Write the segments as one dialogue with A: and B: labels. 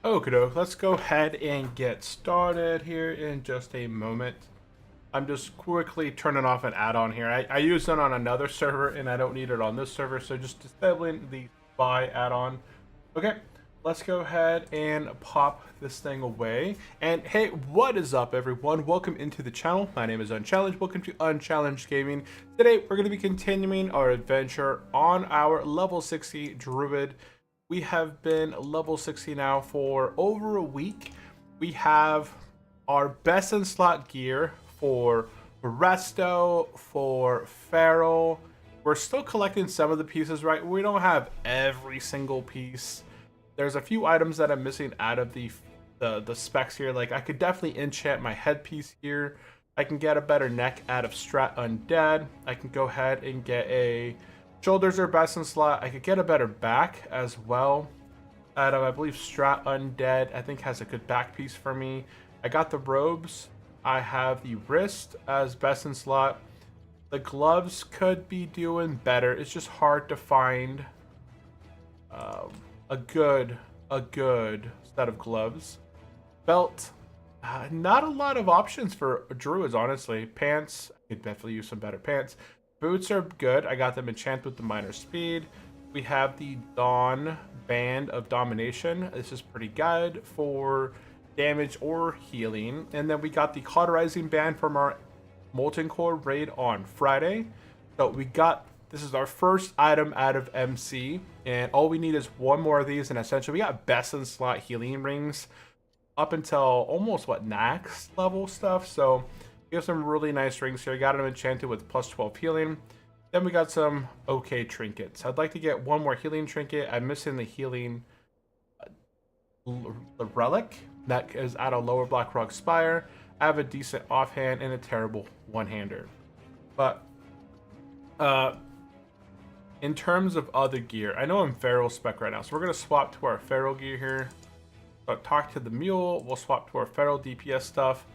A: Okay, doke. Let's go ahead and get started here in just a moment. I'm just quickly turning off an add-on here. I use it on another server and I don't need it on this server, so just disabling the spy add-on. Okay, let's go ahead and pop this thing away. And hey, what is up, everyone? Welcome into the channel. My name is Unchallenged. Welcome to Unchallenged Gaming. Today, we're going to be continuing our adventure on our level 60 Druid. We have been level 60 now for over a week. We have our best in slot gear for Resto, for Feral. We're still collecting some of the pieces, right? We don't have every single piece. There's a few items that I'm missing out of the specs here. Like, I could definitely enchant my headpiece here. I can get a better neck out of Strat Undead. I can go ahead and get a shoulders are best in slot. I could get a better back as well out of, I believe, Strat Undead. I think has a good back piece for me. I got the robes. I have the wrist as best in slot. The gloves could be doing better. It's just hard to find a good set of gloves. Belt, not a lot of options for druids, honestly. Pants, I could definitely use some better pants. Boots are good. I got them enchanted with the minor speed. We have the Dawn Band of Domination. This is pretty good for damage or healing. And then we got the Cauterizing Band from our Molten Core raid on Friday. So we got, this is our first item out of MC. And all we need is one more of these. And essentially we got best in slot healing rings up until almost, what, next level stuff. So we have some really nice rings here. Got them enchanted with plus 12 healing. Then we got some okay trinkets. I'd like to get one more healing trinket. I'm missing the healing the relic that is at a lower Blackrock Spire. I have a decent offhand and a terrible one-hander. But in terms of other gear, I know I'm Feral spec right now, so we're going to swap to our Feral gear here. So talk to the mule. We'll swap to our Feral DPS stuff.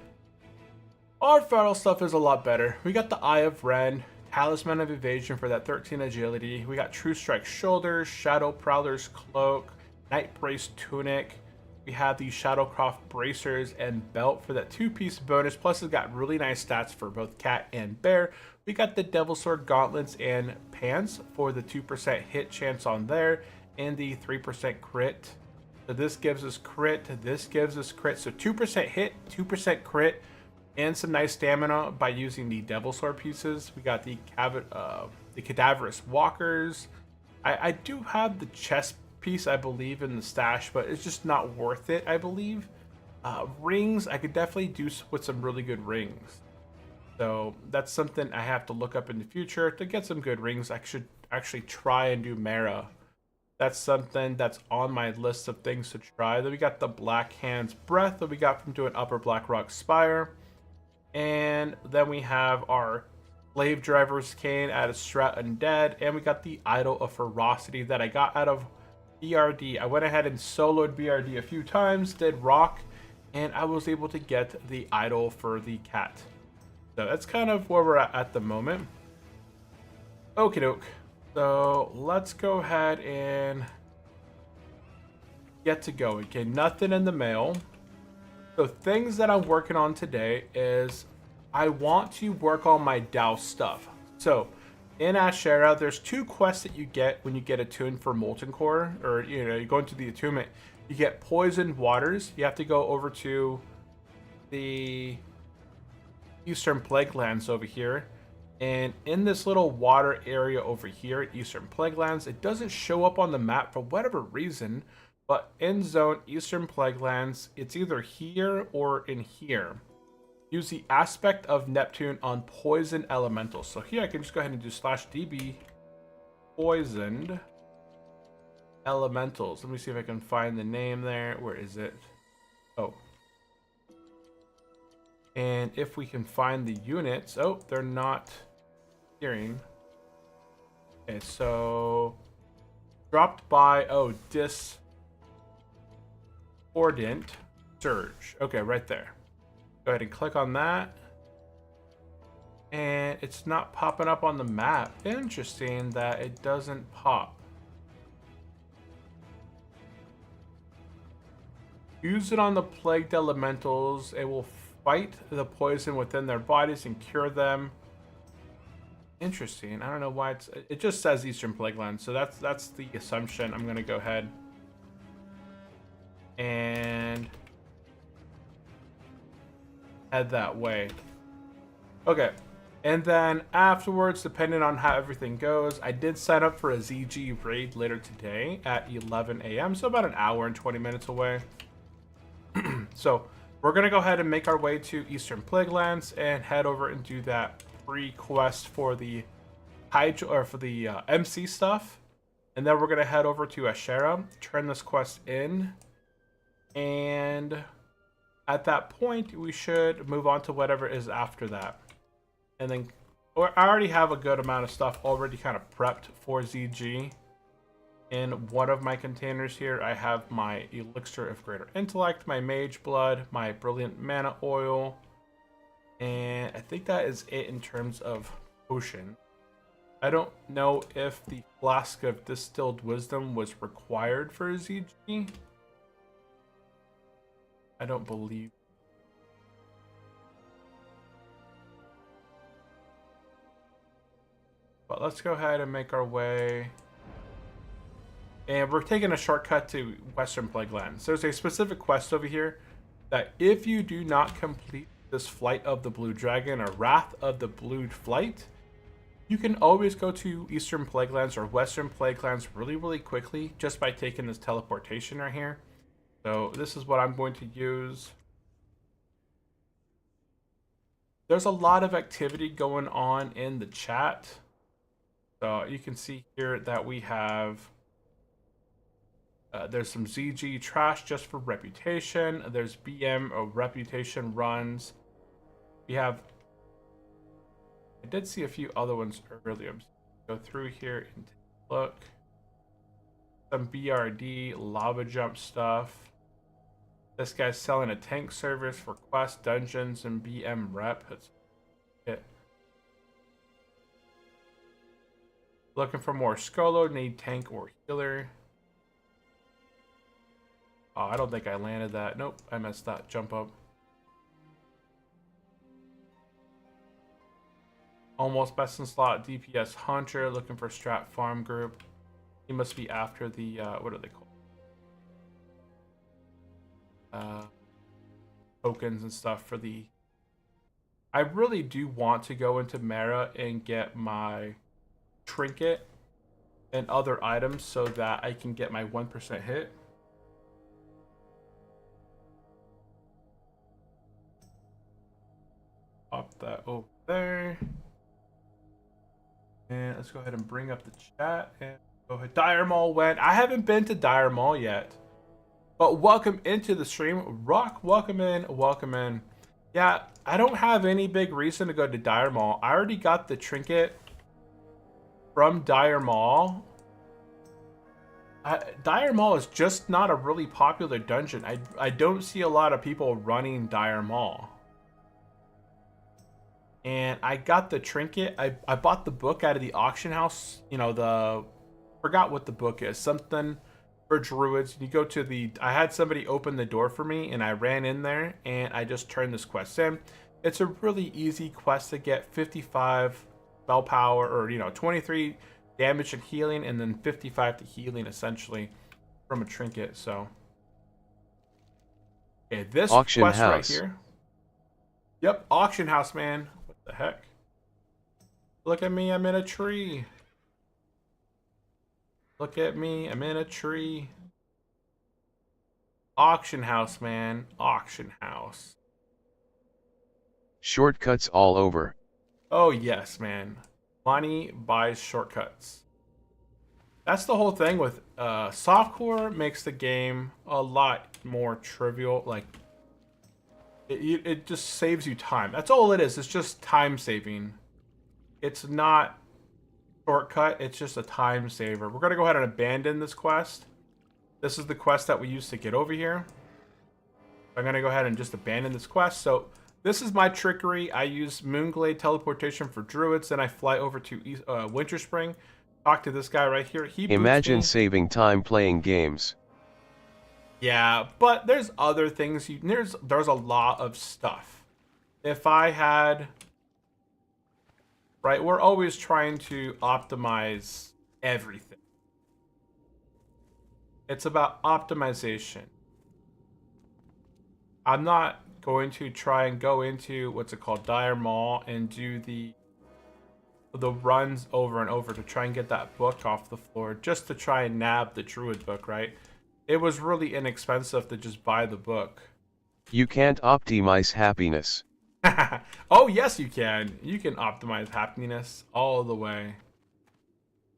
A: Our Feral stuff is a lot better. We got the Eye of Ren, Talisman of Evasion for that 13 agility. We got True Strike Shoulders, Shadow Prowler's Cloak, Night Brace Tunic. We have the Shadowcroft Bracers and Belt for that 2-piece bonus. Plus, it's got really nice stats for both Cat and Bear. We got the Devil Sword Gauntlets and Pants for the 2% hit chance on there and the 3% crit. So this gives us crit, this gives us crit. So 2% hit, 2% crit, and some nice stamina by using the Devil Sword pieces. We got the Cadaverous Walkers. I do have the chest piece, I believe, in the stash, but it's just not worth it, I believe. Rings, I could definitely do with some really good rings. So that's something I have to look up in the future. To get some good rings, I should actually try and do Mara. That's something that's on my list of things to try. Then we got the Black Hand's Breath that we got from doing Upper Blackrock Spire. And then we have our Slave Driver's Cane out of Strat Undead. And we got the Idol of Ferocity that I got out of BRD. I went ahead and soloed BRD a few times, did rock, and I was able to get the Idol for the cat. So that's kind of where we're at the moment. Okie doke. So let's go ahead and get to go. Okay, nothing in the mail. So things that I'm working on today is I want to work on my Douse stuff. So in Ashera, there's 2 quests that you get when you get attuned for Molten Core, or you go into the attunement. You get Poisoned Waters. You have to go over to the Eastern Plaguelands over here. And in this little water area over here at Eastern Plaguelands, it doesn't show up on the map for whatever reason. But in zone Eastern Plaguelands, it's either here or in here. Use the aspect of Neptune on poison elementals. So here I can just go ahead and do /db poisoned elementals. Let me see if I can find the name there. Where is it? Oh. And if we can find the units. Oh, they're not appearing. Okay, so dropped by, oh, Discordant Surge. Okay, right there. Go ahead and click on that. And it's not popping up on the map. Interesting that it doesn't pop. Use it on the plagued elementals. It will fight the poison within their bodies and cure them. Interesting. I don't know why it just says Eastern Plagueland, so that's the assumption. I'm gonna go ahead and head that way. Okay. And then afterwards, depending on how everything goes, I did sign up for a ZG raid later today at 11 a.m. So about an hour and 20 minutes away. So we're going to go ahead and make our way to Eastern Plaguelands and head over and do that pre-quest for the MC stuff. And then we're going to head over to Ashera, turn this quest in. And at that point, we should move on to whatever is after that. And then I already have a good amount of stuff already kind of prepped for ZG. In one of my containers here, I have my Elixir of Greater Intellect, my Mage Blood, my Brilliant Mana Oil, and I think that is it in terms of potion. I don't know if the Flask of Distilled Wisdom was required for ZG. I don't believe. But let's go ahead and make our way. And we're taking a shortcut to Western Plaguelands. There's a specific quest over here that if you do not complete this Flight of the Blue Dragon or Wrath of the Blue Flight, you can always go to Eastern Plaguelands or Western Plaguelands really, really quickly just by taking this teleportation right here. So this is what I'm going to use. There's a lot of activity going on in the chat. So you can see here that we have, there's some ZG trash just for reputation. There's BM or reputation runs. We have, I did see a few other ones earlier. Go through here and take a look. Some BRD, lava jump stuff. This guy's selling a tank service for quest, dungeons, and BM rep. That's it. Looking for more Skolo, need tank or healer. Oh, I don't think I landed that. Nope, I messed that jump up. Almost best in slot DPS Hunter, looking for Strat Farm Group. He must be after the, what are they called? Tokens and stuff for the... I really do want to go into Mara and get my trinket and other items so that I can get my 1% hit. Pop that over there. And let's go ahead and bring up the chat and go ahead. Dire Mall went. I haven't been to Dire Mall yet. But welcome into the stream. Rock, welcome in, welcome in. Yeah, I don't have any big reason to go to Dire Mall. I already got the trinket from Dire Mall. Dire Mall is just not a really popular dungeon. I don't see a lot of people running Dire Mall. And I got the trinket. I bought the book out of the auction house. You know, forgot what the book is. Something for druids. You go to the... I had somebody open the door for me, and I ran in there, and I just turned this quest in. It's a really easy quest to get 55 spell power, or, you know, 23 damage and healing, and then 55 to healing, essentially, from a trinket, so... Okay, this
B: auction
A: quest
B: house
A: right here. Yep, auction house, man. What the heck? Look at me, I'm in a tree. Look at me, I'm in a tree. Auction house, man. Auction house.
B: Shortcuts all over.
A: Oh, yes, man. Money buys shortcuts. That's the whole thing with softcore makes the game a lot more trivial. Like, it just saves you time. That's all it is. It's just time saving. It's not shortcut. It's just a time saver. We're going to go ahead and abandon this quest. This is the quest that we used to get over here. I'm going to go ahead and just abandon this quest. So this is my trickery. I use Moonglade teleportation for druids. Then I fly over to Winter Spring. Talk to this guy right here. He
B: Imagine saving time playing games.
A: Yeah, but there's other things. There's a lot of stuff. If I had, right, we're always trying to optimize everything. It's about optimization. I'm not going to try and go into what's it called, Dire Maul, and do the runs over and over to try and get that book off the floor, just to try and nab the Druid book, right? It was really inexpensive to just buy the book.
B: You can't optimize happiness.
A: Oh, yes, you can. You can optimize happiness all the way.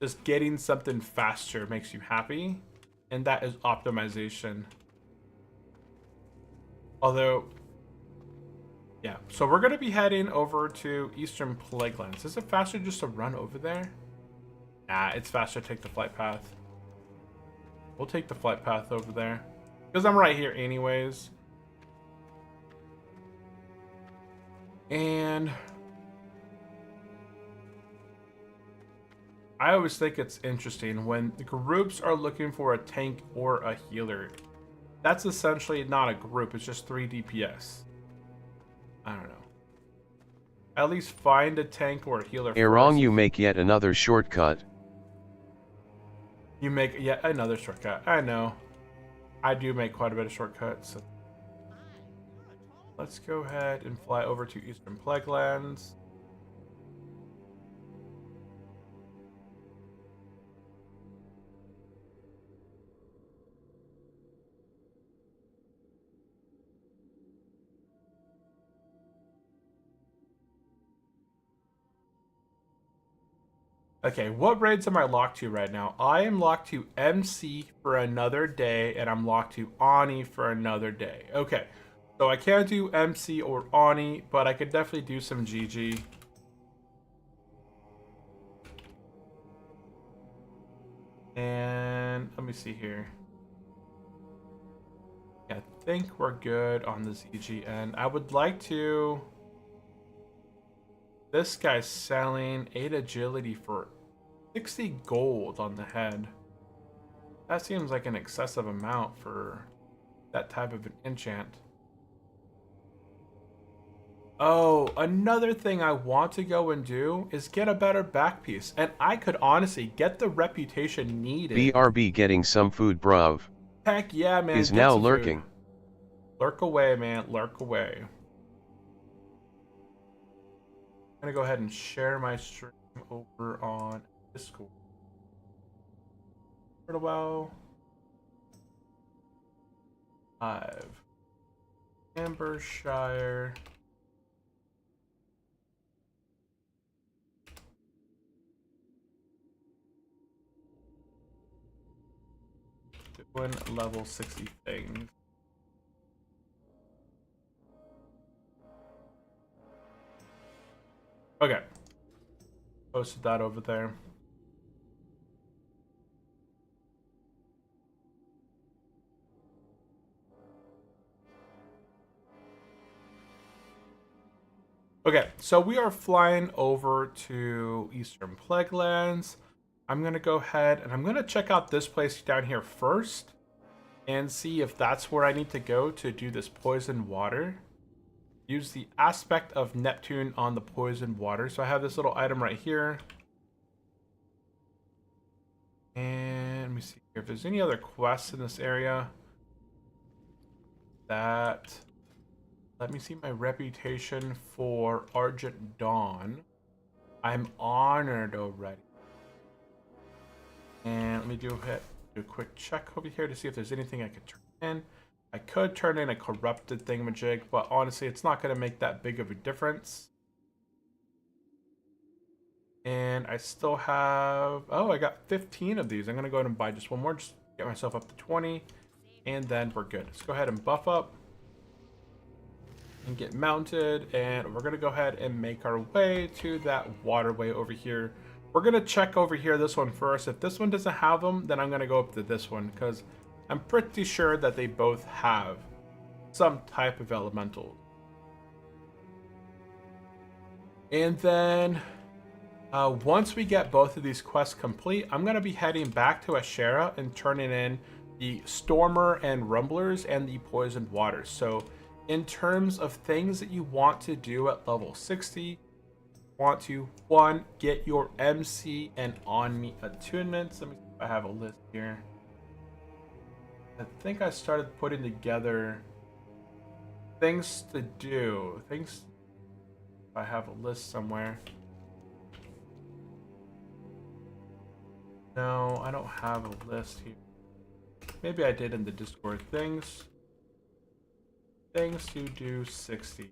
A: Just getting something faster makes you happy, and that is optimization. Although, yeah. So we're going to be heading over to Eastern Plaguelands. Is it faster just to run over there? Nah, it's faster to take the flight path. We'll take the flight path over there. Because I'm right here anyways. And I always think it's interesting when the groups are looking for a tank or a healer. That's essentially not a group, it's just 3 DPS. I don't know. At least find a tank or a healer
B: Wrong,
A: first.
B: you make yet another shortcut.
A: You make yet another shortcut. I know. I do make quite a bit of shortcuts. So let's go ahead and fly over to Eastern Plaguelands. Okay, what raids am I locked to right now? I am locked to MC for another day, and I'm locked to Ani for another day. Okay, so I can't do MC or Ani, but I could definitely do some GG. And let me see here. Yeah, I think we're good on the ZGN. I would like to... This guy's selling 8 agility for 60 gold on the head. That seems like an excessive amount for that type of an enchant. Oh, another thing I want to go and do is get a better back piece. And I could honestly get the reputation needed.
B: BRB getting some food, bruv.
A: Heck yeah, man.
B: Is now lurking.
A: Food. Lurk away, man. Lurk away. I'm gonna go ahead and share my stream over on Discord. For a while. Live. Ambershire. Doing level 60 things. Okay. Posted that over there. Okay, so we are flying over to Eastern Plaguelands. I'm going to go ahead and I'm going to check out this place down here first and see if that's where I need to go to do this poison water. Use the aspect of Neptune on the poison water. So I have this little item right here. And let me see here if there's any other quests in this area. Let me see my reputation for Argent Dawn. I'm honored already. And let me do a quick check over here to see if there's anything I could turn in. I could turn in a corrupted thingamajig, but honestly, it's not going to make that big of a difference. And I still have... Oh, I got 15 of these. I'm going to go ahead and buy just one more. Just get myself up to 20. And then we're good. Let's go ahead and buff up. And get mounted. And we're going to go ahead and make our way to that waterway over here. We're going to check over here this one first. If this one doesn't have them, then I'm going to go up to this one. Because I'm pretty sure that they both have some type of elemental. And then... once we get both of these quests complete, I'm going to be heading back to Ashera and turning in the Stormer and Rumblers and the Poisoned Waters. So in terms of things that you want to do at level 60, want to, 1, get your MC and On Me attunements. Let me see if I have a list here. I think I started putting together things to do. Things, I have a list somewhere. No, I don't have a list here. Maybe I did in the Discord. Things to do 60.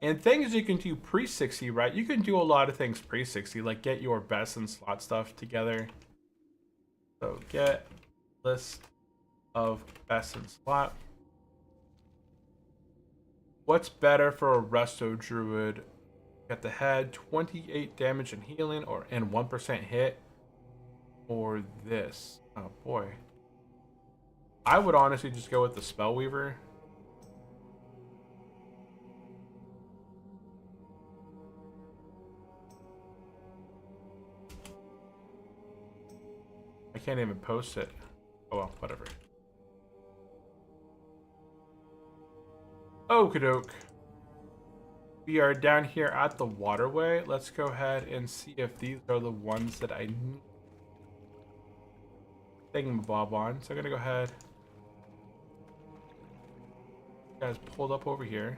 A: And things you can do pre-60, right? You can do a lot of things pre-60, like get your best and slot stuff together. So get list of best and slot. What's better for a Resto Druid? At the head, 28 damage and healing, and 1% hit, or this. Oh boy. I would honestly just go with the Spellweaver. I can't even post it. Oh well, whatever. Okie doke. We are down here at the waterway. Let's go ahead and see if these are the ones that I need thingamabob on. So I'm gonna go ahead. You guys pulled up over here.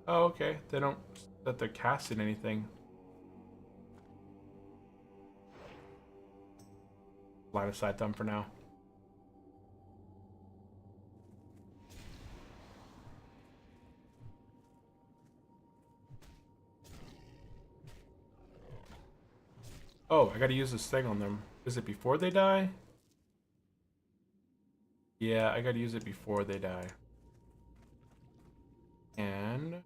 A: Oh, okay. They don't that they're casting anything. Line of sight them for now. Oh, I gotta use this thing on them. Is it before they die? Yeah, I gotta use it before they die. And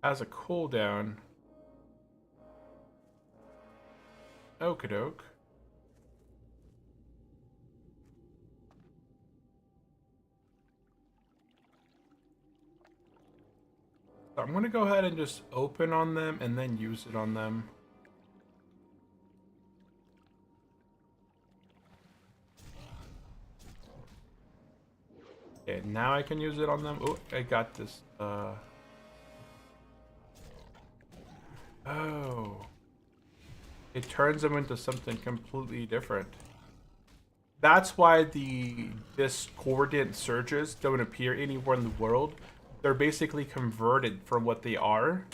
A: as a cooldown. Okie doke. So I'm gonna go ahead and just open on them and then use it on them. Okay, now I can use it on them. Oh, I got this. Oh. It turns them into something completely different. That's why the discordant surges don't appear anywhere in the world. They're basically converted from what they are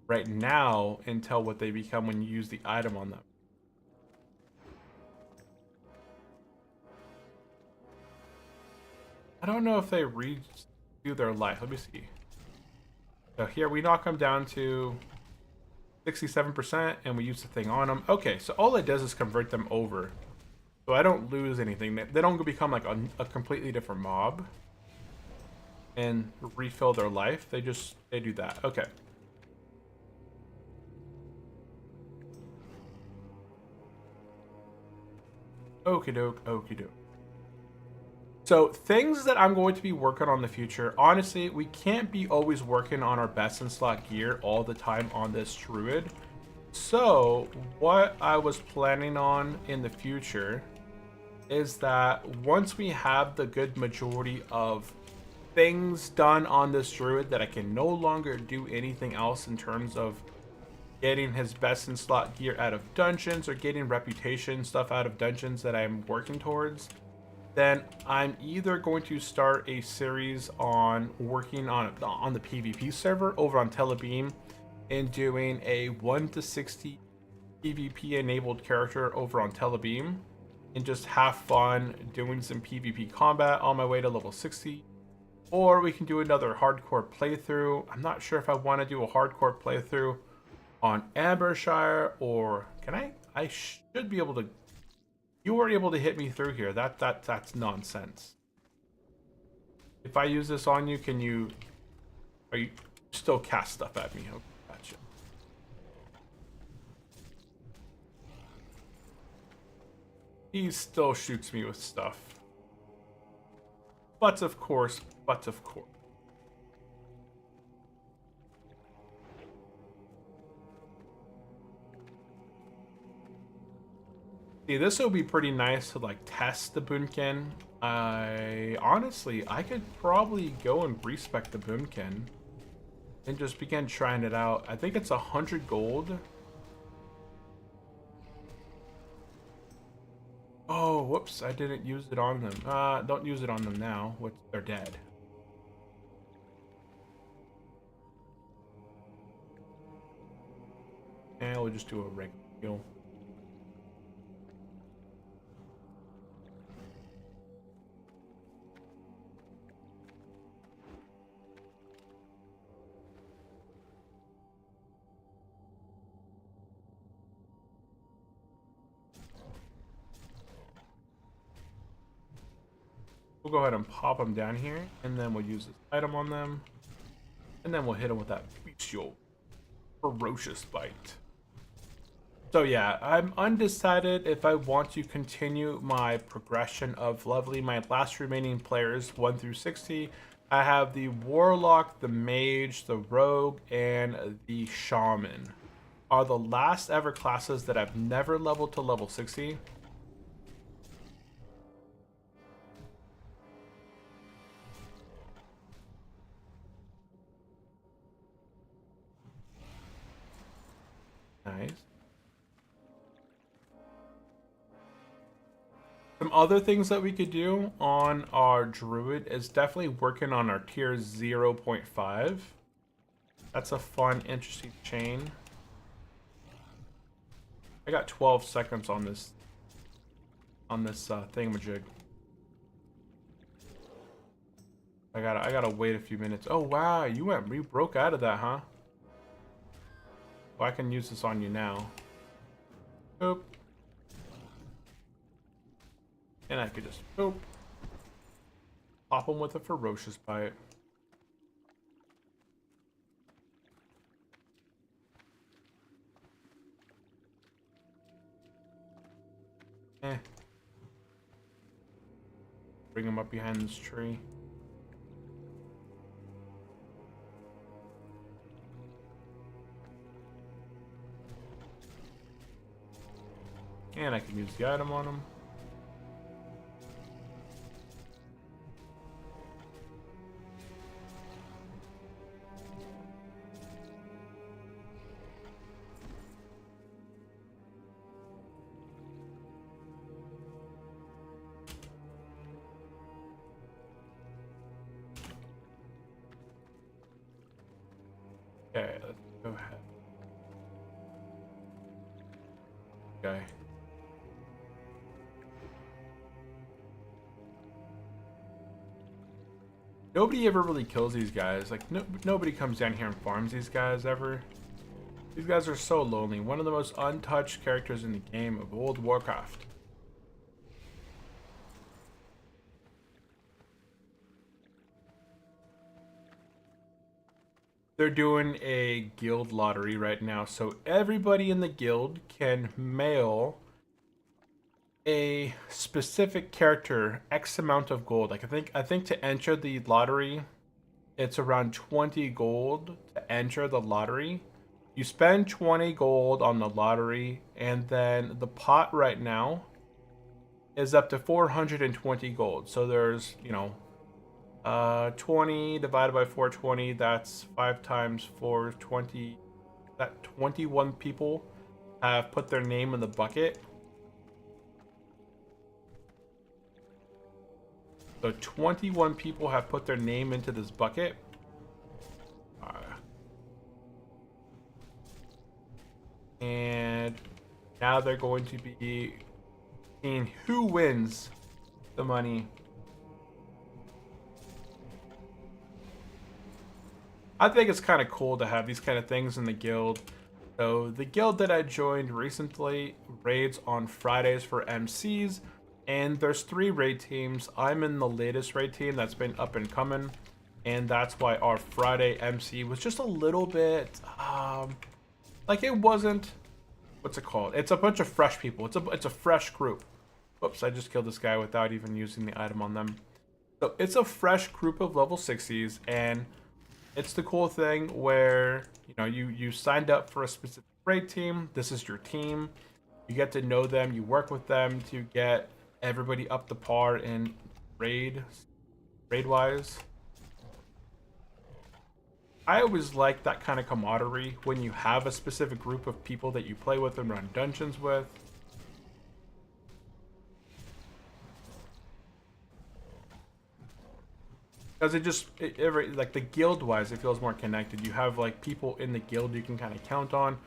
A: right now until what they become when you use the item on them. I don't know if they redo their life. Let me see. So here we knock them down to 67% and we use the thing on them. Okay, so all it does is convert them over. So I don't lose anything. They don't become like a completely different mob and refill their life. They do that. Okay. Okie doke, okie doke. So things that I'm going to be working on in the future, honestly, we can't be always working on our best in slot gear all the time on this Druid. So what I was planning on in the future is that once we have the good majority of things done on this Druid, that I can no longer do anything else in terms of getting his best in slot gear out of dungeons or getting reputation stuff out of dungeons that I'm working towards, then I'm either going to start a series on working on the PvP server over on Telebeam and doing a 1 to 60 PvP enabled character over on Telebeam and just have fun doing some PvP combat on my way to level 60. Or we can do another hardcore playthrough. I'm not sure if I want to do a hardcore playthrough on Ambershire, or can I? I should be able to. You were able to hit me through here. That's nonsense. If I use this on you, can you? Are you still cast stuff at me? Oh, gotcha. He still shoots me with stuff. But of course. See, this would be pretty nice to like test the boomkin. Honestly, I could probably go and respec the boomkin and just begin trying it out. I think it's 100 gold. Oh, whoops, I didn't use it on them. Don't use it on them now. They're dead. And we'll just do a regular heal. We'll go ahead and pop them down here, and then we'll use this item on them, and then we'll hit them with that bestial ferocious bite. So yeah, I'm undecided if I want to continue my progression of leveling my last remaining players 1 through 60. I have the Warlock, the Mage, the Rogue, and the Shaman. Are the last ever classes that I've never leveled to level 60. Nice. Some other things that we could do on our Druid is definitely working on our tier 0.5. That's a fun, interesting chain. I got 12 seconds on this thingamajig. I gotta wait a few minutes. Oh wow, you broke out of that, huh? Well, I can use this on you now. Boop. And I could just boop. Pop him with a ferocious bite. Bring him up behind this tree. And I can use the item on him. Okay, let's go ahead. Okay. Nobody ever really kills these guys. Like, nobody comes down here and farms these guys ever. These guys are so lonely. One of the most untouched characters in the game of old Warcraft. They're doing a guild lottery right now, so everybody in the guild can mail a specific character X amount of gold. Like I think to enter the lottery, it's around 20 gold to enter the lottery. You spend 20 gold on the lottery, and then the pot right now is up to 420 gold. So there's, 20 divided by 420, that's 5 times 420. That 21 people have put their name in the bucket. So 21 people have put their name into this bucket. And now they're going to be seeing who wins the money. I think it's kind of cool to have these kind of things in the guild. So the guild that I joined recently raids on Fridays for MCs, and there's 3 raid teams. I'm in the latest raid team that's been up and coming, and that's why our Friday MC was just a little bit like it wasn't, what's it called? It's a bunch of fresh people. It's a fresh group. Whoops, I just killed this guy without even using the item on them. So it's a fresh group of level 60s, and it's the cool thing where, you signed up for a specific raid team. This is your team. You get to know them, you work with them to get everybody up to par in raid wise. I always like that kind of camaraderie when you have a specific group of people that you play with and run dungeons with. Because like the guild wise, it feels more connected. You have like people in the guild you can kind of count on.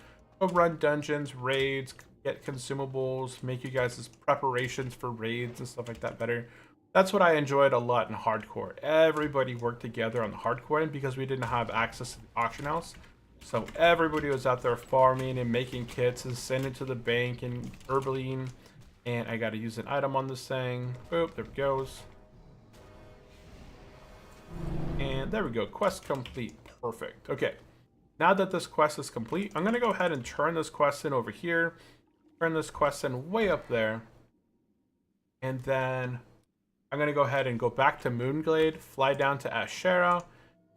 A: Go run dungeons, raids, get consumables, make you guys' preparations for raids and stuff like that better. That's what I enjoyed a lot in hardcore. Everybody worked together on the hardcore end because we didn't have access to the auction house. So everybody was out there farming and making kits and sending to the bank and herbaling. And I got to use an item on this thing. Boop, there it goes. And there we go. Quest complete. Perfect. Okay. Now that this quest is complete, I'm going to go ahead and turn this quest in over here. Turn this quest in way up there. And then I'm going to go ahead and go back to Moonglade, fly down to Ashera,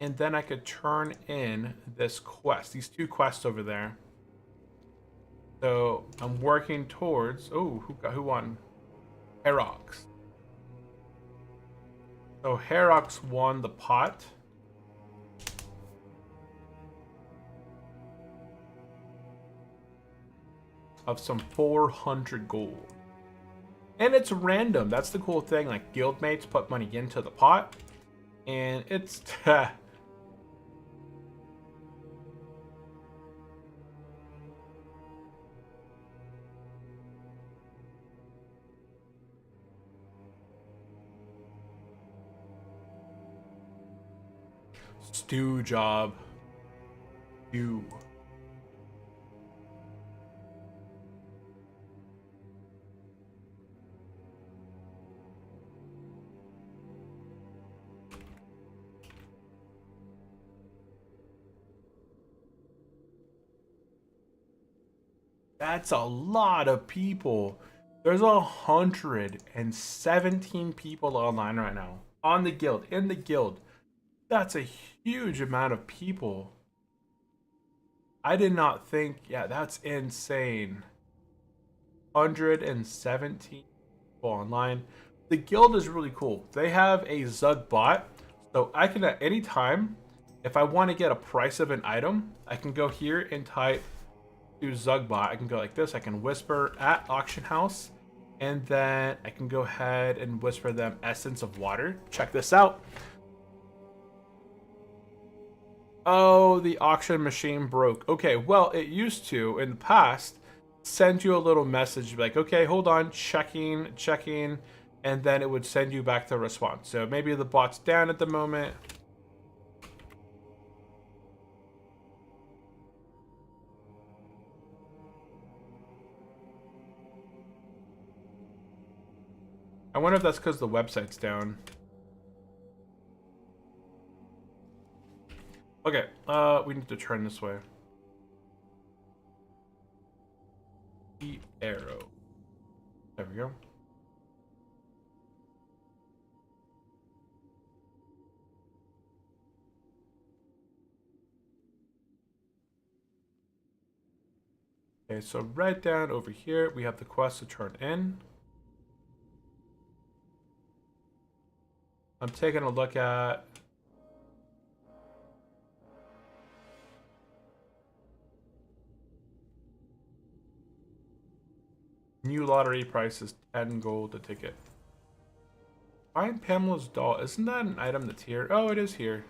A: and then I could turn in this quest, these two quests over there. So I'm working towards, oh, who won? Herox. So Herox won the pot. Of some 400 gold. And it's random. That's the cool thing. Like, guildmates put money into the pot. And it's... Stew job. You. That's a lot of people. There's 117 people online right now. On the guild, in the guild. That's a huge amount of people. I did not think, yeah, that's insane. 117 people online. The guild is really cool. They have a Zug bot. So I can at any time, if I want to get a price of an item, I can go here and type to Zugbot. I can go like this. I can whisper at auction house, and then I can go ahead and whisper them essence of water. Check this out. Oh, the auction machine broke. Okay, well, it used to in the past send you a little message like, okay, hold on, checking, and then it would send you back the response. So maybe the bot's down at the moment. I wonder if that's because the website's down. Okay, we need to turn this way. The arrow. There we go. Okay, so right down over here, we have the quest to turn in. I'm taking a look at new lottery price is 10 gold a ticket. Find Pamela's doll. Isn't that an item that's here? Oh, it is here.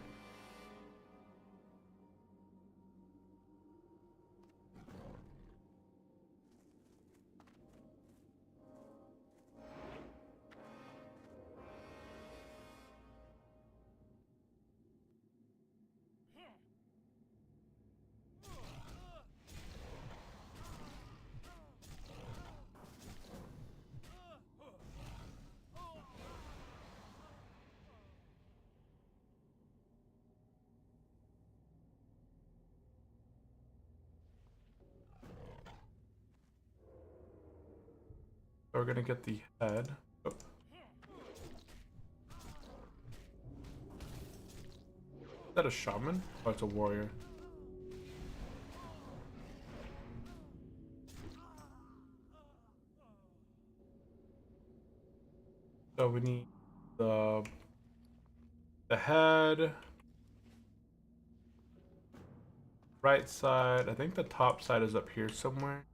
A: So we're gonna get the head. Oh. Is that a shaman? Oh, it's a warrior. So we need the head, right side. I think the top side is up here somewhere.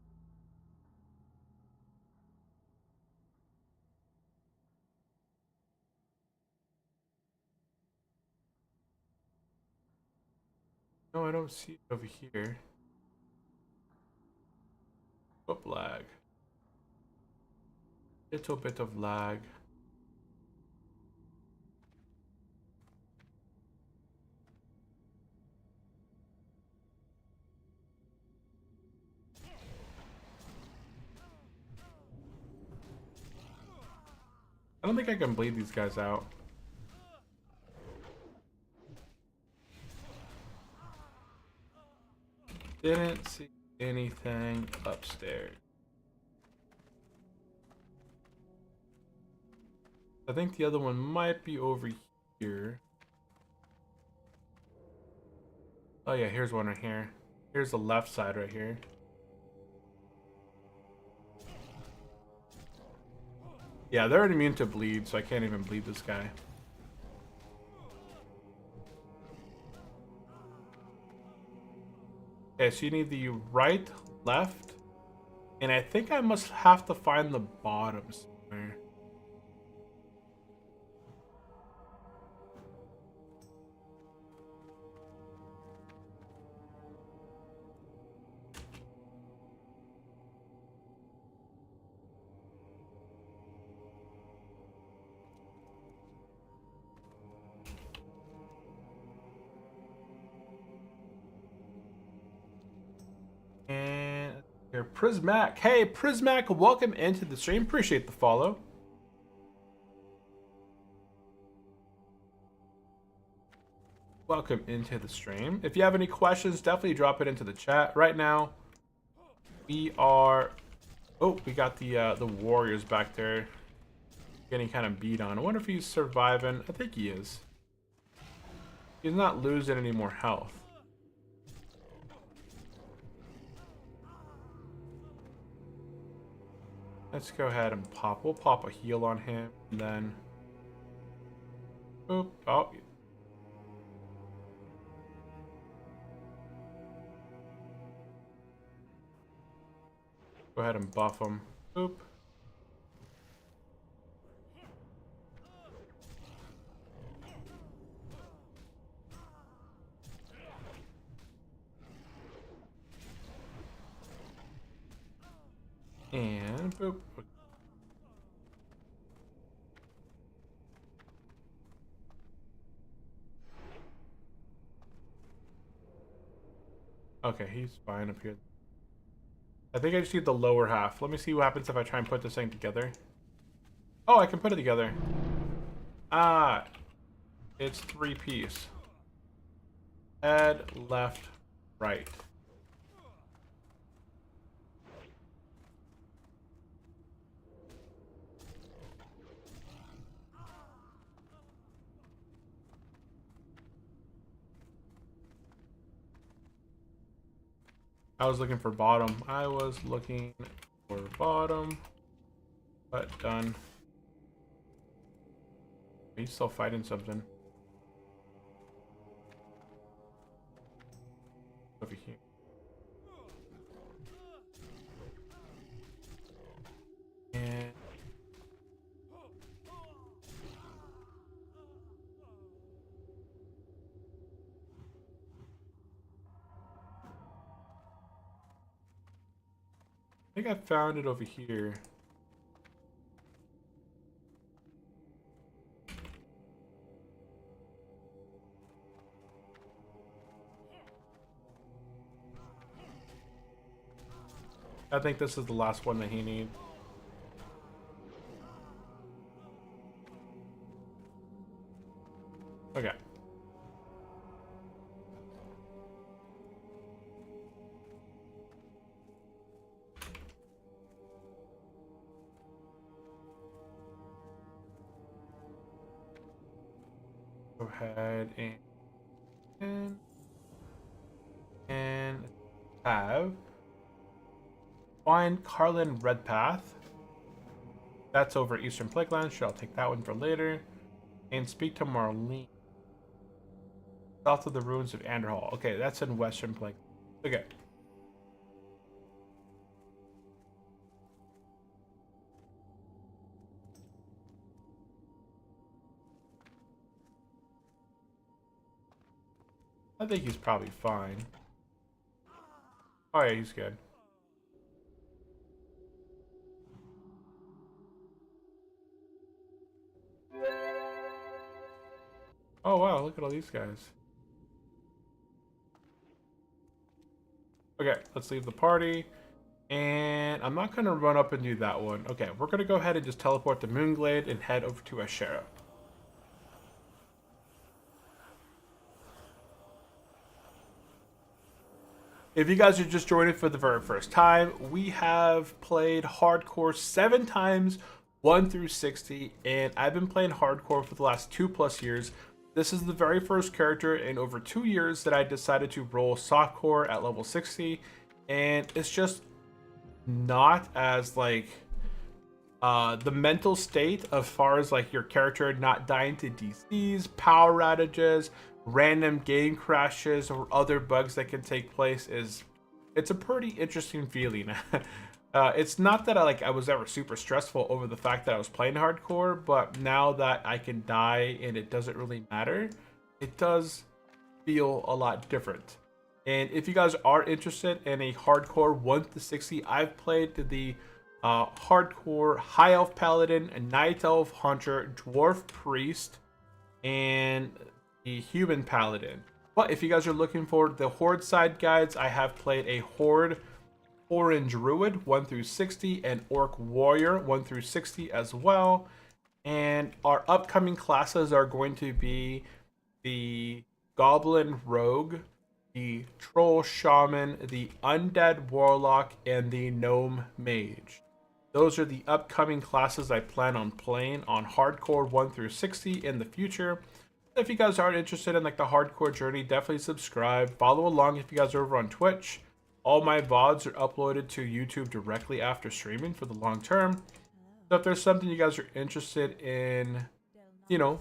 A: No, I don't see it over here. Whoop, lag. Little bit of lag. I don't think I can bleed these guys out. Didn't see anything upstairs. I think the other one might be over here. Oh yeah, here's one right here. Here's the left side right here. Yeah, they're immune to bleed, so I can't even bleed this guy. Okay, so you need the right, left, and I think I must have to find the bottom somewhere. And here, Prismac. Hey, Prismac, welcome into the stream. Appreciate the follow. Welcome into the stream. If you have any questions, definitely drop it into the chat. Right now, we are... Oh, we got the warriors back there getting kind of beat on. I wonder if he's surviving. I think he is. He's not losing any more health. Let's go ahead and pop. We'll pop a heal on him, and then... Oop. Oh. Go ahead and buff him. Oop. And boop. Okay, he's fine up here. I think I just need the lower half. Let me see what happens if I try and put this thing together. Oh, I can put it together. Ah, it's 3-piece. Head, left, right. I was looking for bottom. I was looking for bottom. But done. He's still fighting something. Over here. And I think I found it over here. I think this is the last one that he needs. Okay. Go ahead and have find Carlin Redpath. That's over Eastern Plagueland. Sure, I'll take that one for later. And speak to Marlene. South of the ruins of Anderhall. Okay, that's in Western Plague. Okay. I think he's probably fine. Oh yeah, he's good. Oh wow, look at all these guys. Okay, let's leave the party. And I'm not going to run up and do that one. Okay, we're going to go ahead and just teleport to Moonglade and head over to Ashera. If you guys are just joining for the very first time, we have played hardcore 7 times, 1 through 60, and I've been playing hardcore for the last 2+ years. This is the very first character in over 2 years that I decided to roll softcore at level 60, and it's just not as like the mental state as far as like your character not dying to DCs, power outages, random game crashes, or other bugs that can take place it's a pretty interesting feeling. It's not that I was ever super stressful over the fact that I was playing hardcore, but now that I can die and it doesn't really matter, it does feel a lot different. And if you guys are interested in a hardcore 1 to 60, I've played the hardcore High Elf Paladin, a Night Elf Hunter, Dwarf Priest, and the Human Paladin. But if you guys are looking for the Horde side guides, I have played a Horde Orange Druid 1 through 60 and Orc Warrior 1 through 60 as well. And our upcoming classes are going to be the Goblin Rogue, the Troll Shaman, the Undead Warlock, and the Gnome Mage. Those are the upcoming classes I plan on playing on Hardcore 1 through 60 in the future. If you guys aren't interested in like the hardcore journey, definitely subscribe. Follow along if you guys are over on Twitch. All my VODs are uploaded to YouTube directly after streaming for the long term. So if there's something you guys are interested in, you know,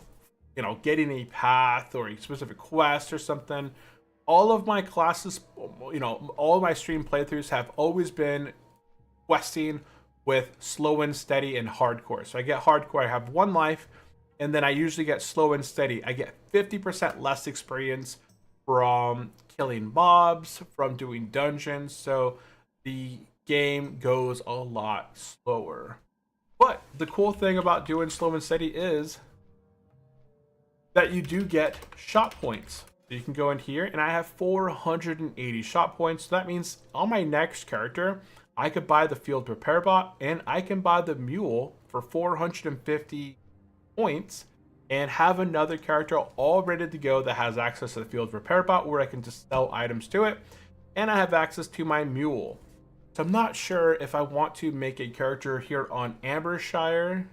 A: getting a path or a specific quest or something, all of my classes, all of my stream playthroughs have always been questing with slow and steady and hardcore. So I get hardcore, I have 1 life, and then I usually get slow and steady. I get 50% less experience from killing mobs, from doing dungeons, so the game goes a lot slower. But the cool thing about doing slow and steady is that you do get shot points. So you can go in here, and I have 480 shot points. So that means on my next character, I could buy the field repair bot, and I can buy the mule for 450 points, and have another character all ready to go that has access to the field repair bot where I can just sell items to it, and I have access to my mule. So I'm not sure if I want to make a character here on Ambershire.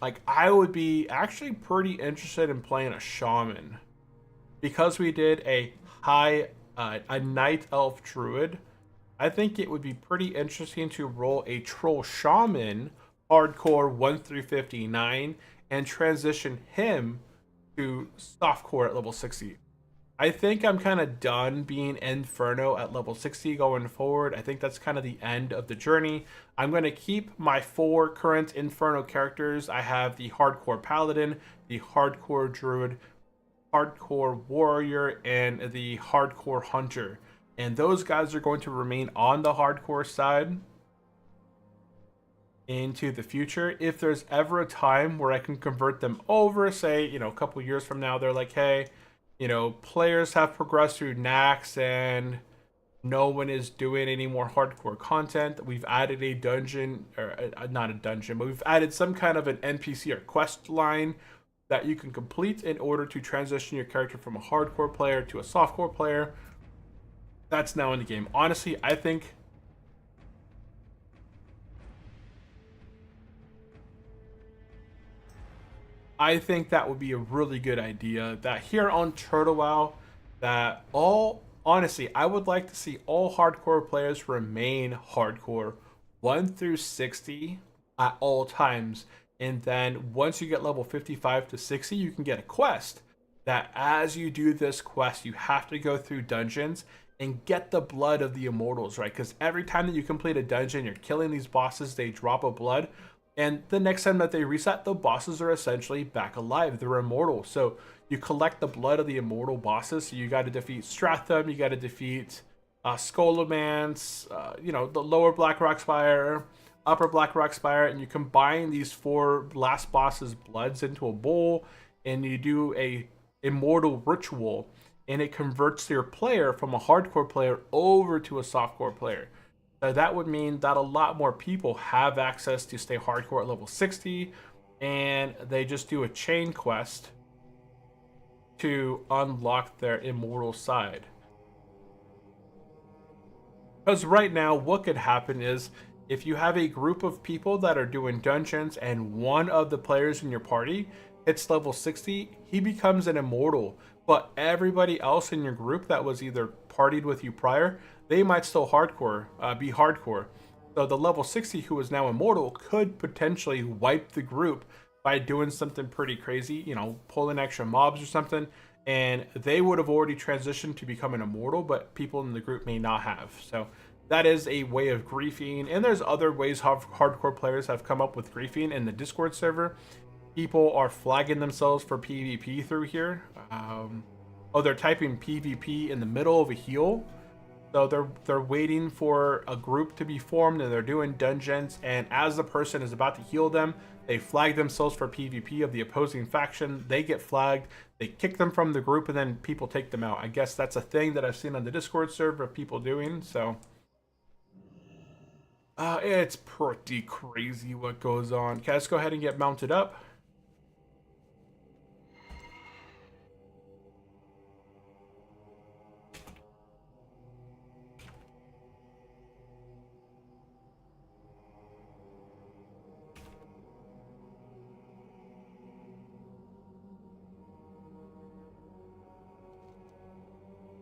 A: Like, I would be actually pretty interested in playing a shaman, because we did a night elf druid. I think it would be pretty interesting to roll a troll shaman hardcore 1 through 59 and transition him to softcore at level 60. I think I'm kind of done being Inferno at level 60 going forward. I think that's kind of the end of the journey. I'm going to keep my 4 current Inferno characters. I have the hardcore Paladin, the hardcore Druid, hardcore Warrior, and the hardcore Hunter. And those guys are going to remain on the hardcore side into the future. If there's ever a time where I can convert them over, say, a couple years from now, they're like, hey, players have progressed through Nax and no one is doing any more hardcore content. We've added a dungeon, or not a dungeon, but we've added some kind of an NPC or quest line that you can complete in order to transition your character from a hardcore player to a softcore player. That's now in the game. Honestly, I think that would be a really good idea. That here on Turtle WoW, honestly, I would like to see all hardcore players remain hardcore 1 through 60 at all times. And then once you get level 55 to 60, you can get a quest that as you do this quest, you have to go through dungeons and get the blood of the immortals, right? Because every time that you complete a dungeon, you're killing these bosses, they drop a blood. And the next time that they reset, the bosses are essentially back alive. They're immortal. So you collect the blood of the immortal bosses. So you got to defeat Stratham, you got to defeat Skolomance, the lower Blackrock Spire, upper Blackrock Spire, and you combine these 4 last bosses' bloods into a bowl, and you do a immortal ritual, and it converts your player from a hardcore player over to a softcore player. So that would mean that a lot more people have access to stay hardcore at level 60, and they just do a chain quest to unlock their immortal side. Because right now, what could happen is if you have a group of people that are doing dungeons and one of the players in your party hits level 60, he becomes an immortal. But everybody else in your group that was either partied with you prior, they might still be hardcore. So the level 60 who is now immortal could potentially wipe the group by doing something pretty crazy, pulling extra mobs or something. And they would have already transitioned to become an immortal, but people in the group may not have. So that is a way of griefing. And there's other ways hardcore players have come up with griefing in the Discord server. People are flagging themselves for PvP through here. They're typing PvP in the middle of a heal. So they're waiting for a group to be formed and they're doing dungeons. And as the person is about to heal them, they flag themselves for PvP of the opposing faction. They get flagged. They kick them from the group and then people take them out. I guess that's a thing that I've seen on the Discord server of people doing. So it's pretty crazy what goes on. Okay, let's go ahead and get mounted up.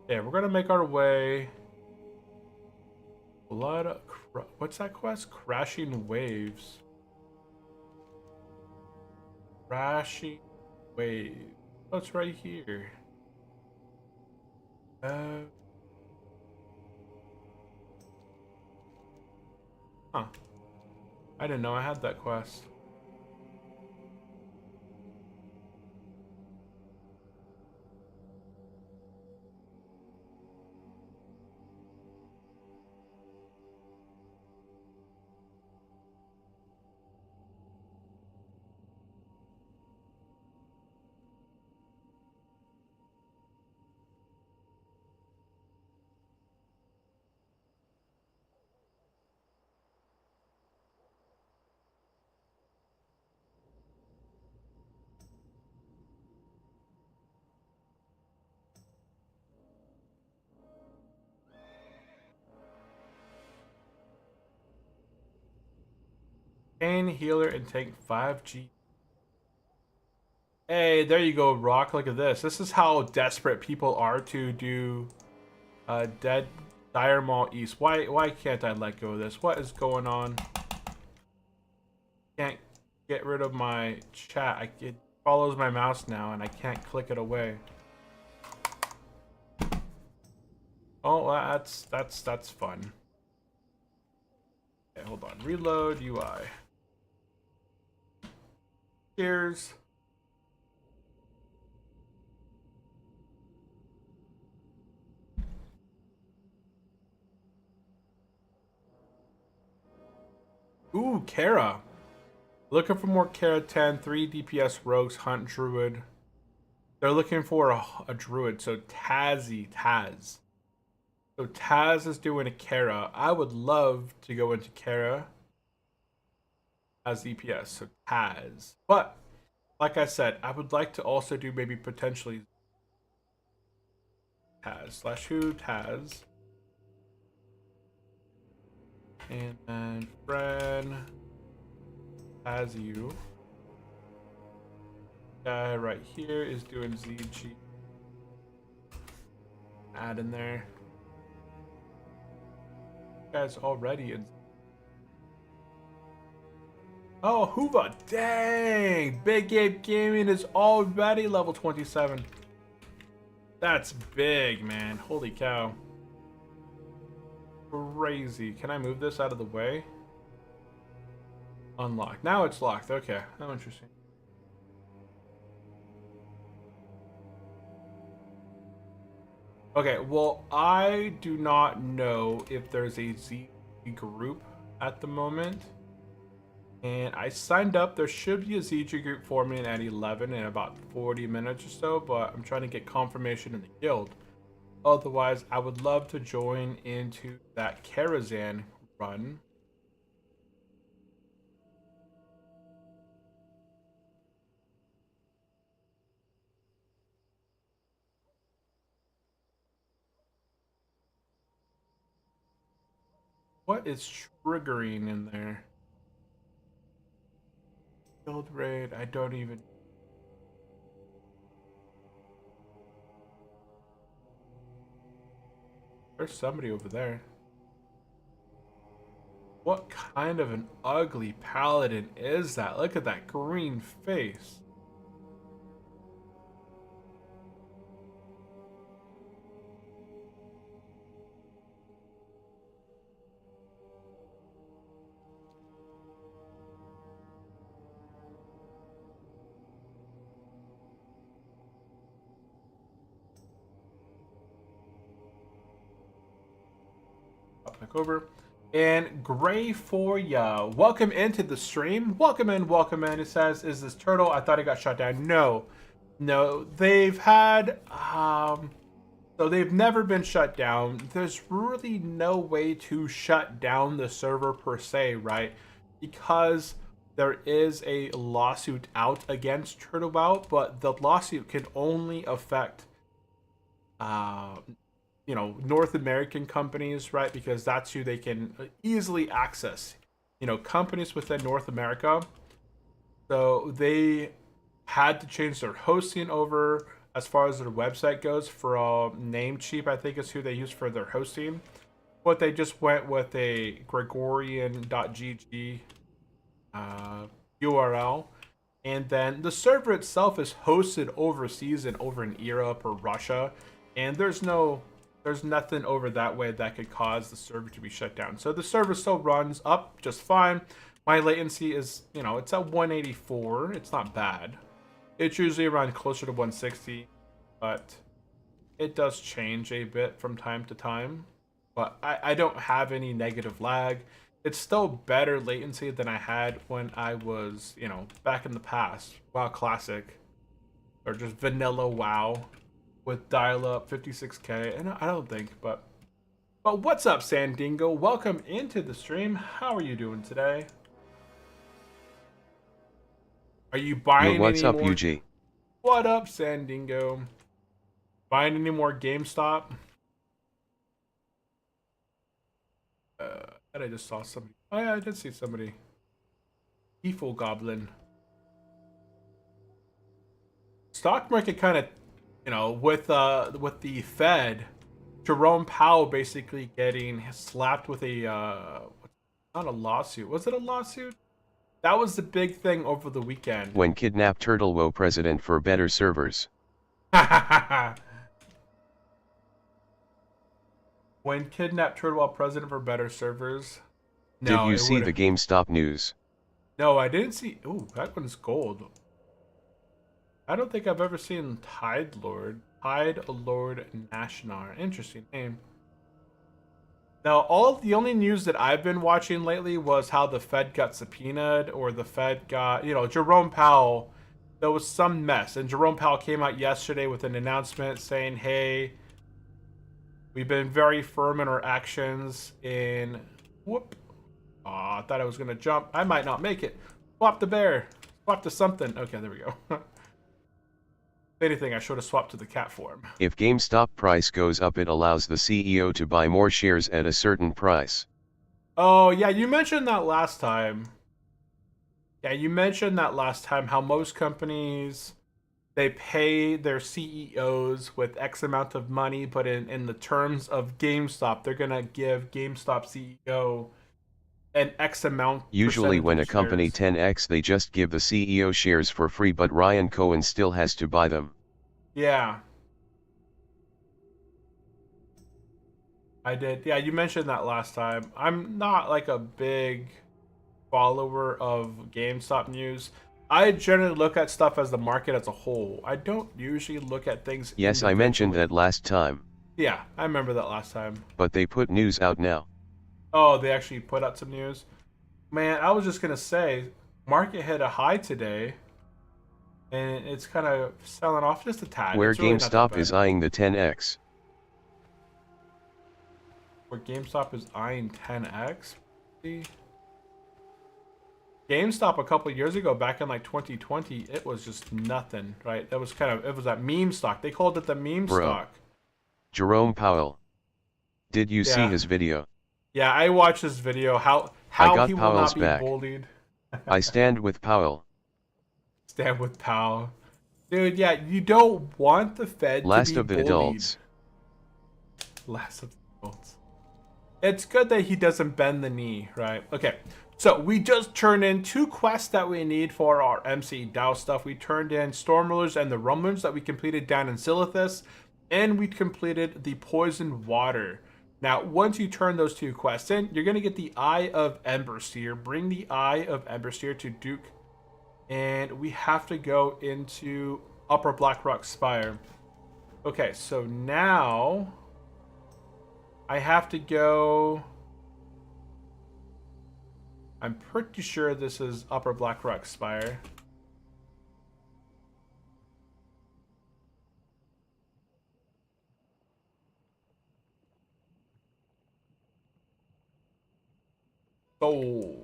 A: Yeah, we're gonna make our way. What's that quest? Crashing Waves. Crashing Waves. Oh, it's right here. Huh. I didn't know I had that quest. Pain healer and take 5G. Hey, there you go, Rock. Look at this. This is how desperate people are to do Dead Dire Maul East. Why can't I let go of this? What is going on? Can't get rid of my chat. It follows my mouse now and I can't click it away. Oh, that's fun. Okay, hold on. Reload UI. Cheers. Ooh, Kara. Looking for more Kara 10, 3 DPS rogues, hunt Druid. They're looking for a Druid, so Taz. So Taz is doing a Kara. I would love to go into Kara as DPS, so Taz. But, like I said, I would like to also do maybe potentially Taz / Taz. And then friend as you. Guy right here is doing ZG. Add in there. Guys already in. Oh, Hoover. Dang. Big Gabe Gaming is already level 27. That's big, man. Holy cow. Crazy. Can I move this out of the way? Unlocked. Now it's locked. Okay. How interesting. Okay, well, I do not know if there's a Z group at the moment. And I signed up. There should be a ZG group forming at 11 in about 40 minutes or so, but I'm trying to get confirmation in the guild. Otherwise, I would love to join into that Karazhan run. What is triggering in there? Guild raid, I don't even... There's somebody over there. What kind of an ugly paladin is that? Look at that green face. Pop back over. And Gray for ya. Welcome into the stream. Welcome in, welcome in. It says, is this turtle? I thought it got shut down. No. No. They've had so they've never been shut down. There's really no way to shut down the server per se, right? Because there is a lawsuit out against Turtlebout, but the lawsuit can only affect North American companies, right? Because that's who they can easily access. Companies within North America. So they had to change their hosting over as far as their website goes from Namecheap, I think is who they use for their hosting. But they just went with a Gregorian.gg URL. And then the server itself is hosted overseas and over in Europe or Russia. And there's nothing over that way that could cause the server to be shut down. So the server still runs up just fine. My latency is, it's at 184. It's not bad. It's usually around closer to 160, but it does change a bit from time to time. But I don't have any negative lag. It's still better latency than I had when I was, back in the past. WoWClassic. Or just vanilla WoW with dial-up 56K. And I don't think, but what's up, Sandingo? Welcome into the stream. How are you doing today? Are you buying
B: What's
A: any
B: up,
A: more?
B: UG?
A: What up, Sandingo? Buying any more GameStop? I just saw somebody. Oh yeah, I did see somebody. Evil Goblin. Stock market kind of, with the Fed, Jerome Powell basically getting slapped with a not a lawsuit. Was it a lawsuit? That was the big thing over the weekend.
B: When kidnapped Turtlewo president for better servers.
A: When kidnapped Turtlewell president for better servers.
B: Did
A: No,
B: you
A: it
B: see the
A: would've-
B: GameStop news?
A: No, I didn't see. Ooh, that one's gold. I don't think I've ever seen Tide Lord Nashnar. Interesting name. Now, the only news that I've been watching lately was how the Fed got subpoenaed, or the Fed got, Jerome Powell. There was some mess, and Jerome Powell came out yesterday with an announcement saying, "Hey, we've been very firm in our actions in." Whoop! Aw, I thought I was gonna jump. I might not make it. Swap the bear. Swap to something. Okay, there we go. If anything, I should have swapped to the cat form.
B: If GameStop price goes up, it allows the CEO to buy more shares at a certain price.
A: Oh, yeah, you mentioned that last time. Yeah, you mentioned that last time, how most companies, they pay their CEOs with X amount of money, but in the terms of GameStop, they're going to give GameStop CEO an X amount.
B: Usually when a
A: of
B: company
A: shares.
B: 10x they just give the CEO shares for free, but Ryan Cohen still has to buy them.
A: Yeah. I did. Yeah, you mentioned that last time. I'm not like a big follower of GameStop news. I generally look at stuff as the market as a whole. I don't usually look at things
B: Yes, I mentioned
A: individually.
B: that last time.
A: Yeah, I remember that last time.
B: But they put news out now.
A: Oh, they actually put out some news. Man, I was just gonna say, market hit a high today, and it's kind of selling off just a tad.
B: Where
A: It's really not that
B: GameStop is
A: bad.
B: eyeing the 10x.
A: Where GameStop is eyeing 10x. GameStop a couple years ago, back in like 2020, it was just nothing, right? It was that meme stock. They called it the meme
B: Bro.
A: stock.
B: Jerome Powell. Did you see
A: Yeah,
B: his video?
A: yeah. I watched this video. How
B: I
A: how he
B: got
A: will
B: Powell's
A: not be
B: back.
A: bullied.
B: I stand with Powell.
A: Stand with Powell, dude. Yeah, you don't want the Fed to
B: Last
A: be
B: of the
A: bullied.
B: adults.
A: Last of the adults. It's good that he doesn't bend the knee, right? Okay. So we just turned in 2 quests that we need for our MC Douse stuff. We turned in Stormrulers and the Rumblers that we completed down in Silithus, and we completed the Poisoned Water. Now, once you turn those 2 quests in, you're going to get the Eye of Ambershire. Bring the Eye of Ambershire to Duke, and we have to go into Upper Blackrock Spire. Okay, so now I have to go... I'm pretty sure this is Upper Blackrock Spire. Oh.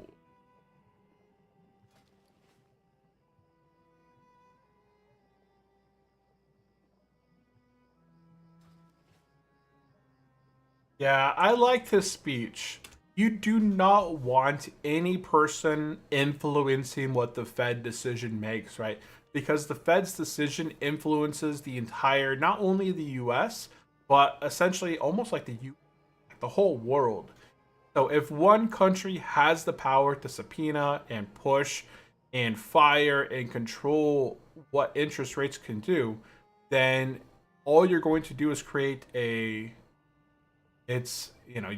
A: Yeah, I liked his speech. You do not want any person influencing what the Fed decision makes, right? Because the Fed's decision influences the entire, not only the US, but essentially almost like the whole world. So if one country has the power to subpoena and push and fire and control what interest rates can do, then all you're going to do is create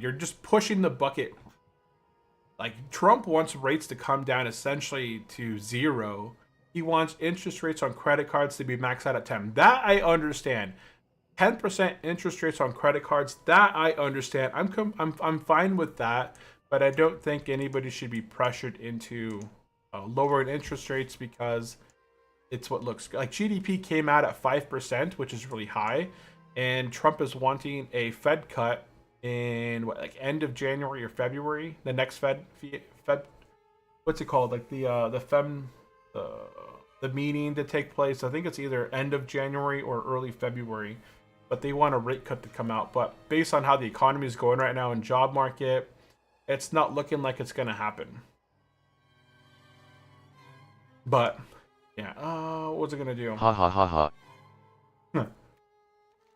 A: you're just pushing the bucket. Like, Trump wants rates to come down essentially to 0. He wants interest rates on credit cards to be maxed out at 10. That I understand. 10% interest rates on credit cards, that I understand. I'm fine with that, but I don't think anybody should be pressured into lowering interest rates because it's what looks good. Like, GDP came out at 5%, which is really high, and Trump is wanting a Fed cut in end of January or February. The next Fed, what's it called? Like the meeting to take place. I think it's either end of January or early February. But they want a rate cut to come out. But based on how the economy is going right now in job market, it's not looking like it's gonna happen. But yeah, what's it gonna do?
B: Ha ha ha ha.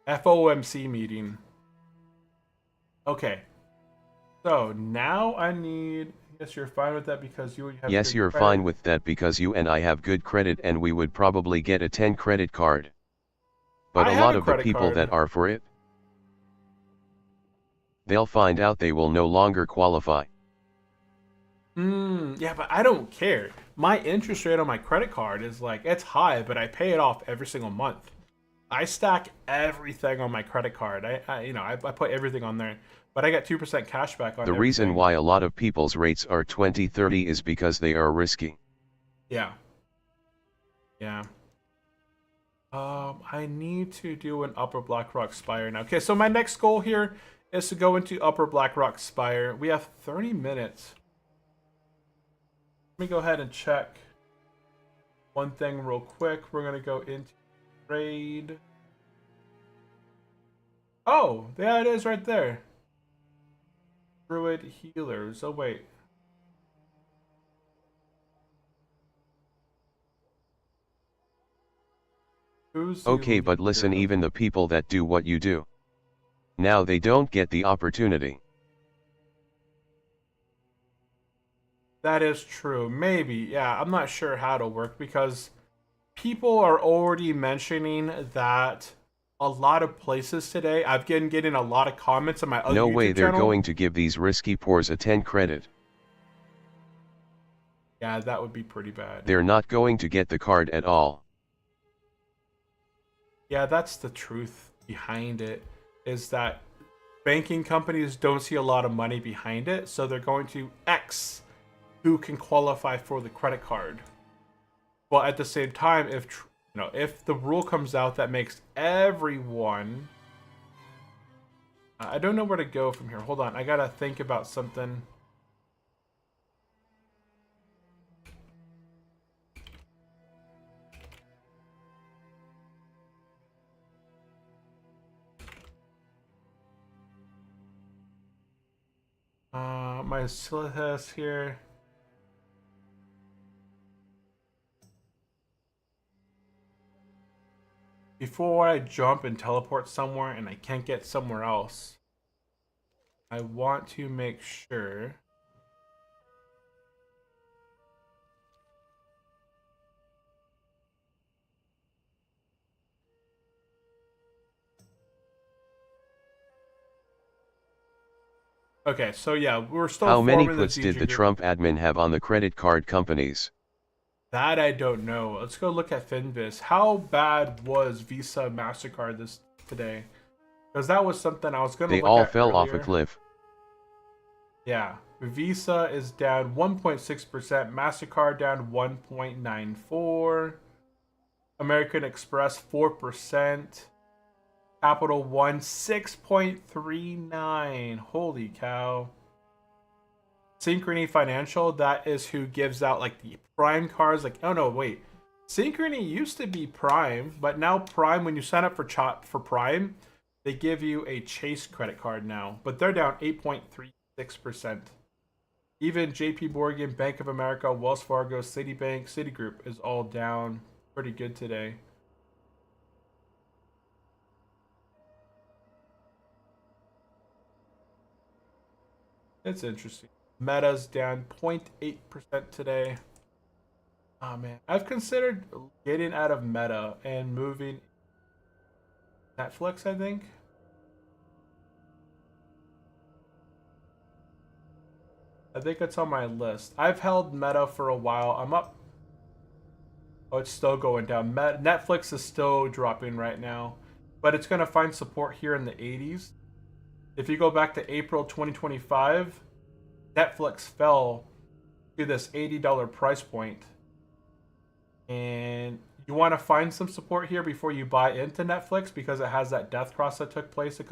A: FOMC meeting. Okay. So now I need. Yes, you're fine with that because you have.
B: Yes, you're
A: credit.
B: fine with that because you and I have good credit and we would probably get a 10 credit card. But a lot of the people that are for it, they'll find out they will no longer qualify.
A: Yeah, but I don't care. My interest rate on my credit card is it's high, but I pay it off every single month. I stack everything on my credit card. I put everything on there, but I get 2% cash back on
B: The reason why a lot of people's rates are 20-30 is because they are risky.
A: Yeah. Yeah. I need to do an Upper Blackrock Spire now. Okay, so my next goal here is to go into Upper Blackrock Spire. We have 30 minutes. Let me go ahead and check one thing real quick. We're going to go into trade. Oh, yeah, it is right there. Druid healers. Oh, wait.
B: Okay, but listen, even the people that do what you do, now they don't get the opportunity.
A: That is true. Maybe. Yeah, I'm not sure how it'll work because people are already mentioning that a lot of places today. I've been getting a lot of comments on my other
B: No way
A: YouTube
B: they're
A: channel.
B: going to give these risky poors a 10 credit.
A: Yeah, that would be pretty bad.
B: They're not going to get the card at all.
A: Yeah, that's the truth behind it, is that banking companies don't see a lot of money behind it, so they're going to X who can qualify for the credit card. But at the same time, if the rule comes out that makes everyone, I don't know where to go from here. Hold on, I gotta think about something. My syllabus here. Before I jump and teleport somewhere and I can't get somewhere else, I want to make sure. Okay, so yeah, we're still
B: How many
A: forming the
B: puts did
A: DG
B: the
A: group.
B: Trump admin have on the credit card companies?
A: That I don't know. Let's go look at Finviz. How bad was Visa MasterCard today? Because that was something I was going to
B: They
A: look
B: all
A: at
B: fell
A: earlier.
B: off a cliff.
A: Yeah, Visa is down 1.6%, MasterCard down 1.94%, American Express 4%, Capital One 6.39%. Holy cow. Synchrony Financial, that is who gives out like the Prime cards. Like, oh no, wait. Synchrony used to be Prime, but now Prime, when you sign up for Prime, they give you a Chase credit card now. But they're down 8.36%. Even JP Morgan, Bank of America, Wells Fargo, Citibank, Citigroup is all down pretty good today. It's interesting. Meta's down 0.8% today. Oh man, I've considered getting out of Meta and moving Netflix, I think. I think it's on my list. I've held Meta for a while. I'm up. Oh, it's still going down. Netflix is still dropping right now, but it's going to find support here in the 80s. If you go back to April 2025, Netflix fell to this $80 price point. And you want to find some support here before you buy into Netflix because it has that death cross that took place it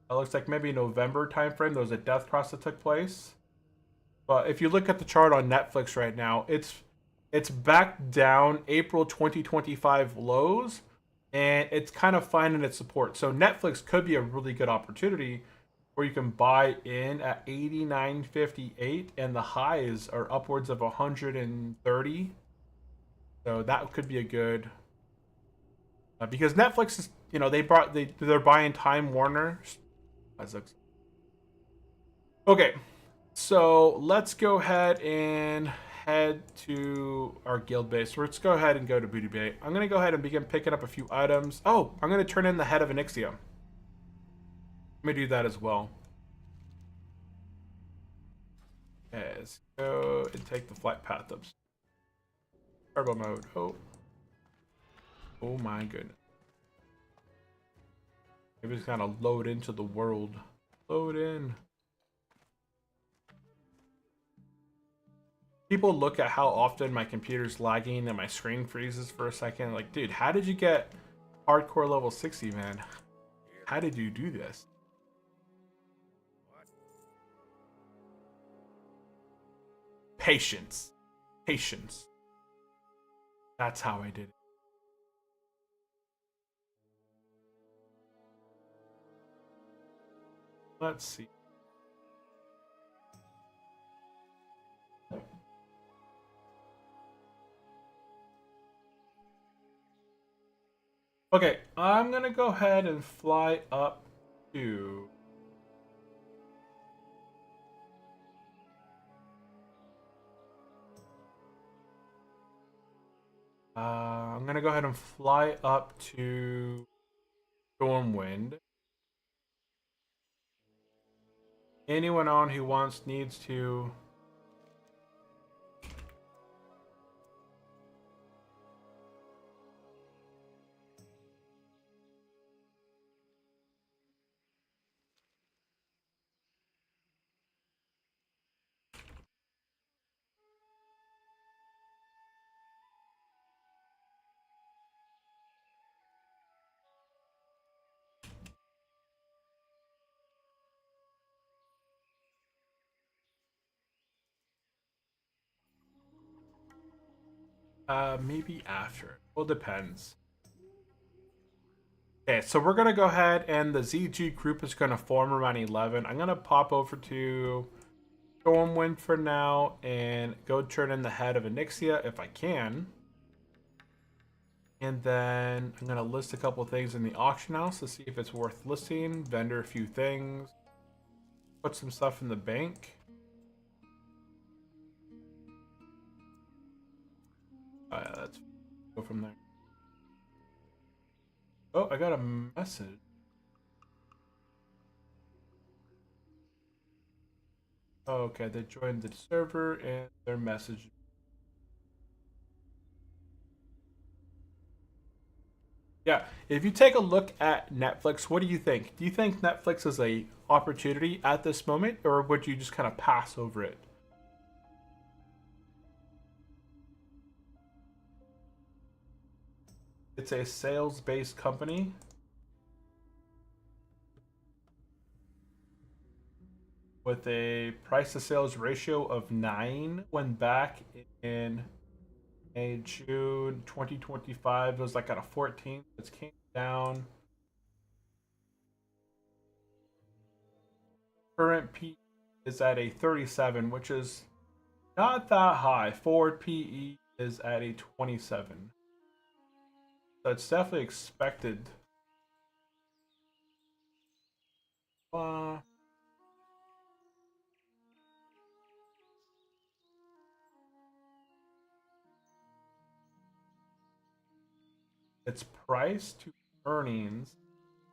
A: looks like maybe November timeframe. There was a death cross that took place. But if you look at the chart on Netflix right now, it's back down April 2025 lows, and it's kind of finding its support. So Netflix could be a really good opportunity where you can buy in at 89.58, and the highs are upwards of 130. So that could be a good because Netflix is, they're buying Time Warner. Okay, so let's go ahead and head to our guild base. Let's go ahead and go to Booty Bay. I'm going to go ahead and begin picking up a few items. Oh, I'm going to turn in the head of Onyxia. Let me do that as well. Okay, let's go and take the flight path up. Turbo mode. Oh my goodness. Maybe it's going to load into the world. Load in. People look at how often my computer's lagging and my screen freezes for a second. Like, dude, how did you get hardcore level 60, man? How did you do this? Patience. Patience. That's how I did it. Let's see. Okay, I'm gonna go ahead and fly up to I'm gonna go ahead and fly up to Stormwind. Anyone on who needs to. Maybe after. Well, depends. Okay, so we're gonna go ahead and the ZG group is gonna form around 11. I'm gonna pop over to Stormwind for now and go turn in the head of Onyxia if I can. And then I'm gonna list a couple things in the auction house to see if it's worth listing. Vendor a few things. Put some stuff in the bank. Let's go from there. Oh, I got a message. Oh, okay, they joined the server and their message. Yeah, if you take a look at Netflix, what do you think? Do you think Netflix is a opportunity at this moment, or would you just kind of pass over it? It's a sales-based company. With a price to sales ratio of 9 when back in June 2025. It was like at a 14. It came down. Current P is at a 37, which is not that high. Forward PE is at a 27. So it's definitely expected. Uh, its price to earnings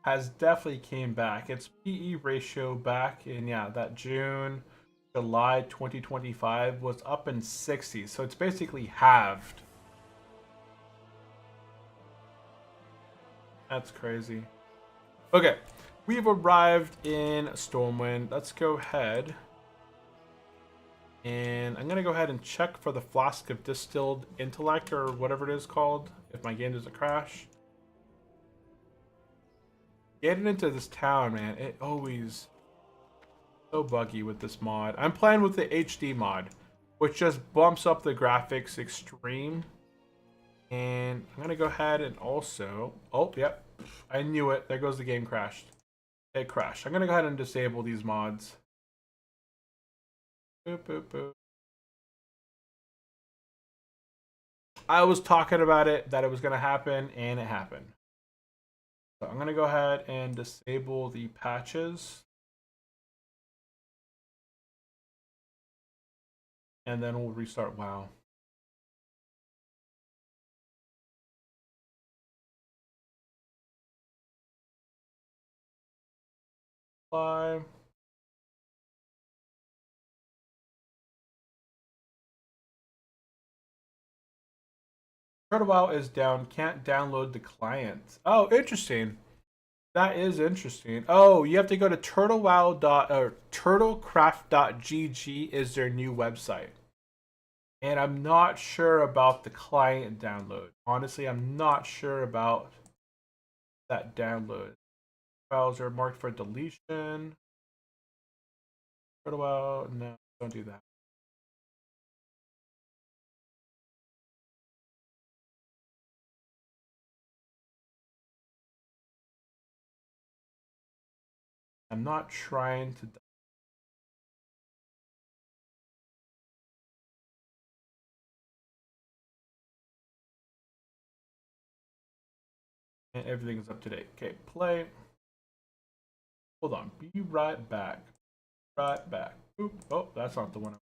A: has definitely came back. Its PE ratio back in that July 2025 was up in 60. So it's basically halved. That's crazy. Okay, we've arrived in Stormwind. Let's go ahead. And I'm going to go ahead and check for the Flask of Distilled Intellect or whatever it is called, if my game doesn't crash. Getting into this town, man, it always so buggy with this mod. I'm playing with the HD mod, which just bumps up the graphics extreme. And I'm going to go ahead and also... Oh, yep. I knew it. There goes the game crashed. It crashed. I'm going to go ahead and disable these mods. Boop, boop, boop. I was talking about it, that it was going to happen, and it happened. So I'm going to go ahead and disable the patches. And then we'll restart WoW. Bye. Turtle WoW is down. Can't download the client. Oh, interesting. That is interesting. Oh, you have to go to turtlecraft.gg is their new website. And I'm not sure about the client download. Honestly, I'm not sure about that download. Files are marked for deletion. Turtle WoW, no, don't do that. I'm not trying to. And everything is up to date. Okay, play. Hold on. Be right back. Right back. Oop. Oh, that's not the one.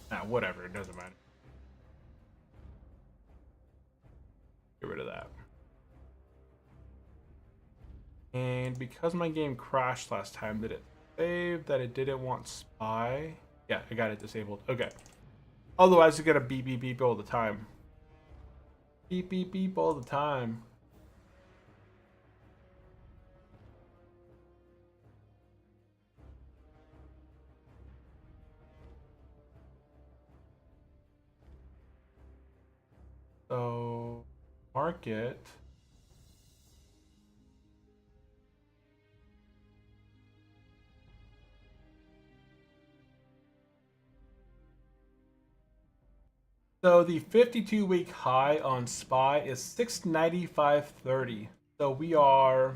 A: Nah, whatever. It doesn't matter. Get rid of that. And because my game crashed last time, did it save that it didn't want spy? Yeah, I got it disabled. Okay. Otherwise, it's gonna beep beep beep all the time. Beep beep beep all the time. So, market. So the 52-week high on SPY is 695.30. So we are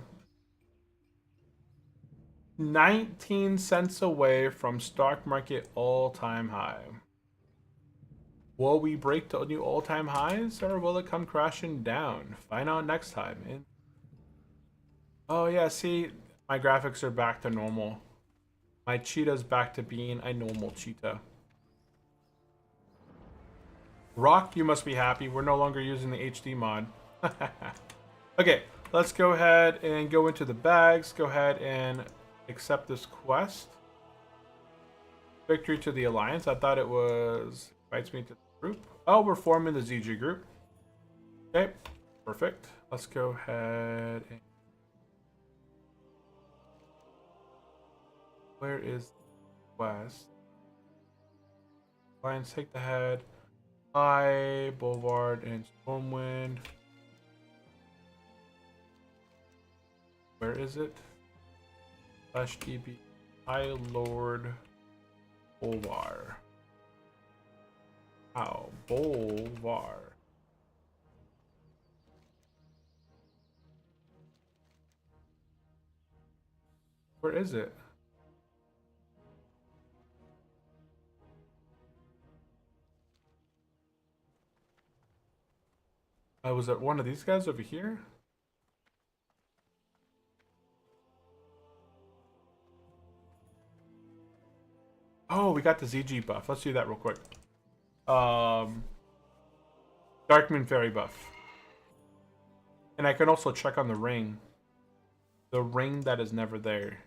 A: 19 cents away from stock market all-time high. Will we break the new all-time highs, or will it come crashing down? Find out next time. Oh yeah, see, my graphics are back to normal. My cheetah's back to being a normal cheetah. Rock, you must be happy. We're no longer using the HD mod. Okay, let's go ahead and go into the bags. Go ahead and accept this quest. Victory to the Alliance. I thought it was... Invites me to the group. Oh, we're forming the ZG group. Okay, perfect. Let's go ahead and... Where is the quest? Alliance, take the head. High, Boulevard, and Stormwind. Where is it? /DB. High Lord Boulevard. Wow, Boulevard. Where is it? Was it one of these guys over here? Oh, we got the ZG buff. Let's do that real quick. Darkmoon Fairy buff. And I can also check on the ring. The ring that is never there.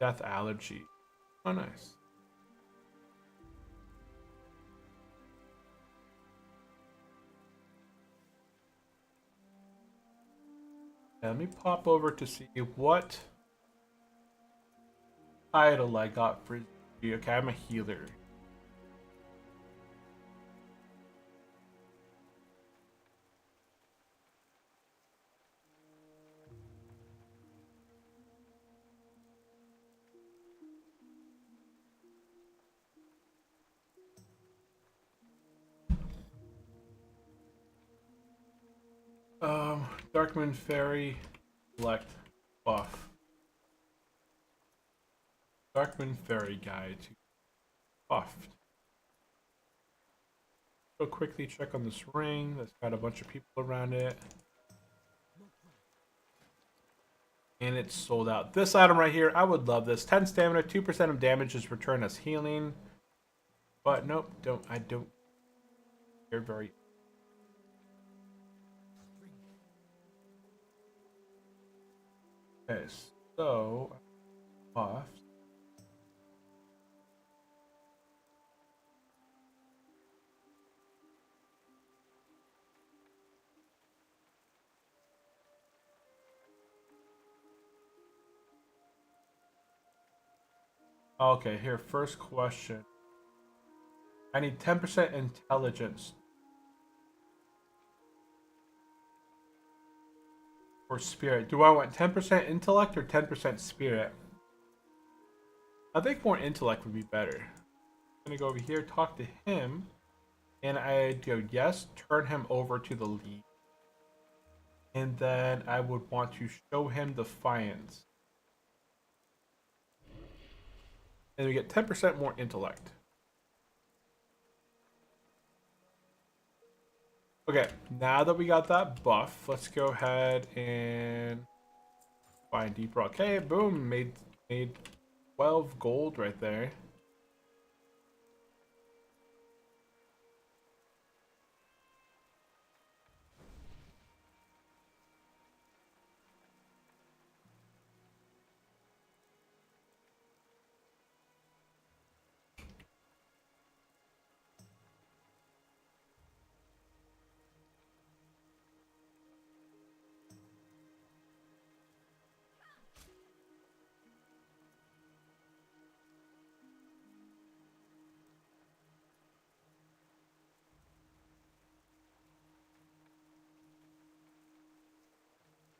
A: Death allergy. Oh, nice. Let me pop over to see what title I got for you. Okay, I'm a healer. Darkmoon Fairy select buff. Darkmoon Fairy guide to buffed. Go quickly check on this ring that's got a bunch of people around it. And it's sold out. This item right here, I would love this. 10 stamina, 2% of damage is returned as healing. But nope, I don't. They're very... Okay, so... buffed. Okay, here, first question. I need 10% intelligence. Or spirit. Do I want 10% intellect or 10% spirit? I think more intellect would be better. I'm gonna go over here, talk to him, and I go yes, turn him over to the lead. And then I would want to show him Defiance. And we get 10% more intellect. Okay, now that we got that buff, let's go ahead and find deeper. Okay, boom, made 12 gold right there.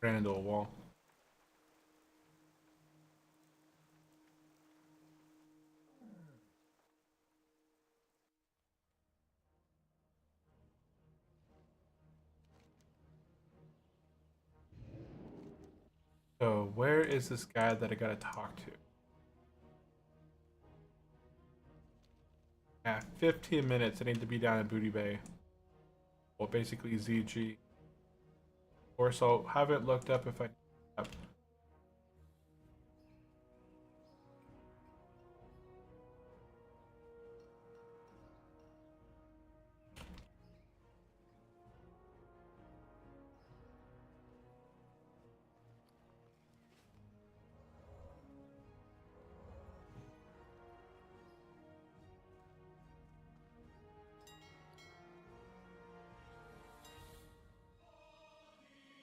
A: Ran into a wall. So where is this guy that I gotta talk to? Yeah, 15 minutes. I need to be down in Booty Bay. Well, basically ZG. Or so haven't looked up if I.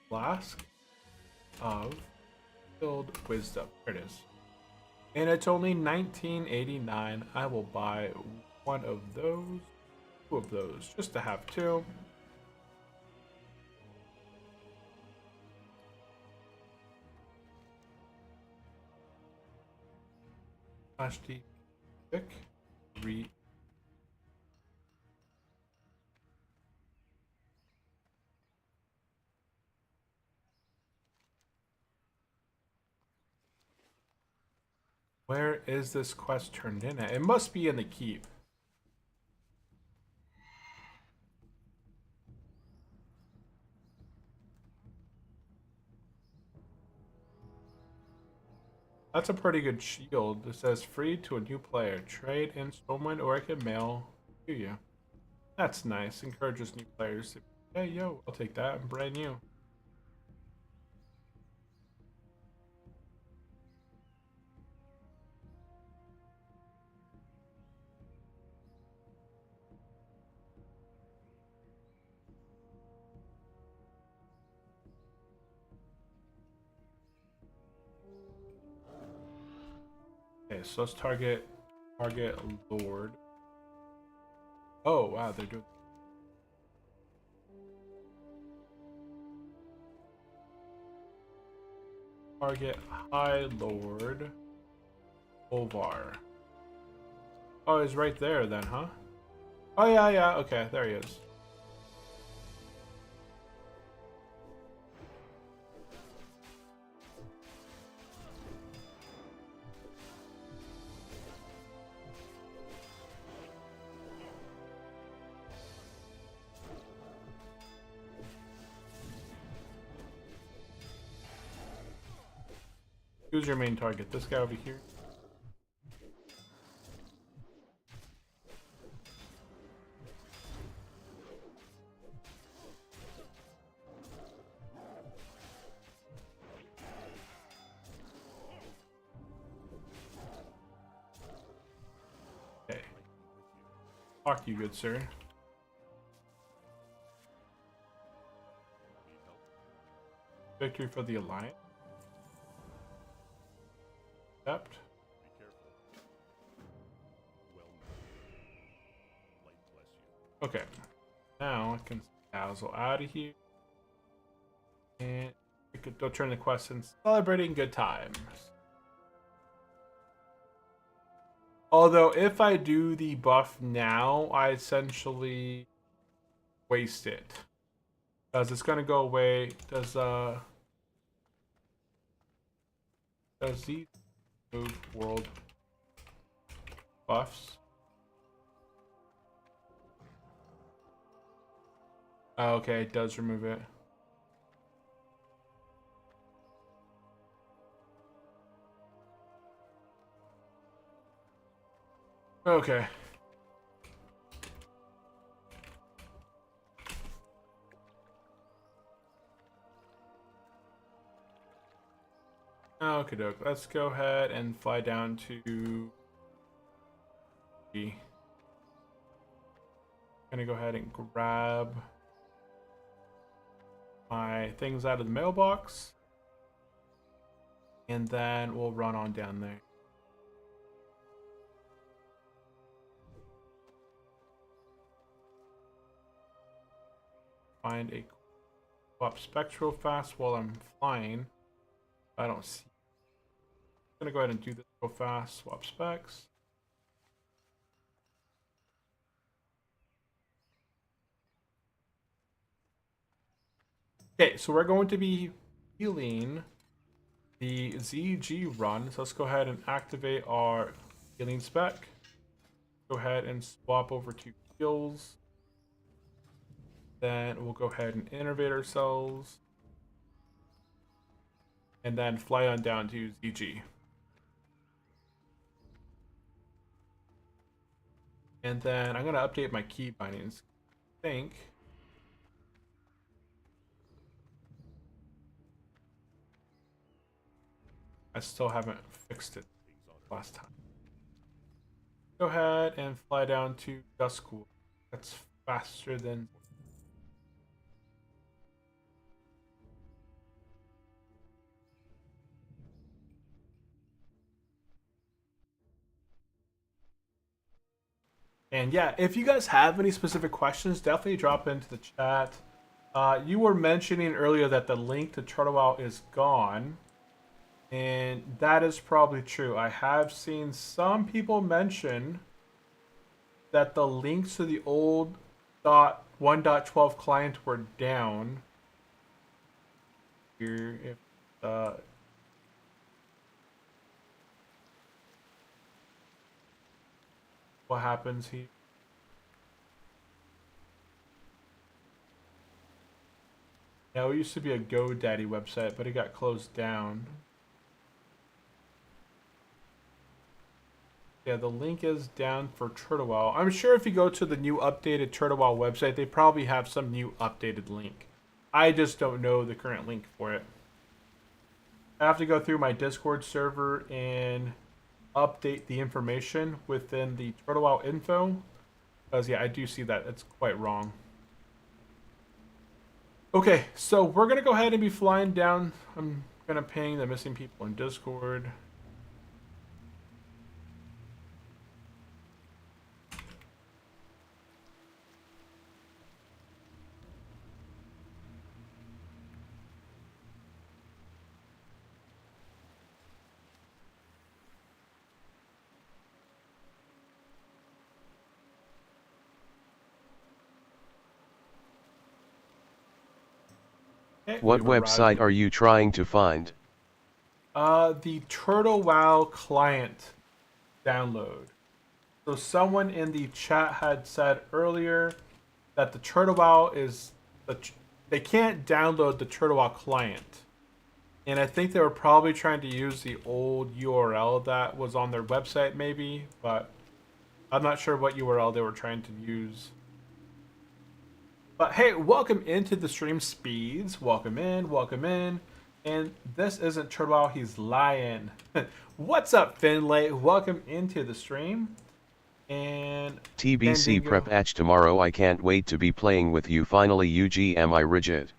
A: Flask of Filled Wisdom. There it is. And it's only 1989. I will buy one of those, two of those, just to have two. /d pick re. Where is this quest turned in at? It must be in the keep. That's a pretty good shield. It says free to a new player. Trade in Stormwind or I can mail to you. That's nice. Encourages new players to, hey, yo, I'll take that. I'm brand new. Okay, so let's target Lord. Oh, wow, they're doing. Target High Lord Ovar. Oh, he's right there then, huh? Oh, yeah, okay, there he is. Who's your main target? This guy over here? Okay. Talk to you, good sir. Victory for the Alliance. Accept. Okay. Now I can dazzle out of here. And we could go turn the quest in celebrating good times. Although if I do the buff now, I essentially waste it. Because it's gonna go away. Does these move world buffs? Oh, okay, it does remove it. Okay. Okay, doke. Let's go ahead and fly down to. Gonna go ahead and grab my things out of the mailbox, and then we'll run on down there. Find a swap specs real fast while I'm flying. I don't see. I'm gonna go ahead and do this real fast. Swap specs. Okay, so we're going to be healing the ZG run. So let's go ahead and activate our healing spec. Go ahead and swap over to heals. Then we'll go ahead and innervate ourselves. And then fly on down to ZG. And then I'm going to update my key bindings. I think. I still haven't fixed it last time. Go ahead and fly down to Duskwood. That's faster than... And yeah, if you guys have any specific questions, definitely drop into the chat. You were mentioning earlier that the link to Turtle is gone. And that is probably true. I have seen some people mention that the links to the old 1.12 client were down. Here, if what happens here? Yeah, it used to be a GoDaddy website, but it got closed down. Yeah, the link is down for Turtlewell. I'm sure if you go to the new updated Turtlewell website, they probably have some new updated link. I just don't know the current link for it. I have to go through my Discord server and update the information within the Turtlewell info. Because, yeah, I do see that. It's quite wrong. Okay, so we're going to go ahead and be flying down. I'm going to ping the missing people in Discord.
B: What website are you trying to find?
A: The Turtlewell client download. So someone in the chat had said earlier that the Turtlewell is they can't download the Turtlewell client. And I think they were probably trying to use the old URL that was on their website maybe, but I'm not sure what URL they were trying to use. But hey, welcome into the stream, Speeds. Welcome in, welcome in. And this isn't Turtlewell, he's lying. What's up, Finlay? Welcome into the stream. And
B: TBC prep hatch tomorrow. I can't wait to be playing with you finally. UG, am I rigid?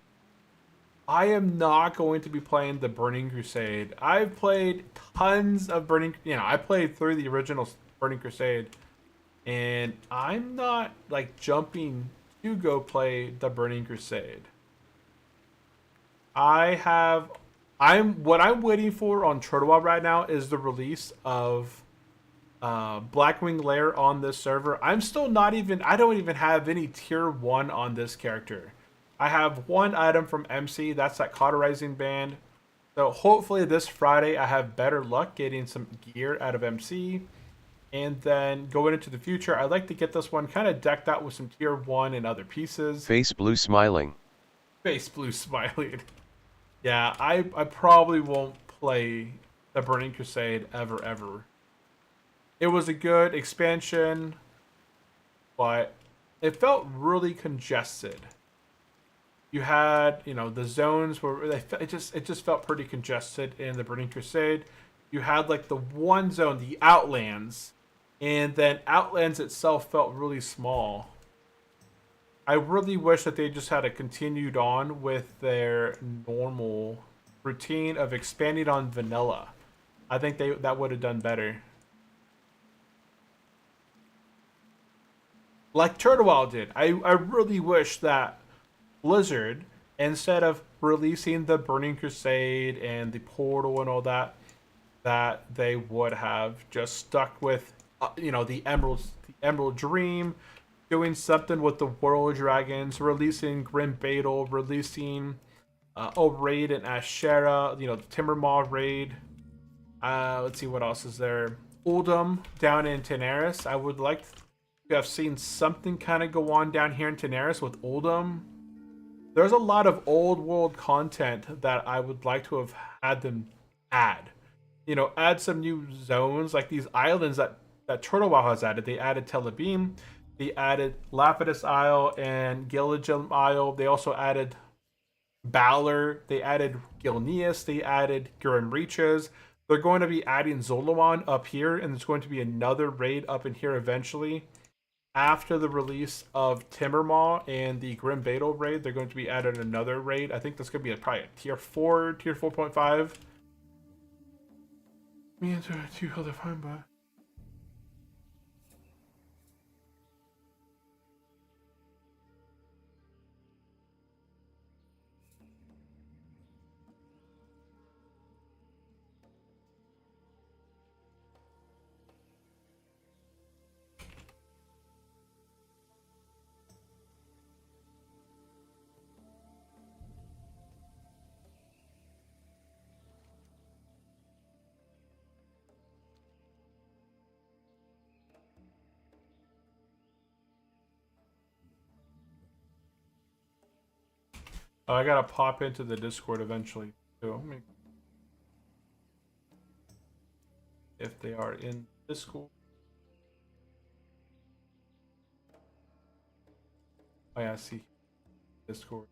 A: I am not going to be playing the Burning Crusade. I've played tons of I played through the original Burning Crusade. And I'm not like jumping to go play the Burning Crusade. what I'm waiting for on Turtlewell right now is the release of Blackwing Lair on this server. I don't even have any tier 1 on this character. I have one item from MC, that's that cauterizing band. So hopefully this Friday I have better luck getting some gear out of MC. And then going into the future, I'd like to get this one kind of decked out with some tier 1 and other pieces.
B: Face blue smiling.
A: Face blue smiling. Yeah, I probably won't play the Burning Crusade ever. It was a good expansion, but it felt really congested. You had, the zones where it just felt pretty congested in the Burning Crusade. You had like the one zone, the Outlands, and then Outlands itself felt really small. I really wish that they just had continued on with their normal routine of expanding on vanilla. I think that would have done better. Like Turtlewell did. I really wish that Blizzard instead of releasing the Burning Crusade and the Portal and all that, that they would have just stuck with, the Emerald Dream, doing something with the World Dragons, releasing Grim Beetle, releasing a raid in Ashera, the Timbermaw raid. Let's see what else is there. Uldum down in Tenaris. I would like to have seen something kind of go on down here in Tenaris with Uldum. There's a lot of old world content that I would like to have had them add. Add some new zones like these islands that Turtle Wow has added. They added Telebim, they added Lapidus Isle and Gilligim Isle. They also added Balor, they added Gilneas, they added Gurren Reaches. They're going to be adding Zolowan up here, and there's going to be another raid up in here eventually. After the release of Timbermaw and the Grim Beetle raid, they're going to be adding another raid. I think that's going to be probably a tier 4, tier 4.5. Me and two other fine, but I gotta pop into the Discord eventually too. If they are in Discord. Oh yeah, I see Discord.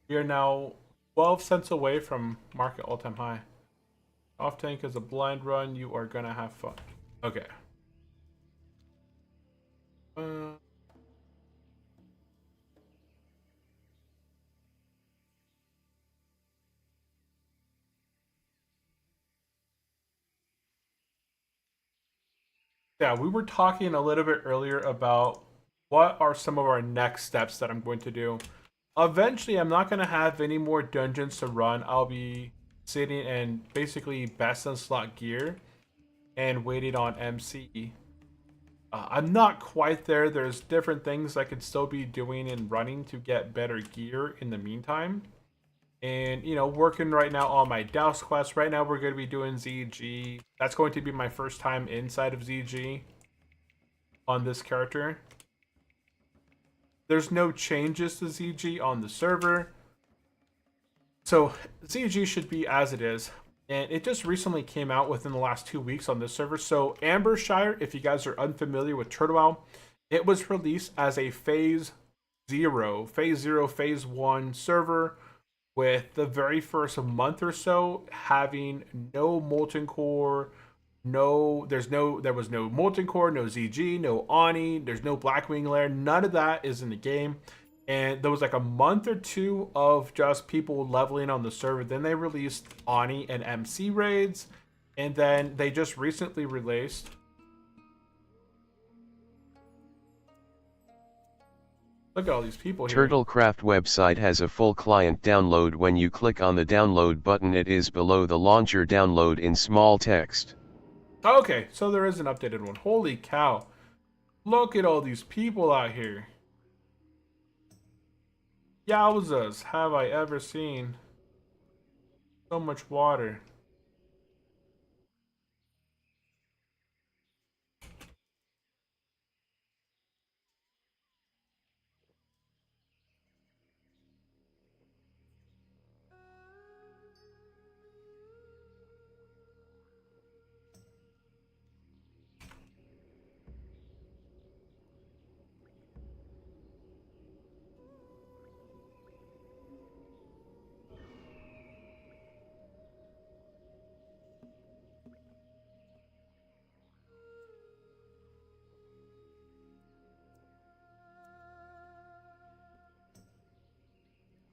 A: We are now 12 cents away from market all-time high. Off tank is a blind run. You are gonna have fun. Okay. Yeah, we were talking a little bit earlier about what are some of our next steps that I'm going to do. Eventually, I'm not going to have any more dungeons to run. I'll be sitting and basically best in slot gear and waiting on MC. I'm not quite there. There's different things I could still be doing and running to get better gear in the meantime. And, working right now on my Douse quest. Right now, we're going to be doing ZG. That's going to be my first time inside of ZG on this character. There's no changes to ZG on the server. So, ZG should be as it is. And it just recently came out within the last 2 weeks on this server. So, Ambershire, if you guys are unfamiliar with Turtle Owl, it was released as a Phase 0, Phase 1 server, with the very first month or so having no molten core, there was no molten core, no ZG, no Ani, there's no Blackwing Lair, none of that is in the game. And there was like a month or two of just people leveling on the server. Then they released Ani and MC raids, and then they just recently released look at all these people here.
B: Turtlecraft website has a full client download. When you click on the download button, it is below the launcher. Download in small text.
A: Okay, so there is an updated one. Holy cow. Look at all these people out here. Yowzas, have I ever seen so much water.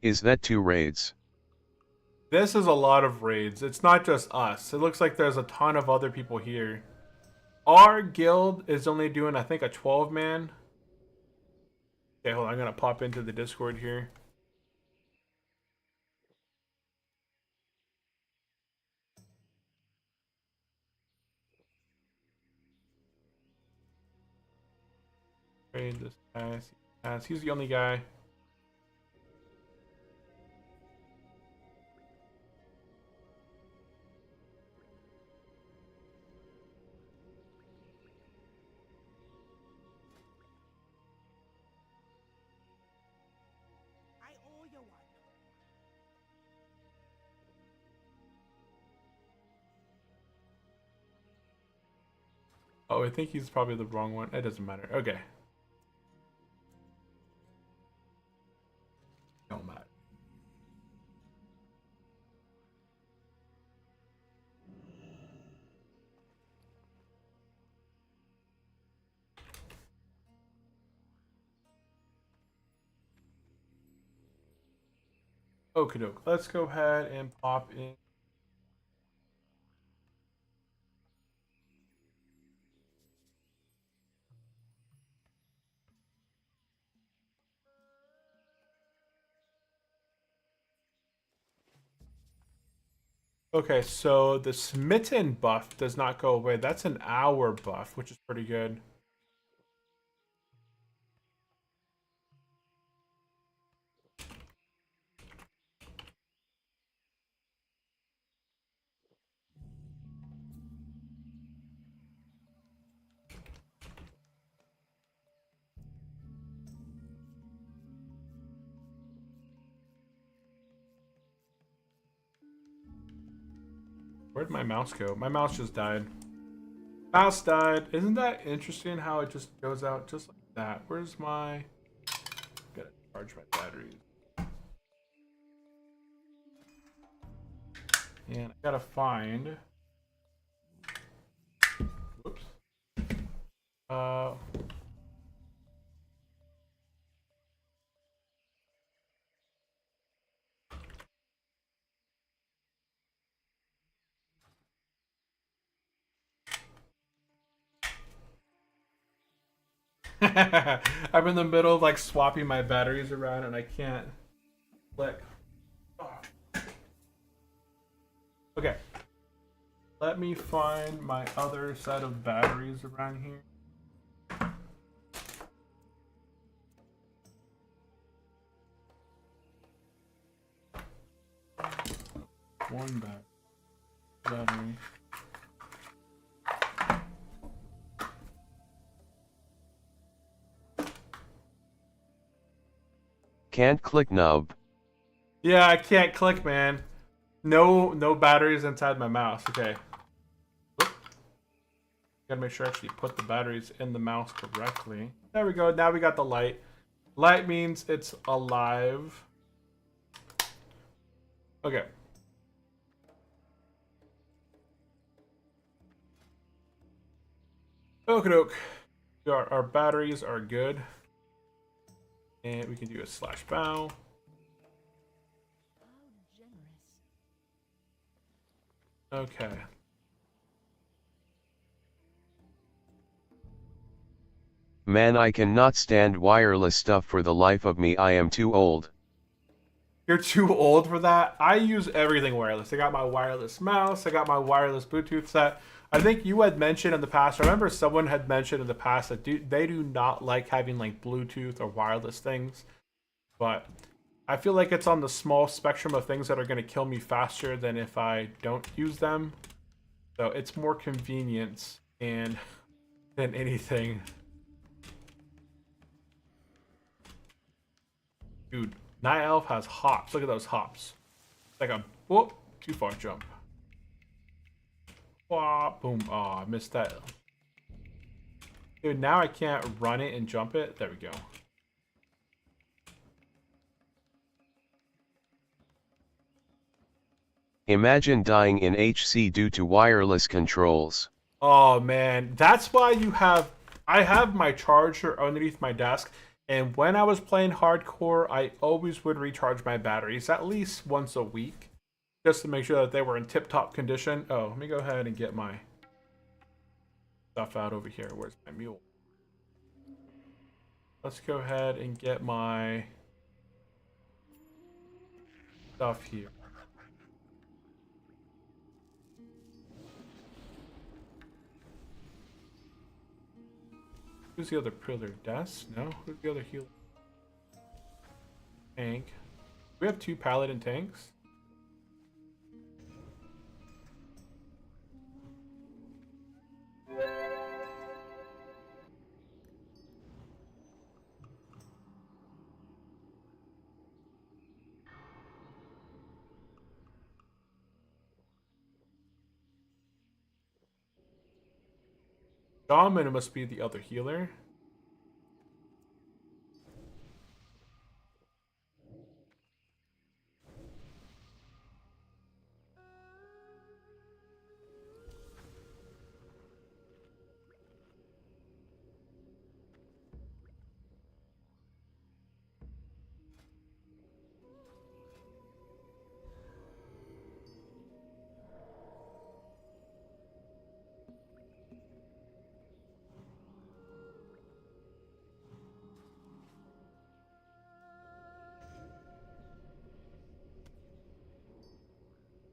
B: Is that 2 raids?
A: This is a lot of raids. It's not just us. It looks like there's a ton of other people here. Our guild is only doing, I think, a 12-man. Okay, hold on. I'm going to pop into the Discord here. Raid this guy. He's the only guy. Oh, I think he's probably the wrong one. It doesn't matter. Okay. Don't matter. Okie doke. Let's go ahead and pop in. Okay, so the smitten buff does not go away. That's an hour buff, which is pretty good. Where'd my mouse go? My mouse just died. Mouse died. Isn't that interesting how it just goes out just like that? Where's my... Gotta charge my batteries. And I gotta find... Whoops. I'm in the middle of like swapping my batteries around and I can't click. Oh. Okay. Let me find my other set of batteries around here. One battery.
B: Can't click nub.
A: Yeah, I can't click, man. No batteries inside my mouse. Okay. Oop. Gotta make sure I actually put the batteries in the mouse correctly. There we go. Now we got the light. Light means it's alive. Okay. Okie doke. Our batteries are good. And we can do a slash bow. Okay.
B: Man, I cannot stand wireless stuff for the life of me. I am too old.
A: You're too old for that? I use everything wireless. I got my wireless mouse. I got my wireless Bluetooth set. I think you had mentioned in the past, I remember someone had mentioned in the past that they do not like having like Bluetooth or wireless things. But I feel like it's on the small spectrum of things that are going to kill me faster than if I don't use them. So it's more convenience and than anything. Dude, Night Elf has hops. Look at those hops. Like a whoop, too far jump. Wah, boom. Oh, I missed that. Dude, now I can't run it and jump it. There we go.
B: Imagine dying in HC due to wireless controls.
A: Oh man, that's why you have... I have my charger underneath my desk, and when I was playing hardcore, I always would recharge my batteries at least once a week. just to make sure that they were in tip-top condition. Oh, let me go ahead and get my stuff out over here. Where's my mule? Let's go ahead and get my stuff here. Who's the other pillar? Douse? No? Who's the other healer? Tank. We have 2 paladin tanks. Shaman must be the other healer.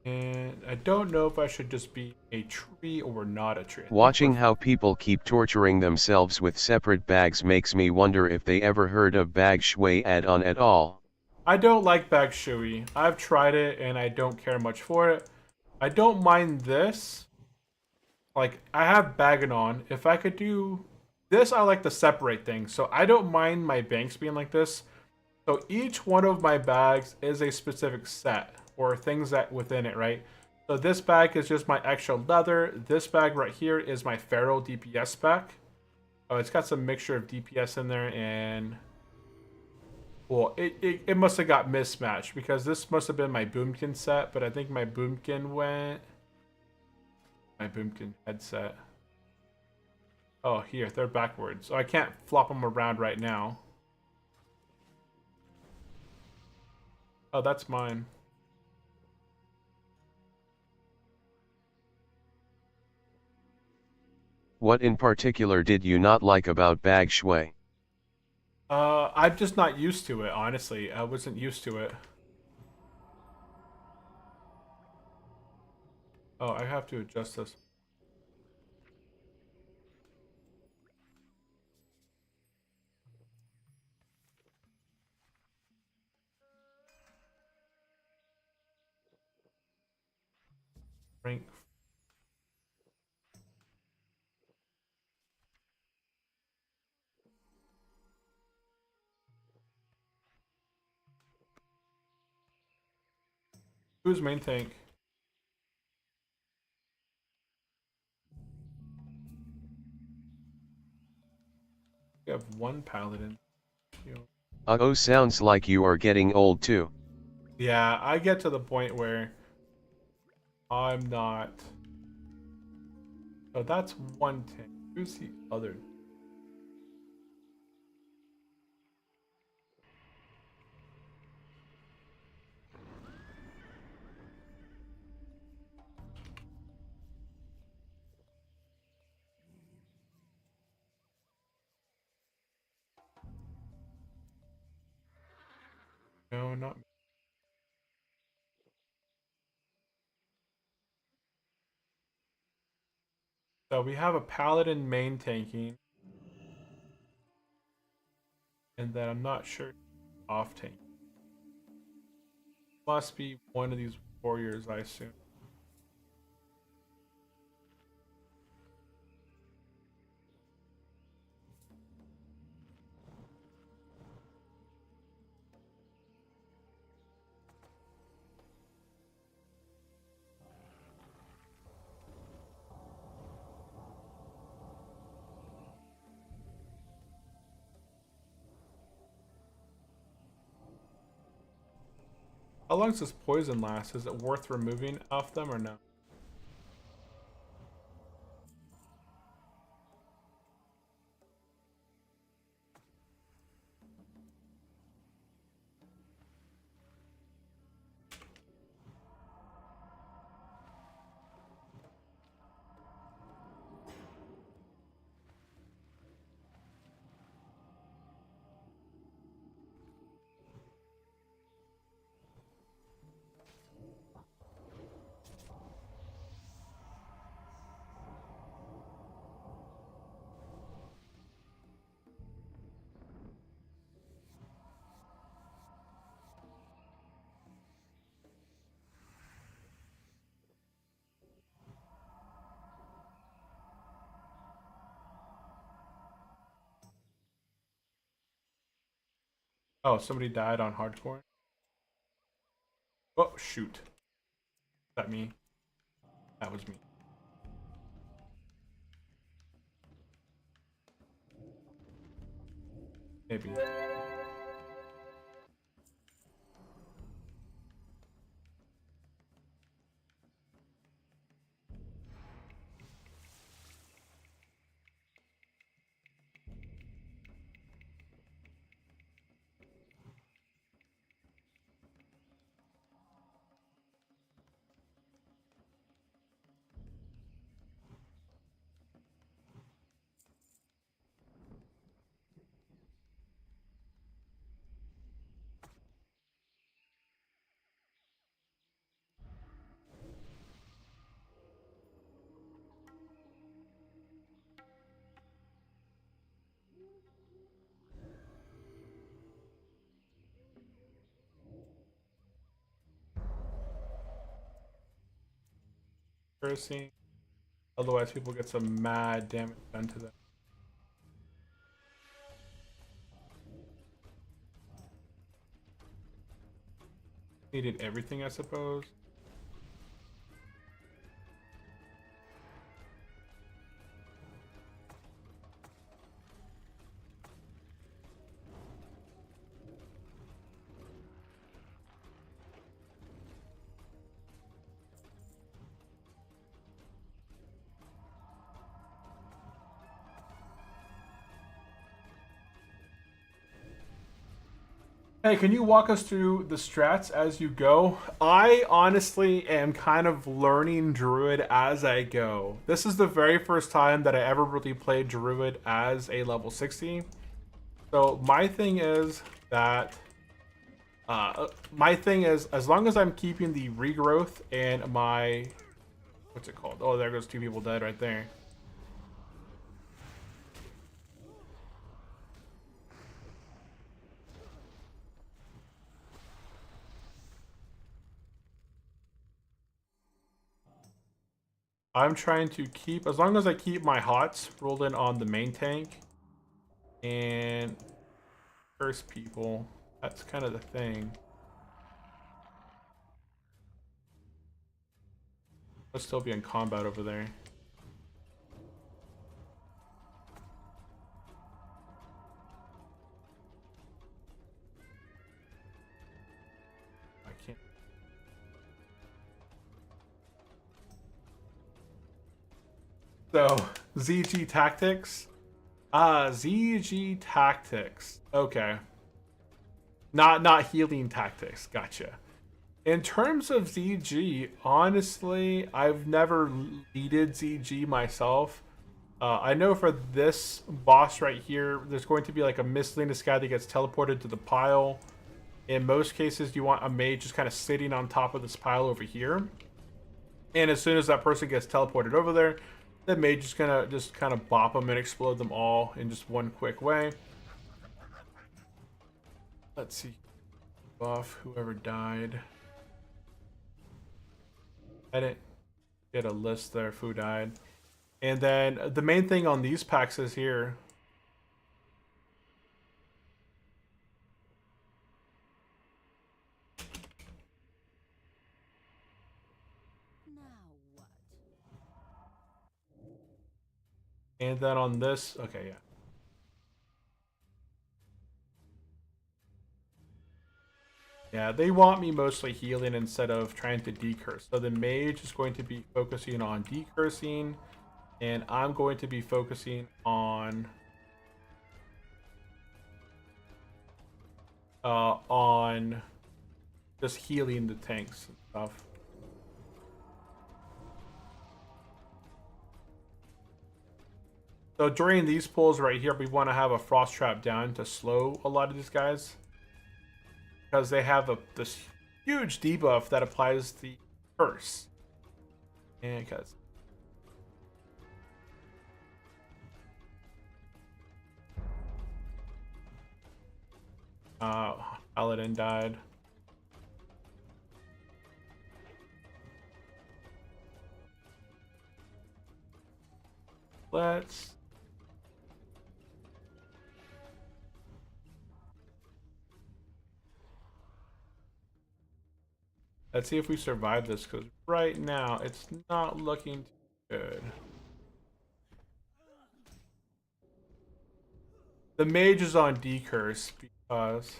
A: And I don't know if I should just be a tree or not a tree.
B: Watching how people keep torturing themselves with separate bags makes me wonder if they ever heard of bag shui add-on at all.
A: I don't like bag shui. I've tried it and I don't care much for it. I don't mind this. Like, I have bagging on. If I could do this, I like to separate things. So I don't mind my banks being like this. So each one of my bags is a specific set or things that within it, right? So this bag is just my extra leather. This bag right here is my feral DPS pack. Oh, it's got some mixture of DPS in there, and well, it must have got mismatched because this must have been my boomkin set, but I think my boomkin headset. Oh, here, they're backwards. So I can't flop them around right now. Oh, that's mine.
B: What in particular did you not like about bag shui?
A: I'm just not used to it, honestly. I wasn't used to it. Oh, I have to adjust this. Rank. Who's main tank? We have 1 paladin.
B: Oh, sounds like you are getting old too.
A: Yeah, I get to the point where I'm not. Oh, that's 1 tank. Who's the other? No, not me. So we have a paladin main tanking, and then I'm not sure off tank. Must be one of these warriors, I assume. How long does this poison last? Is it worth removing off them or no? Oh, somebody died on hardcore. Oh, shoot. Is that me? That was me. Maybe. Cursing. Otherwise, people get some mad damage done to them. Needed everything, I suppose. Hey, can you walk us through the strats as you go? I honestly am kind of learning Druid as I go. This is the very first time that I ever really played Druid as a level 60. So my thing is that as long as I'm keeping the regrowth and my what's it called? Oh, there goes two people dead right there. I'm trying to keep, as long as I keep my hots rolled in on the main tank and curse people. That's kind of the thing. Let's still be in combat over there. I can't. So, ZG Tactics. ZG Tactics. Okay. Not healing tactics. Gotcha. In terms of ZG, honestly, I've never needed ZG myself. I know for this boss right here, there's going to be like a miscellaneous guy that gets teleported to the pile. In most cases, you want a mage just kind of sitting on top of this pile over here. And as soon as that person gets teleported over there, the mage is gonna just kind of bop them and explode them all in just one quick way. Let's see. Buff whoever died. I didn't get a list there of who died. And then the main thing on these packs is here. And then on this, okay, yeah. Yeah, they want me mostly healing instead of trying to decurse. So the mage is going to be focusing on decursing, and I'm going to be focusing on just healing the tanks and stuff. So during these pulls right here, we want to have a frost trap down to slow a lot of these guys, because they have this huge debuff that applies the curse. And because Paladin died. Let's Let's see if we survive this, because right now it's not looking too good. The mage is on decurse because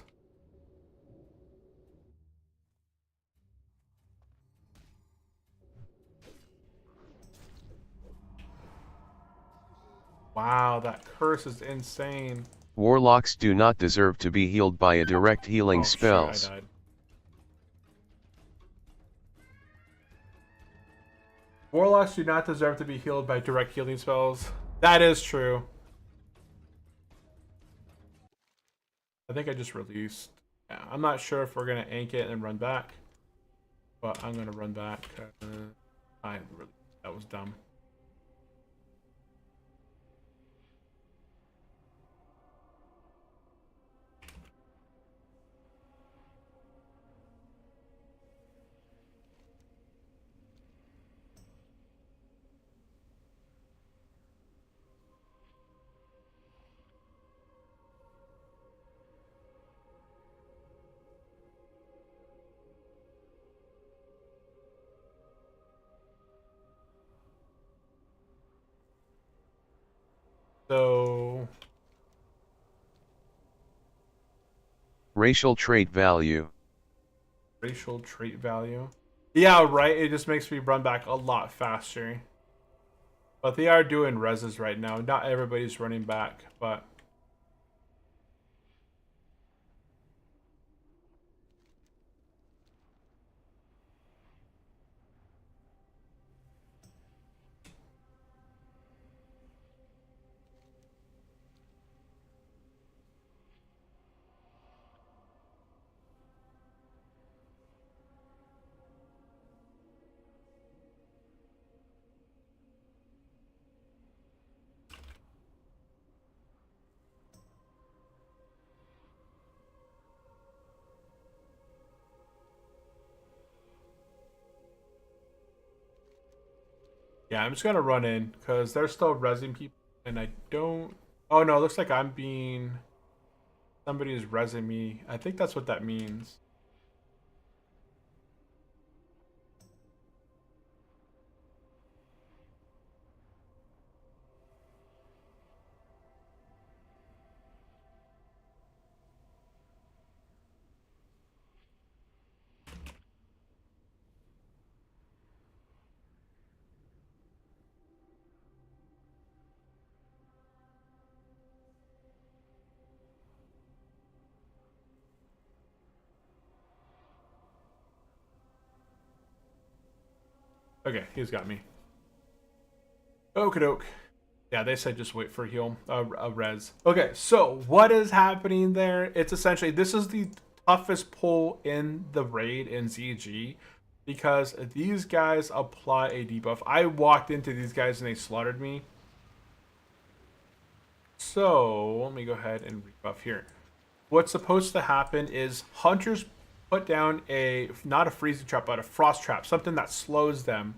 A: wow, that curse is insane.
B: Warlocks do not deserve to be healed by a direct healing spells.
A: Shoot, I died. Warlocks do not deserve to be healed by direct healing spells. That is true. I think I just released. Yeah, I'm not sure if we're gonna ank it and run back, but I'm gonna run back. That was dumb. So
B: Racial trait value.
A: racial trait value. Yeah, right. It just makes me run back a lot faster. But they are doing reses right now. Not everybody's running back, but yeah, I'm just gonna run in because they're still resing people, and I don't. Oh no, it looks like I'm being. Somebody is resing me. I think that's what that means. Okay, he's got me. Okie doke. Yeah, they said just wait for heal, a res. Okay, so what is happening there? It's essentially, this is the toughest pull in the raid in ZG because these guys apply a debuff. I walked into these guys and they slaughtered me. So let me go ahead and rebuff here. What's supposed to happen is hunters put down not a freezing trap, but a frost trap, something that slows them.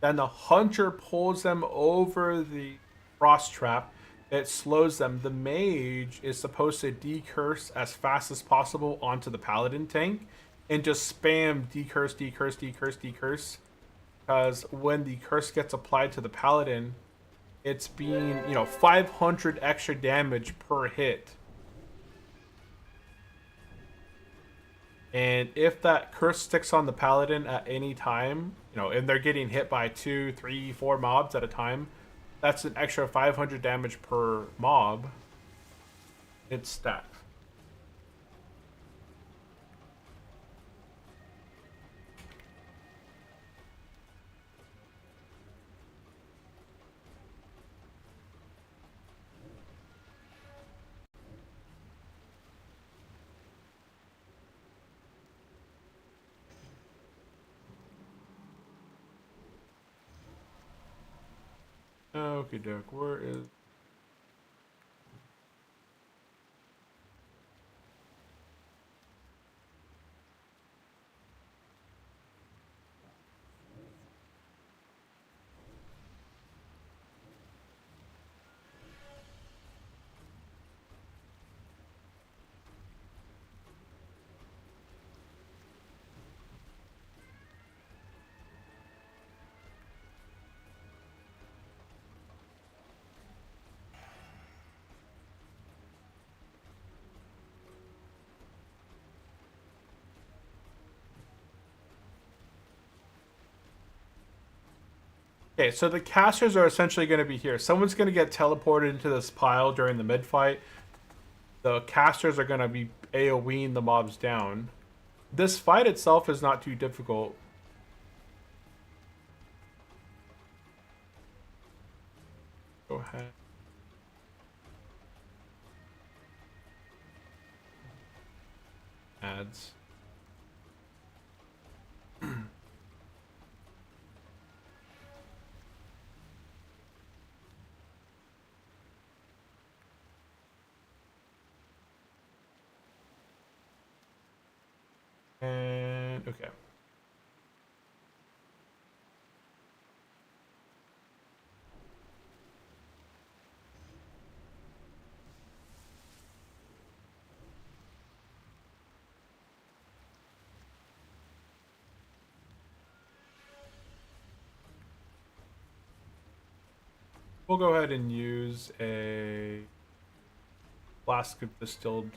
A: Then the hunter pulls them over the frost trap. It slows them. The mage is supposed to decurse as fast as possible onto the paladin tank and just spam decurse, decurse, decurse, decurse. Because when the curse gets applied to the paladin, it's being, 500 extra damage per hit. And if that curse sticks on the paladin at any time, and they're getting hit by 2, 3, 4 mobs at a time, that's an extra 500 damage per mob. It's stacked. Okay, doke. Where is... Okay, so the casters are essentially going to be here. Someone's going to get teleported into this pile during the mid fight. The casters are going to be AoEing the mobs down. This fight itself is not too difficult. Go ahead. Ads. And okay. We'll go ahead and use a flask of distilled.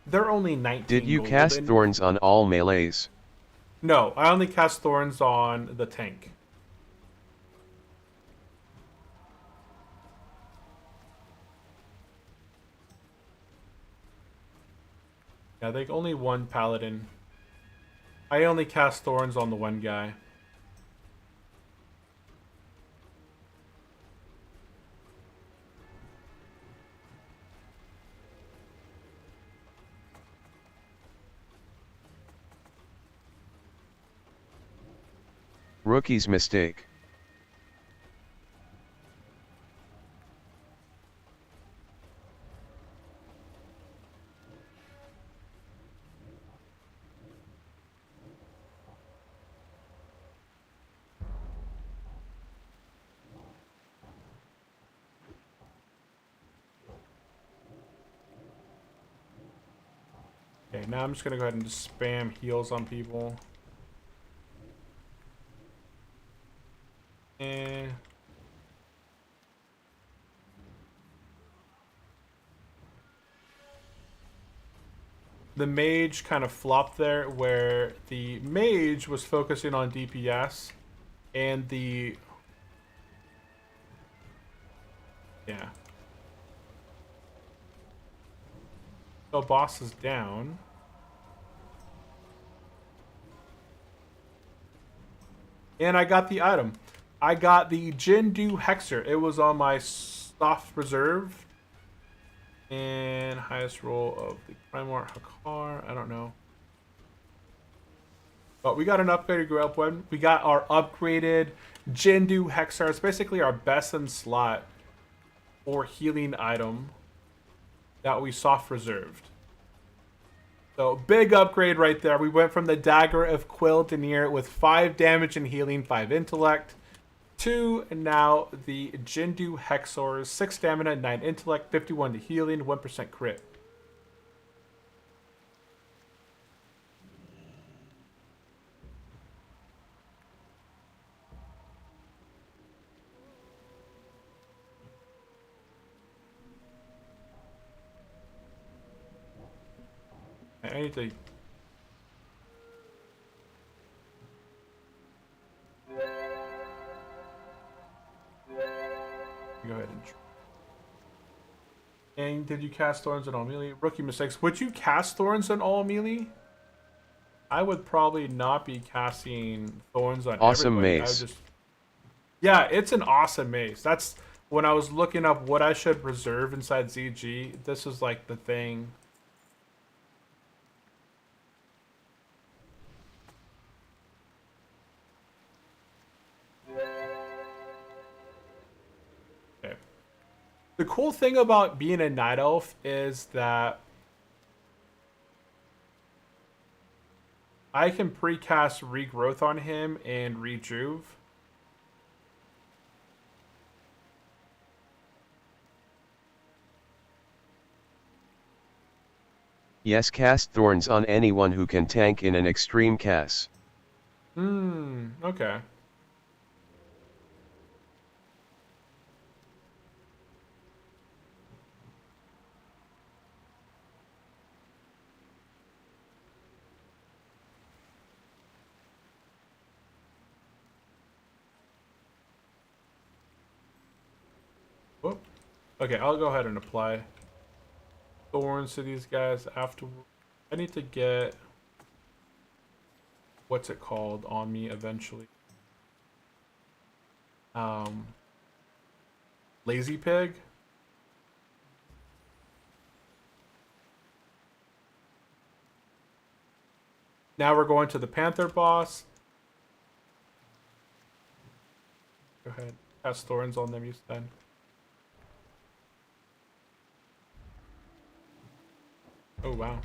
A: They're only 19
B: Did you
A: golden.
B: cast thorns on all melees?
A: No, I only cast thorns on the tank. Yeah, they only one paladin. I only cast thorns on the one guy.
B: Rookie's mistake.
A: Okay, now I'm just gonna go ahead and just spam heals on people. And the mage kind of flopped there, where the mage was focusing on DPS and the so boss is down. And I got the item. I got the Jindu Hexer. It was on my soft reserve. And highest roll of the Primor Hakar. I don't know. But we got an upgraded grab weapon. We got our upgraded Jindu Hexer. It's basically our best in slot or healing item that we soft reserved. So big upgrade right there. We went from the Dagger of Quill Denier with 5 damage and healing, 5 intellect, to now the Jindu Hexor, 6 stamina, 9 intellect, 51 to healing, 1% crit. I need to... Go ahead and... And did you cast Thorns on all melee? Rookie mistakes. Would you cast Thorns on all melee? I would probably not be casting Thorns on
B: awesome
A: everybody.
B: mace.
A: I would just... Yeah, it's an awesome mace. That's... When I was looking up what I should reserve inside ZG, this is like the thing. The cool thing about being a night elf is that I can precast regrowth on him and rejuve.
B: Yes, cast thorns on anyone who can tank in an extreme cast.
A: Okay. Okay, I'll go ahead and apply thorns to these guys afterwards. I need to get, what's it called, on me eventually. Lazy pig. Now we're going to the panther boss. Go ahead, cast thorns on them, you said. Oh wow.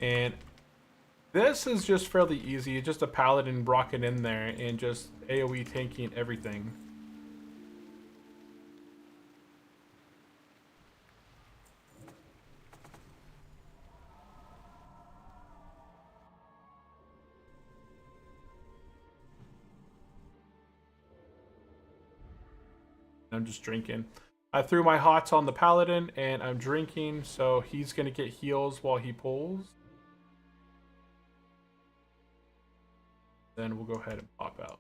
A: And this is just fairly easy. Just a paladin rocking in there and just AoE tanking everything. I'm just drinking. I threw my hots on the paladin and I'm drinking, so he's gonna get heals while he pulls. Then we'll go ahead and pop out.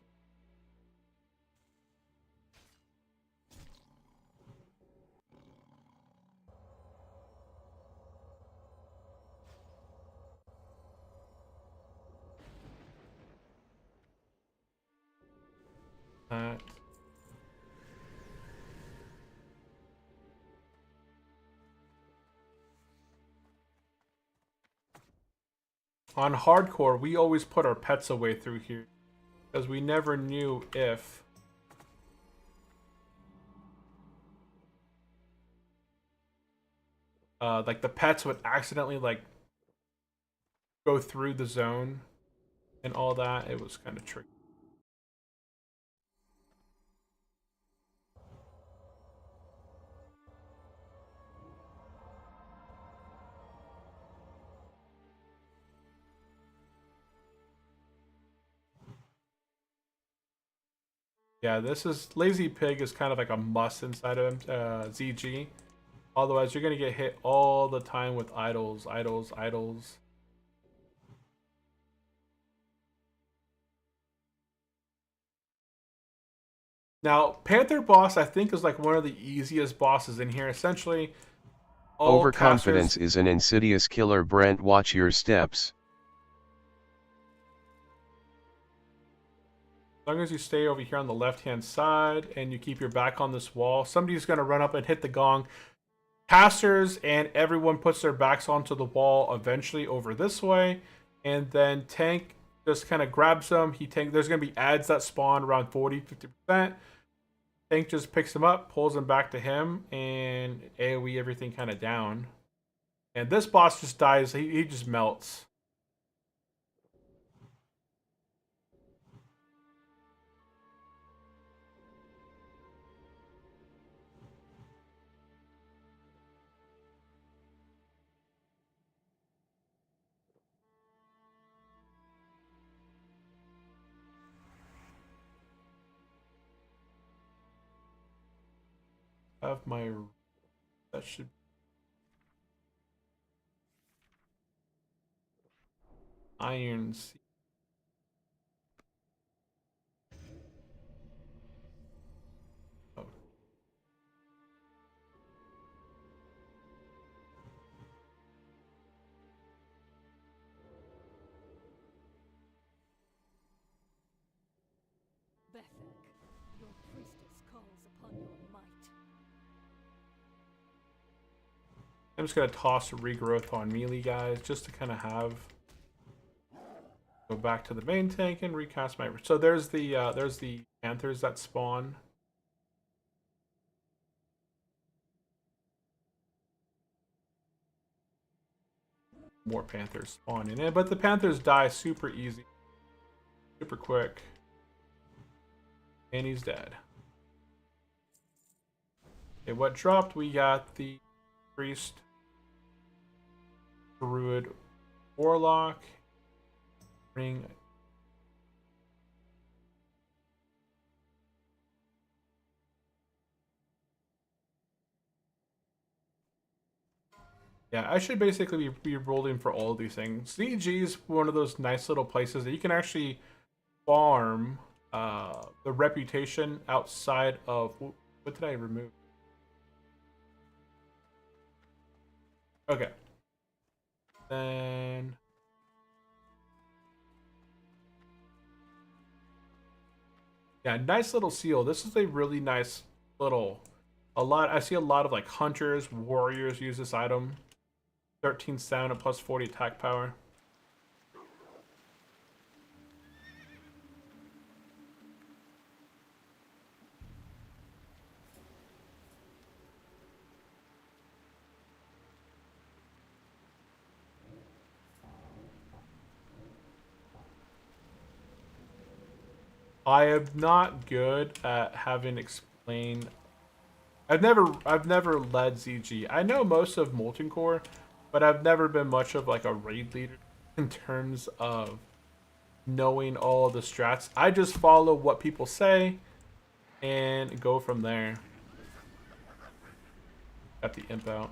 A: That. On hardcore, we always put our pets away through here because we never knew if like the pets would accidentally like go through the zone and all that. It was kind of tricky. Yeah, this is Lazy Pig is kind of like a must inside of ZG. Otherwise, you're gonna get hit all the time with idols, idols, idols. Now, Panther boss, I think, is like one of the easiest bosses in here. Essentially, all
B: overconfidence
A: casters...
B: is an insidious killer. Brent, watch your steps.
A: As long as you stay over here on the left-hand side and you keep your back on this wall, somebody's going to run up and hit the gong. Casters and everyone puts their backs onto the wall eventually over this way. And then tank just kind of grabs them. There's going to be ads that spawn around 40-50%. Tank just picks him up, pulls him back to him, and AoE everything kind of down. And this boss just dies. He just melts. Have my... That should... Iron Sea. Oh.
C: Your priestess calls upon your might.
A: I'm just gonna toss regrowth on melee guys just to kind of have go back to the main tank and recast my. So there's the panthers that spawn. More panthers spawning in, but the panthers die super easy, super quick, and he's dead. Okay, what dropped? We got the priest, druid, warlock, ring. Yeah, I should basically be rolling for all of these things. CG is one of those nice little places that you can actually farm the reputation outside of... What did I remove? Okay. Then... Yeah, nice little seal. This is a really nice little... I see a lot of like hunters, warriors use this item. 13 stamina plus 40 attack power. I am not good at having explained. I've never led ZG. I know most of Molten Core, but I've never been much of like a raid leader in terms of knowing all the strats. I just follow what people say and go from there. Got the imp out.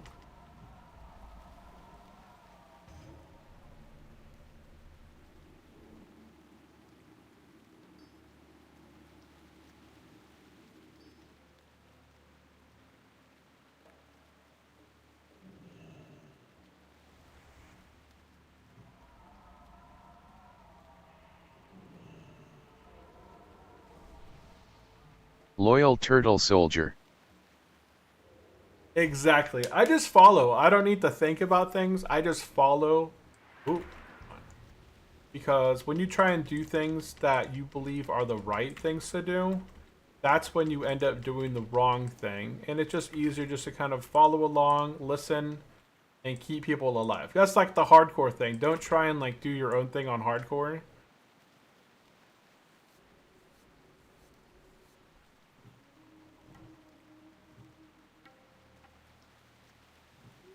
B: Loyal turtle soldier.
A: Exactly. I just follow. I don't need to think about things. I just follow. Ooh. Because when you try and do things that you believe are the right things to do, that's when you end up doing the wrong thing. And it's just easier just to kind of follow along, listen, and keep people alive. That's like the hardcore thing. Don't try and like do your own thing on hardcore.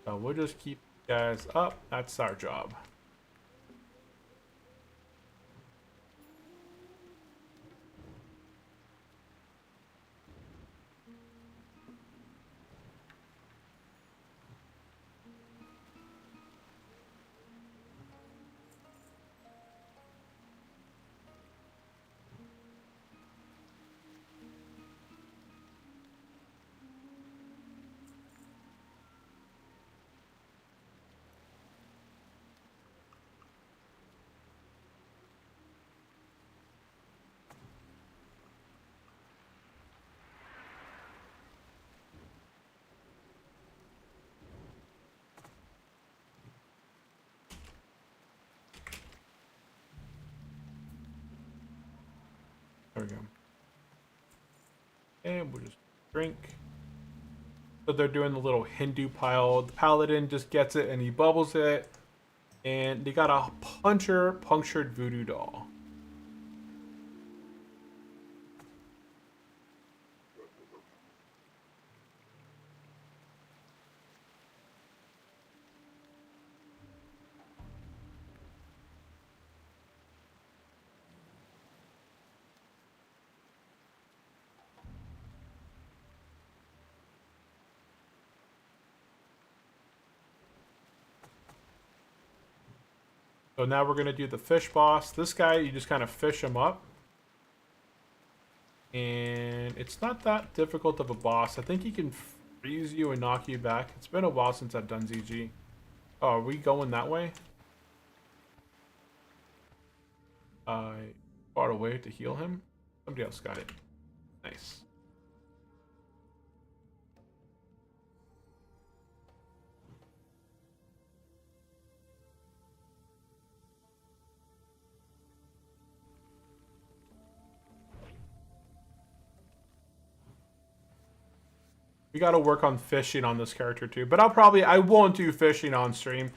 A: So we'll just keep you guys up. That's our job. There we go. And we'll just drink. So they're doing the little Hindu pile. The paladin just gets it and he bubbles it. And they got a punctured voodoo doll. So now we're going to do the fish boss. This guy, you just kind of fish him up. And it's not that difficult of a boss. I think he can freeze you and knock you back. It's been a while since I've done ZG. Oh, are we going that way? I far away to heal him. Somebody else got it. Nice. We got to work on fishing on this character too. But I won't do fishing on stream.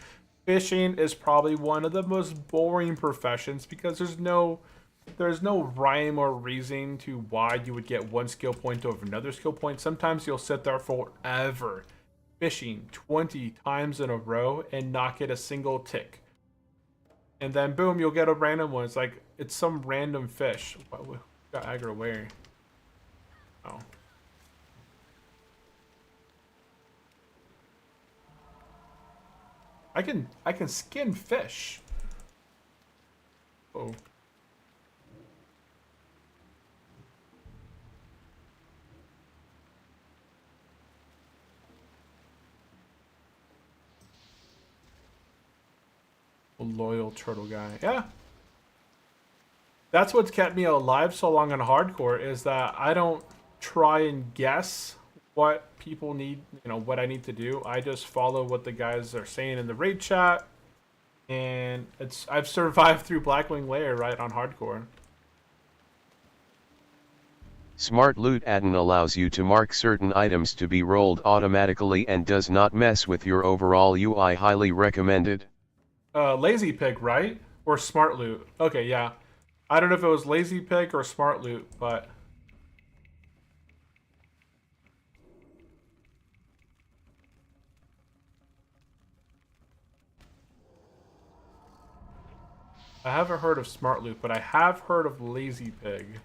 A: Fishing is probably one of the most boring professions because there's no rhyme or reason to why you would get one skill point over another skill point. Sometimes you'll sit there forever fishing 20 times in a row and not get a single tick. And then boom, you'll get a random one. It's like it's some random fish. What got aggro where? Oh. I can skin fish. Oh. A loyal turtle guy. Yeah. That's what's kept me alive so long on hardcore is that I don't try and guess what people need, what I need to do. I just follow what the guys are saying in the raid chat, and I've survived through Blackwing Lair right on hardcore.
B: Smart Loot add-on allows you to mark certain items to be rolled automatically and does not mess with your overall UI. Highly recommended.
A: Lazy Pig, right? Or Smart Loot. Okay, yeah. I don't know if it was Lazy Pig or Smart Loot, but I haven't heard of Smart Loot, but I have heard of Lazy Pig.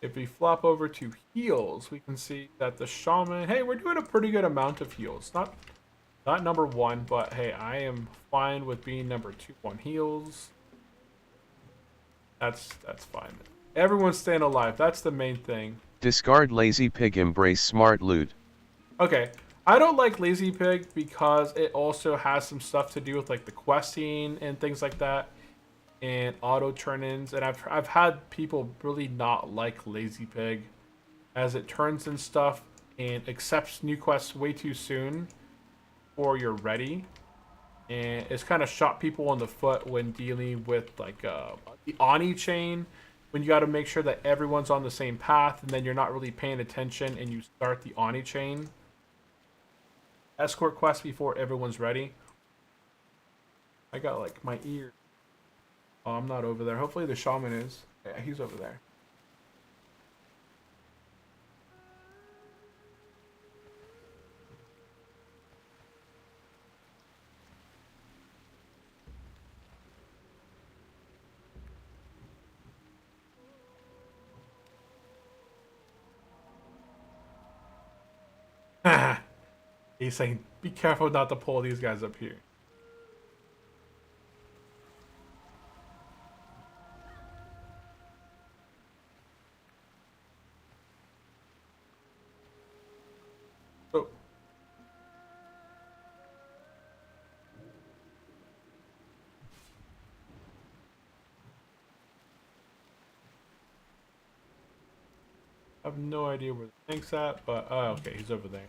A: If we flop over to heals, we can see that the shaman, hey, we're doing a pretty good amount of heals. Not number one, but hey, I am fine with being number 2 on heals. That's fine. Everyone's staying alive. That's the main thing.
B: Discard Lazy Pig, embrace Smart Loot.
A: Okay. I don't like Lazy Pig because it also has some stuff to do with like the questing and things like that, and auto turn-ins, and I've had people really not like Lazy Pig as it turns in stuff and accepts new quests way too soon before you're ready, and it's kind of shot people in the foot when dealing with like the Ani chain, when you got to make sure that everyone's on the same path, and then you're not really paying attention and you start the Ani chain escort quest before everyone's ready. I got like my ear. Oh, I'm not over there. Hopefully the shaman is. Yeah, he's over there. He's saying, be careful not to pull these guys up here. Oh. I have no idea where the tank's at, but okay, he's over there.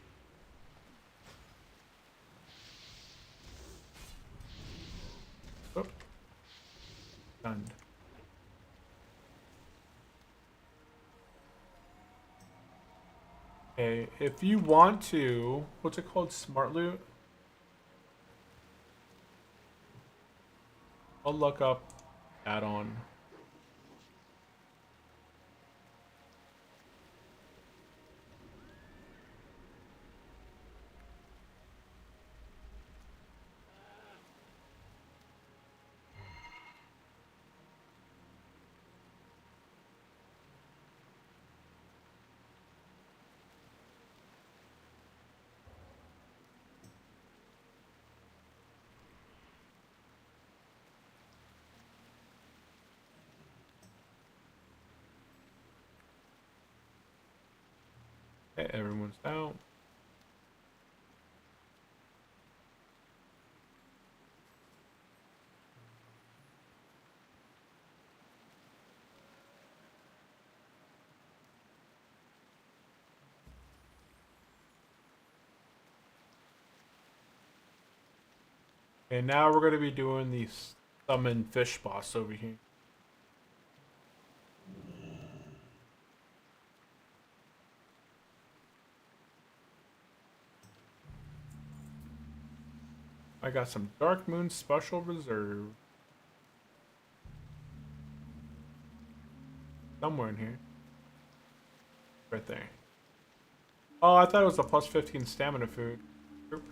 A: Oh. Done. Okay, if you want to, what's it called? Smart Loot? I'll look up add-on. Okay, everyone's out. And now we're going to be doing the summon fish boss over here. I got some Dark Moon Special Reserve. Somewhere in here. Right there. Oh, I thought it was a plus 15 stamina food. Oop.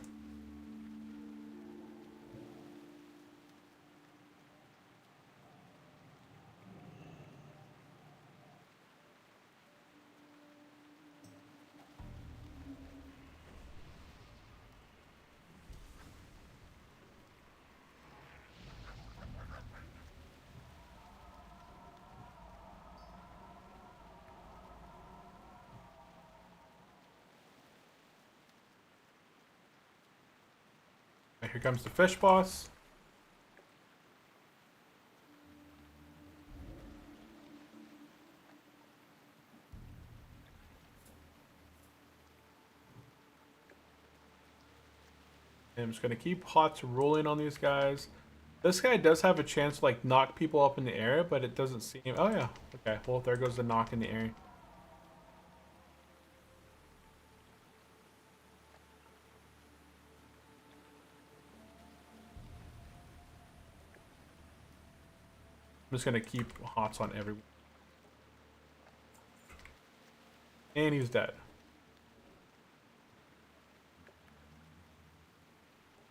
A: here comes the fish boss. I'm just gonna keep HOTS rolling on these guys. This guy does have a chance to like knock people up in the air, but it doesn't seem. Oh yeah, okay. Well, there goes the knock in the air. I'm just gonna keep HOTS on everyone. And he's dead.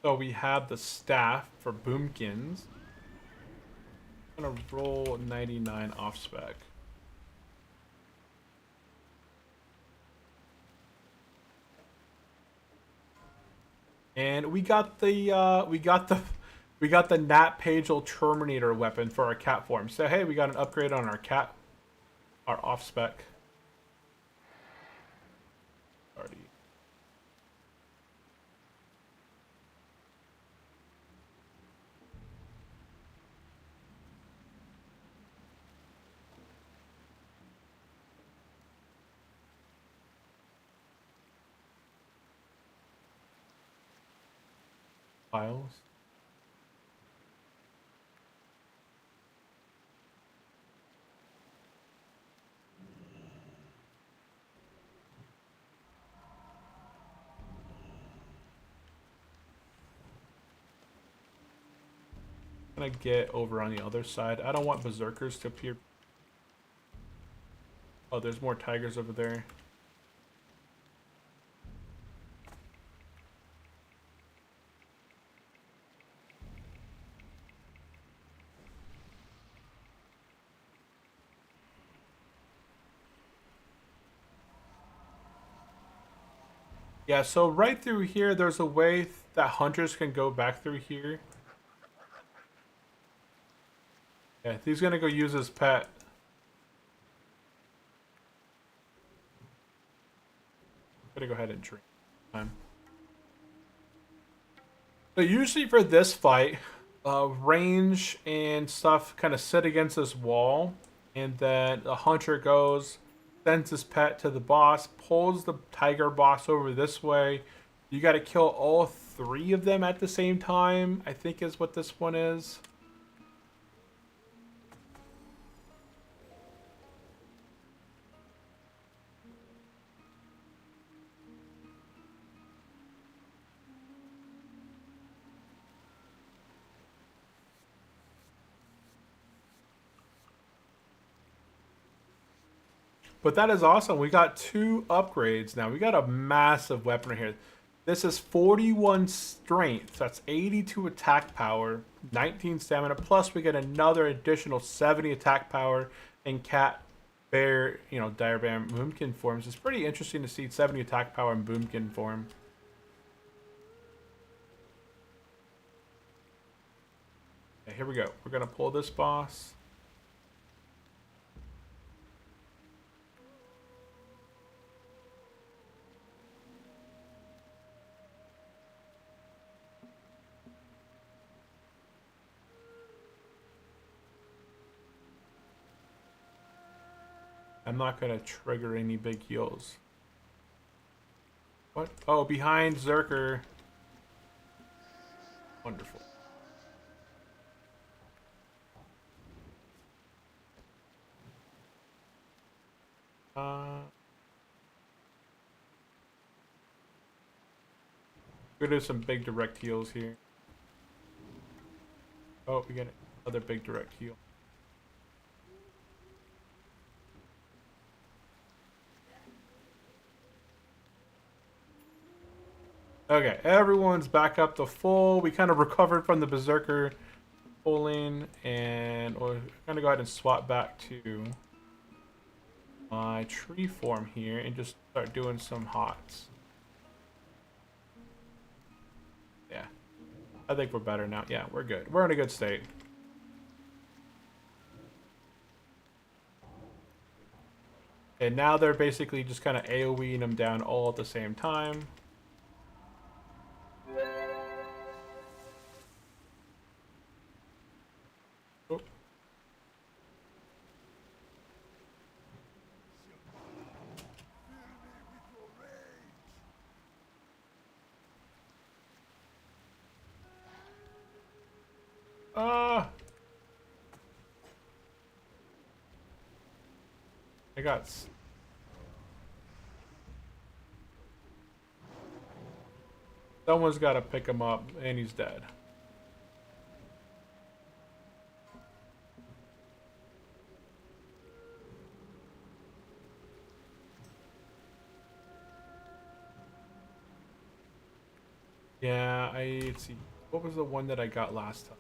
A: So we have the staff for Boomkins. I'm gonna roll 99 off spec. And we got the Nat Pagel Terminator weapon for our cat form. So hey, we got an upgrade on our cat, our off spec. Already. Files. I'm gonna get over on the other side. I don't want berserkers to appear. Oh, there's more tigers over there. Yeah, so right through here, there's a way that hunters can go back through here. Yeah, he's gonna go use his pet. Gonna go ahead and drink. So usually for this fight, range and stuff kind of sit against this wall, and then the hunter goes, sends his pet to the boss, pulls the tiger boss over this way. You got to kill all three of them at the same time, I think is what this one is. But that is awesome. We got 2 upgrades now. We got a massive weapon here. This is 41 strength. That's 82 attack power, 19 stamina. Plus, we get another additional 70 attack power in cat, bear, dire bear, boomkin forms. It's pretty interesting to see 70 attack power in boomkin form. Okay, here we go. We're going to pull this boss. I'm not going to trigger any big heals. What? Oh, behind Zerker. Wonderful. We're gonna do some big direct heals here. Oh, we got another big direct heal. Okay, everyone's back up to full. We kind of recovered from the Berserker pulling, and we're gonna go ahead and swap back to my tree form here and just start doing some HOTS. Yeah, I think we're better now. Yeah, we're good. We're in a good state. And now they're basically just kind of AoEing them down all at the same time. I got. Someone's got to pick him up, and he's dead. Yeah, let's see. What was the one that I got last time?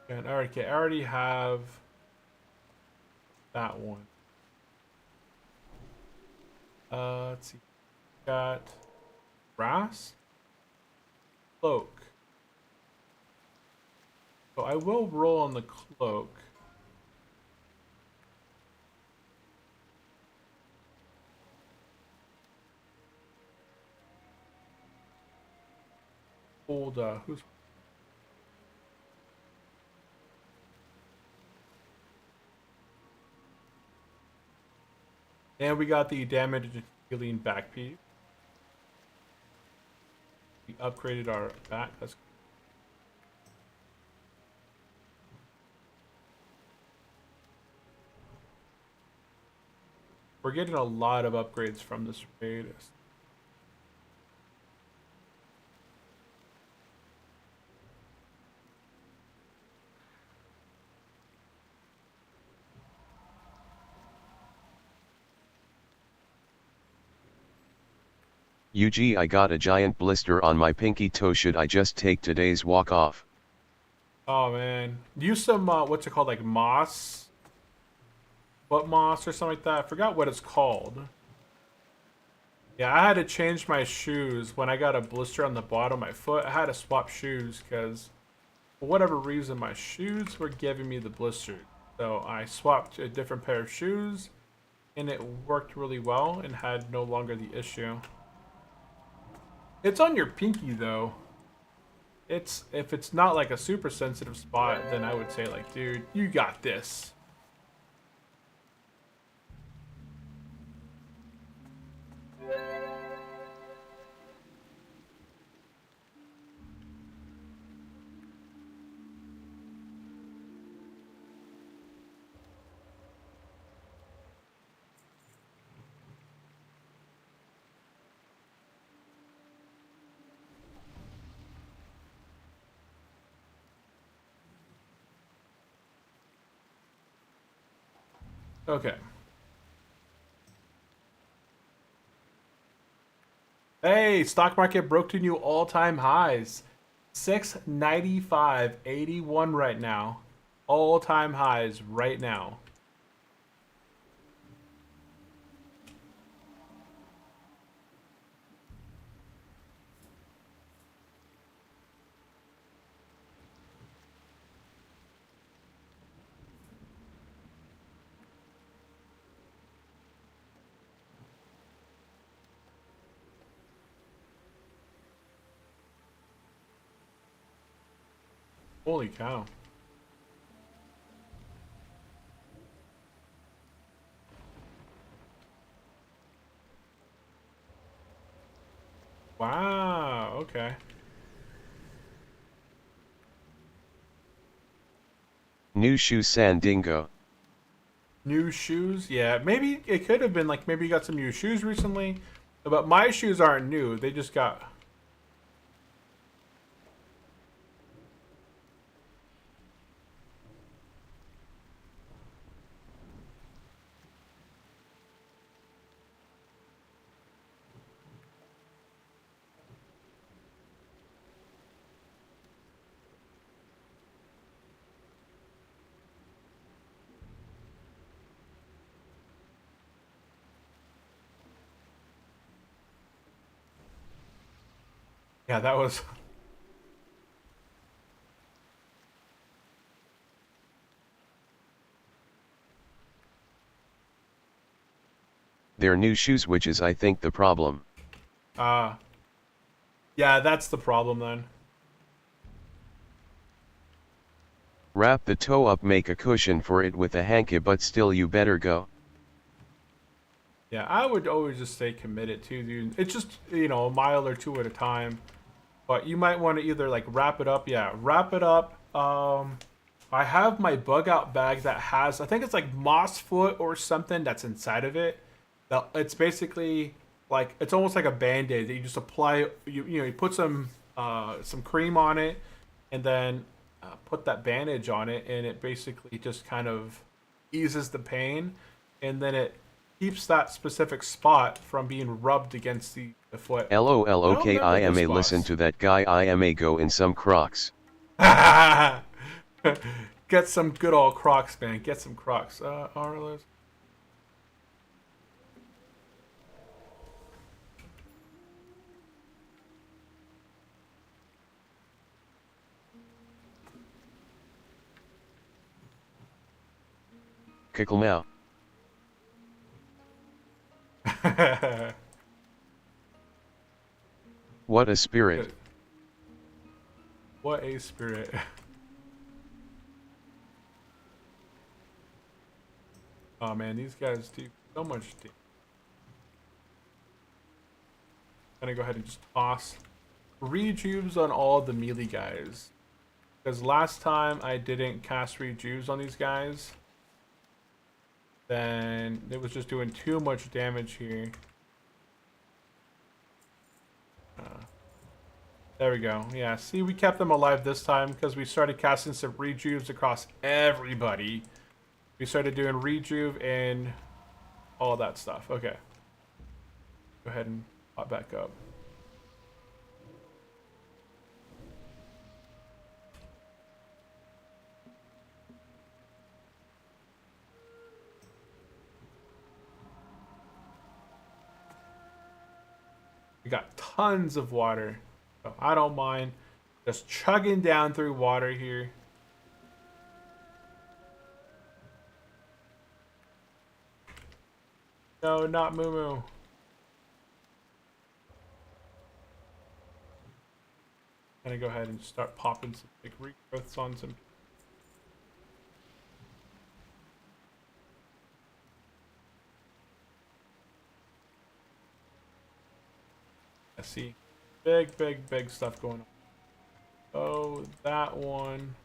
A: Okay, I already have that one. Let's see. Got brass, cloak. So I will roll on the cloak. Hold, who's... And we got the damage healing back piece. We upgraded our back. That's... We're getting a lot of upgrades from this raid.
B: UG, I got a giant blister on my pinky toe. Should I just take today's walk off?
A: Oh man, use some what's it called, like moss, butt moss or something like that. I forgot what it's called. Yeah, I had to change my shoes when I got a blister on the bottom of my foot. I had to swap shoes because for whatever reason my shoes were giving me the blister. So I swapped a different pair of shoes and it worked really well and had no longer the issue. It's on your pinky though. If it's not like a super sensitive spot, then I would say like, dude, you got this. Okay. Hey, stock market broke to new all-time highs. 695.81 right now. All-time highs right now. Holy cow. Wow, okay.
B: New shoe Sandingo.
A: New shoes? Yeah, maybe it could have been like maybe you got some new shoes recently. But my shoes aren't new. They just got... Yeah, that was...
B: They're new shoes, which is I think the problem.
A: Yeah, that's the problem then.
B: Wrap the toe up, make a cushion for it with a hanky, but still you better go.
A: Yeah, I would always just stay committed to, dude. It's just, you know, a mile or two at a time. But you might want to either like wrap it up. Yeah, wrap it up. I have my bug out bag that has, I think it's like moss foot or something that's inside of it. It's basically like, it's almost like a band-aid that you just apply. You put some cream on it, and then put that bandage on it, and it basically just kind of eases the pain, and then it keeps that specific spot from being rubbed against the foot.
B: LOL
A: I don't
B: okay
A: remember
B: I am
A: this
B: a listen
A: boss.
B: to that guy I am a go in some Crocs.
A: Get some good old Crocs, man. Get some Crocs. Arlos.
B: Kicklemau. What a spirit.
A: What a spirit. Oh man, these guys do so much damage. I'm gonna go ahead and just toss rejuves on all the melee guys. Because last time I didn't cast rejuves on these guys. Then it was just doing too much damage here. There we go. Yeah, see, we kept them alive this time because we started casting some rejuves across everybody. We started doing rejuve and all that stuff. Okay. Go ahead and pop back up. We got tons of water. So I don't mind just chugging down through water here. No, not Moo Moo. Gonna go ahead and start popping some big regrowths on some. I see. Big stuff going on. Oh, that one.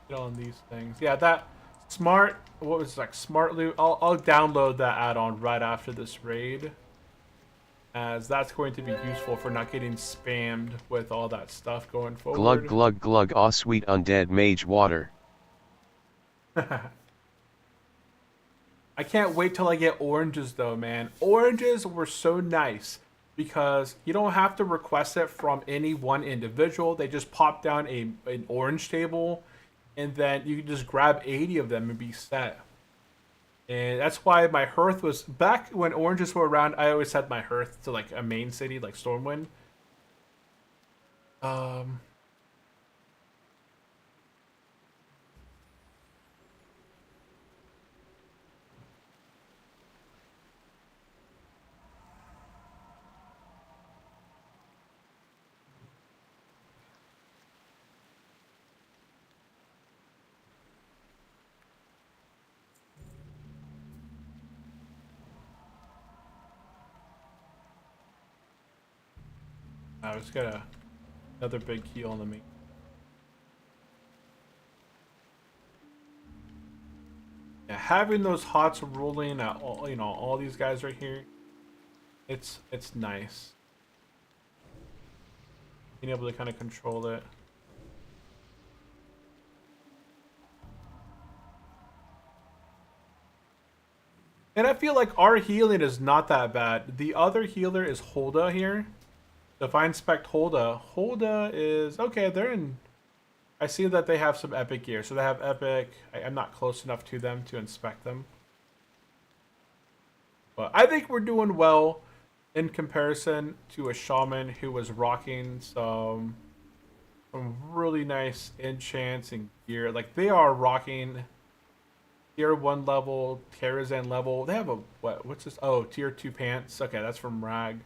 A: Get on these things. Yeah, that smart. What was it, like smart loot? I'll download that add-on right after this raid, as that's going to be useful for not getting spammed with all that stuff going forward.
B: Glug glug glug aw sweet undead mage water.
A: I can't wait till I get oranges though, man. Oranges were so nice because you don't have to request it from any one individual. They just pop down an orange table, and then you can just grab 80 of them and be set. And that's why my hearth was back when oranges were around. I always had my hearth to like a main city like Stormwind. I just got another big heal on the main. Yeah, having those hots rolling at all, all these guys right here, it's nice. Being able to kind of control it. And I feel like our healing is not that bad. The other healer is Holda here. If I inspect Holda, Holda is okay. They're in. I see that they have some epic gear, so they have epic. I'm not close enough to them to inspect them, but I think we're doing well in comparison to a shaman who was rocking some really nice enchants and gear. Like they are rocking tier 1 level, Terrazan level. They have a what's this? Oh, tier 2 pants. Okay, that's from Rag.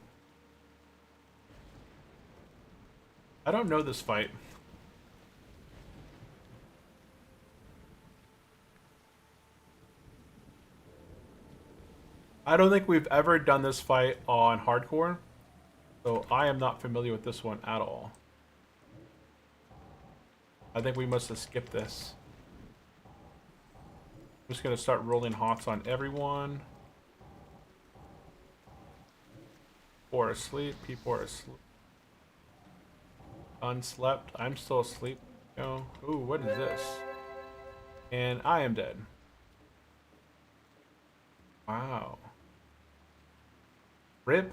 A: I don't know this fight. I don't think we've ever done this fight on hardcore, so I am not familiar with this one at all. I think we must have skipped this. I'm just gonna start rolling hots on everyone. People are asleep. People are asleep. Unslept. I'm still asleep. Oh, ooh, what is this? And I am dead. Wow. Rip.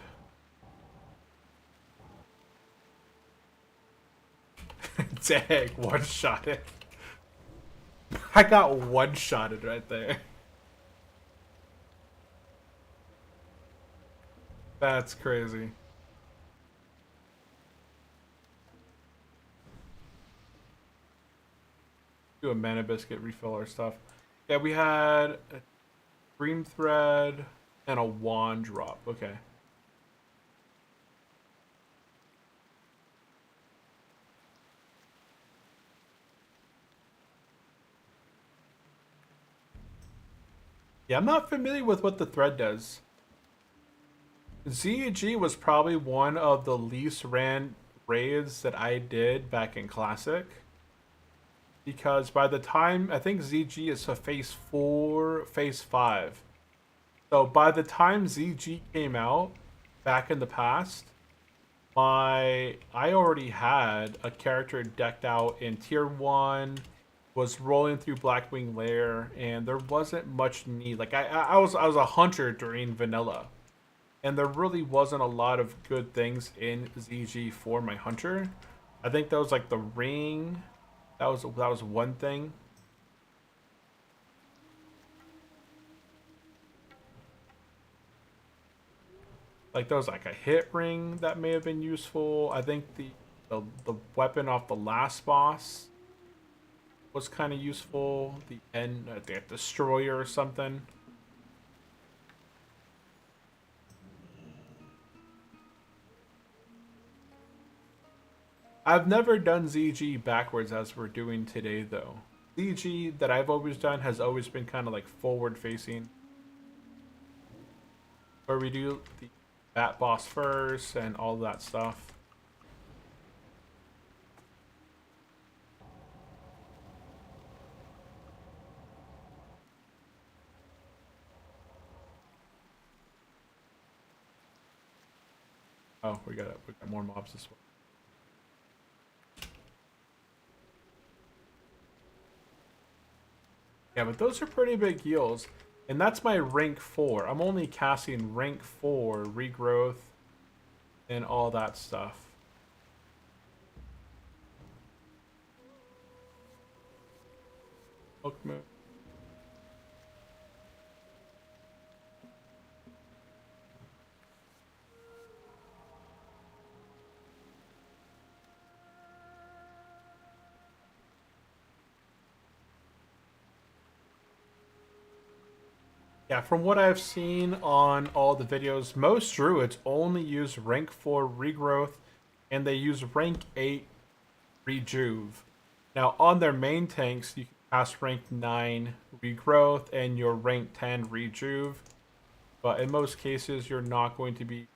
A: Dang, one-shotted. I got one-shotted right there. That's crazy. Do a mana biscuit, refill our stuff. Yeah, we had a dream thread and a wand drop. Okay. Yeah, I'm not familiar with what the thread does. ZG was probably one of the least ran raids that I did back in Classic. Because by the time, I think ZG is a phase 4, phase 5. So by the time ZG came out, back in the past, I already had a character decked out in tier 1, was rolling through Blackwing Lair, and there wasn't much need. Like I was a hunter during vanilla, and there really wasn't a lot of good things in ZG for my hunter. I think that was like the ring. That was one thing. Like there was like a hit ring that may have been useful. I think the weapon off the last boss was kind of useful. The end, the destroyer or something. I've never done ZG backwards as we're doing today, though. ZG that I've always done has always been kind of like forward facing, where we do the bat boss first and all that stuff. Oh, we got more mobs this way. Yeah, but those are pretty big heals. And that's my rank 4. I'm only casting rank 4 regrowth and all that stuff. Hook move. Yeah, from what I've seen on all the videos, most druids only use rank 4 regrowth and they use rank 8 rejuve. Now on their main tanks, you can cast rank 9 regrowth and your rank 10 rejuve. But in most cases, you're not going to be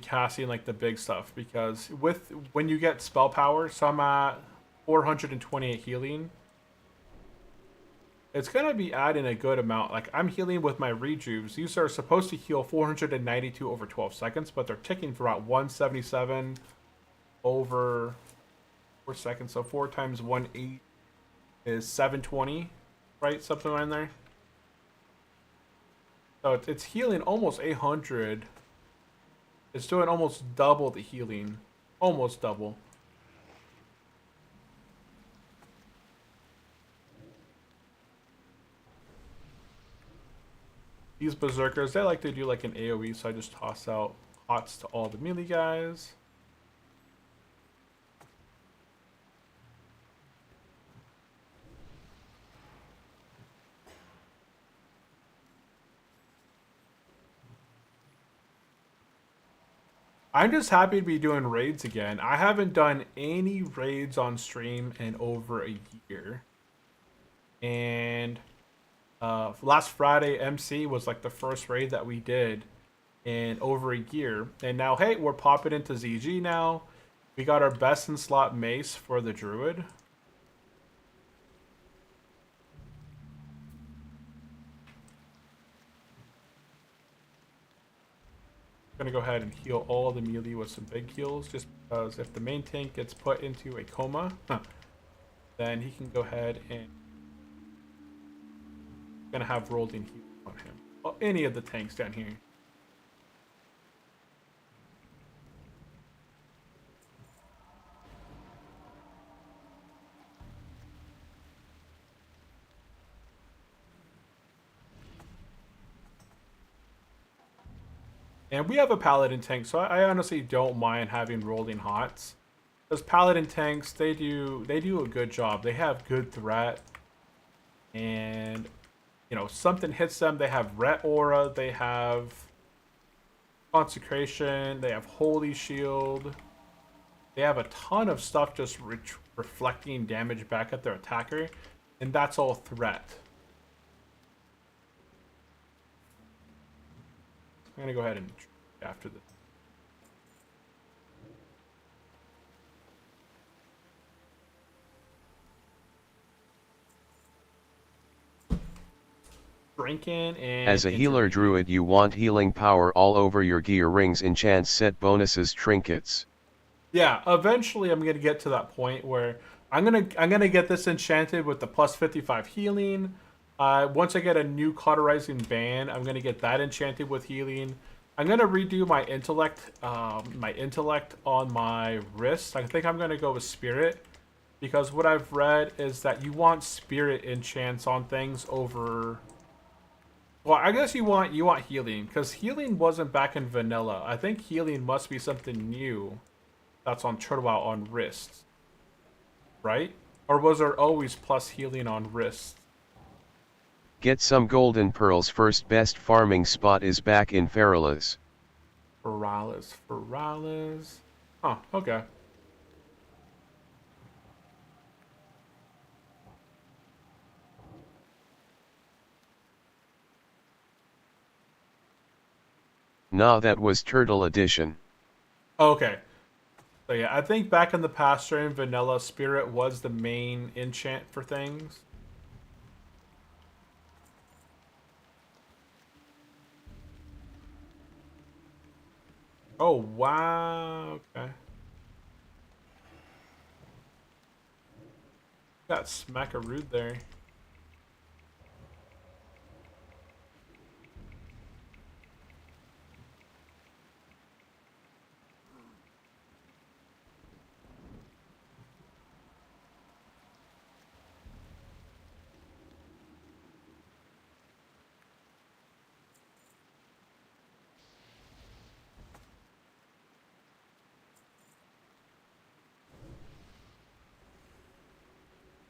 A: casting like the big stuff, because when you get spell power, so I'm at 428 healing. It's going to be adding a good amount. Like, I'm healing with my rejuves. These are supposed to heal 492 over 12 seconds, but they're ticking for about 177 over 4 seconds. So 4 times 1.8 is 720, right? Something around there. So it's healing almost 800. It's doing almost double the healing. Almost double. These berserkers, they like to do like an AoE, so I just toss out hots to all the melee guys. I'm just happy to be doing raids again. I haven't done any raids on stream in over a year. And Last Friday MC was like the first raid that we did in over a year. And now, hey, we're popping into ZG now. We got our best in slot mace for the Druid. Gonna go ahead and heal all the melee with some big heals, just because if the main tank gets put into a coma, then he can go ahead and gonna have rolling heal on him. Well, any of the tanks down here. And we have a paladin tank, so I honestly don't mind having rolling hots. Those paladin tanks, they do a good job. They have good threat, and you know, something hits them. They have ret aura. They have consecration. They have holy shield. They have a ton of stuff just reflecting damage back at their attacker, and that's all threat. I'm gonna go ahead and after this. Drinking and
B: as a healer druid, you want healing power all over your gear, rings, enchants, set bonuses, trinkets.
A: Yeah, eventually I'm gonna get to that point where I'm gonna get this enchanted with the plus 55 healing. Once I get a new cauterizing band, I'm gonna get that enchanted with healing. I'm gonna redo my intellect on my wrist. I think I'm gonna go with spirit, because what I've read is that you want spirit enchants on things over. Well, I guess you want healing, because healing wasn't back in vanilla. I think healing must be something new that's on Turtlewout on wrists, right? Or was there always plus healing on wrists?
B: Get some golden pearls. First best farming spot is back in Feralas.
A: Feralas. Huh, okay.
B: Nah, that was Turtle Edition.
A: Okay. So yeah, I think back in the past during vanilla, spirit was the main enchant for things. Oh, wow. Okay. Got smackarood there.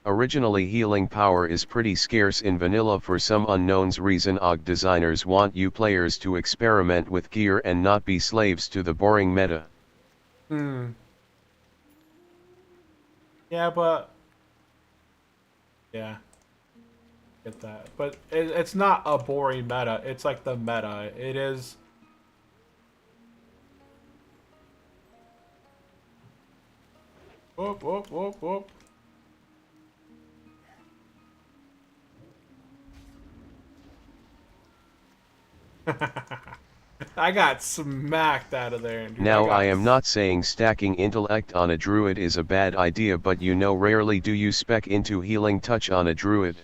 B: Originally, healing power is pretty scarce in vanilla for some unknowns reason. OG designers want you players to experiment with gear and not be slaves to the boring meta.
A: Yeah, but yeah, get that. But it's not a boring meta. It's like the meta. It is. Whoop, whoop, whoop, whoop. I got smacked out of there. Dude.
B: Now, I am not saying stacking intellect on a druid is a bad idea, but you know, rarely do you spec into healing touch on a druid.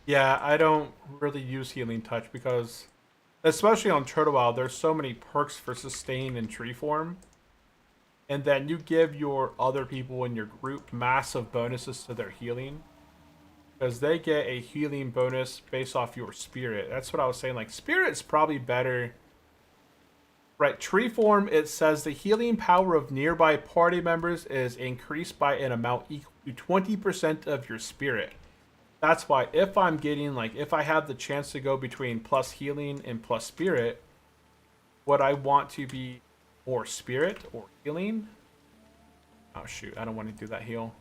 A: Yeah, I don't really use healing touch because, especially on Turtlewild, there's so many perks for sustain and tree form. And then you give your other people in your group massive bonuses to their healing, because they get a healing bonus based off your spirit. That's what I was saying. Like, spirit's probably better. Right, tree form, it says the healing power of nearby party members is increased by an amount equal to 20% of your spirit. That's why if I'm getting, like, if I have the chance to go between plus healing and plus spirit, would I want to be more spirit or healing? Oh, shoot, I don't want to do that heal.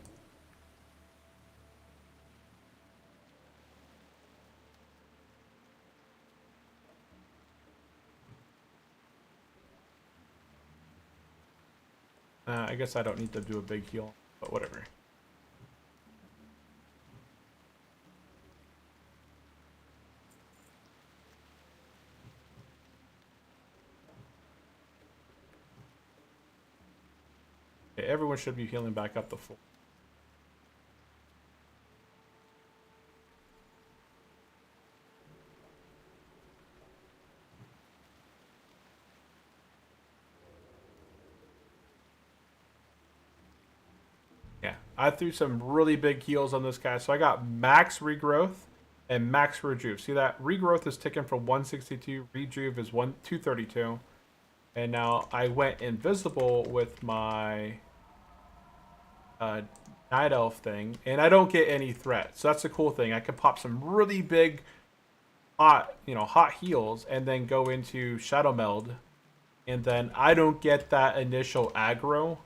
A: I guess I don't need to do a big heal, but whatever. Okay, everyone should be healing back up to full. Yeah, I threw some really big heals on this guy. So I got max regrowth and max rejuve. See that? Regrowth is ticking from 162. Rejuve is 232. And now I went invisible with my Night Elf thing. And I don't get any threat. So that's a cool thing. I can pop some really big hot heals and then go into Shadow Meld. And then I don't get that initial aggro.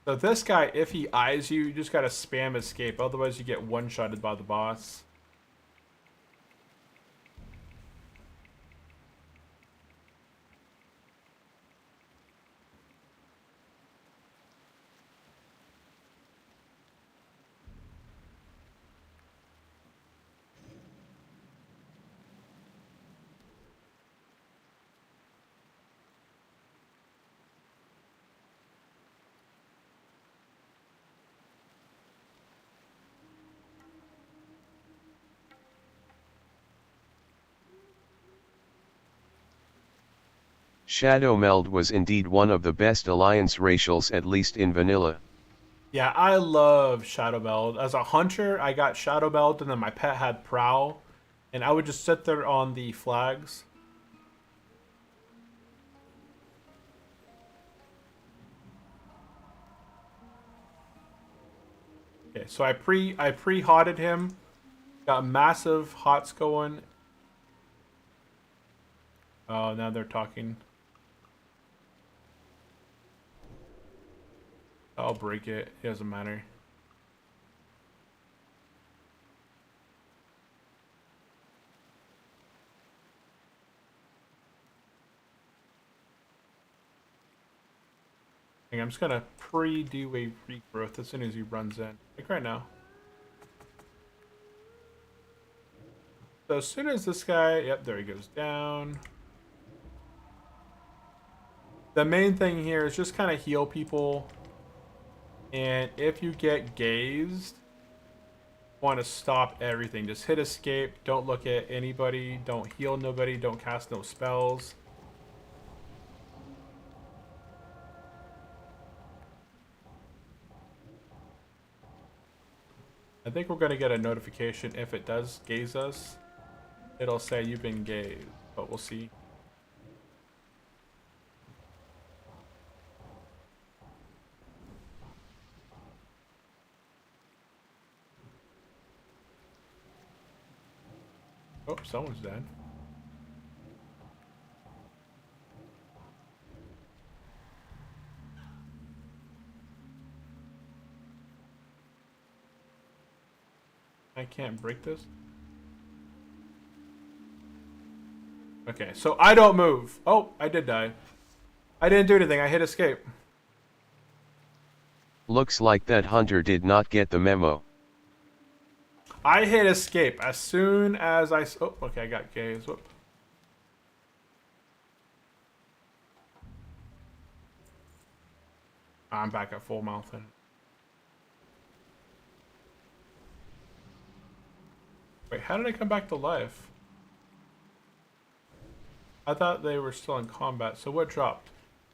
A: So this guy, if he eyes you, you just gotta spam escape. Otherwise, you get one-shotted by the boss.
B: Shadow Meld was indeed one of the best alliance racials, at least in vanilla.
A: Yeah, I love Shadow Meld. As a hunter, I got Shadow Meld, and then my pet had Prowl. And I would just sit there on the flags. Okay, so I pre-hotted him. Got massive hots going. Oh, now they're talking. I'll break it. It doesn't matter. I'm just gonna pre-do a regrowth as soon as he runs in. Like right now. So as soon as this guy, yep, there he goes down. The main thing here is just kind of heal people. And if you get gazed, want to stop everything. Just hit escape. Don't look at anybody. Don't heal nobody. Don't cast no spells. I think we're going to get a notification if it does gaze us. It'll say you've been gazed, but we'll see. Oh, someone's dead. I can't break this. Okay, so I don't move. Oh, I did die. I didn't do anything. I hit escape.
B: Looks like that hunter did not get the memo.
A: I hit escape as soon as I... Oh, okay, I got gaze. Whoop. I'm back at full mouth. And... Wait, how did I come back to life? I thought they were still in combat. So what dropped?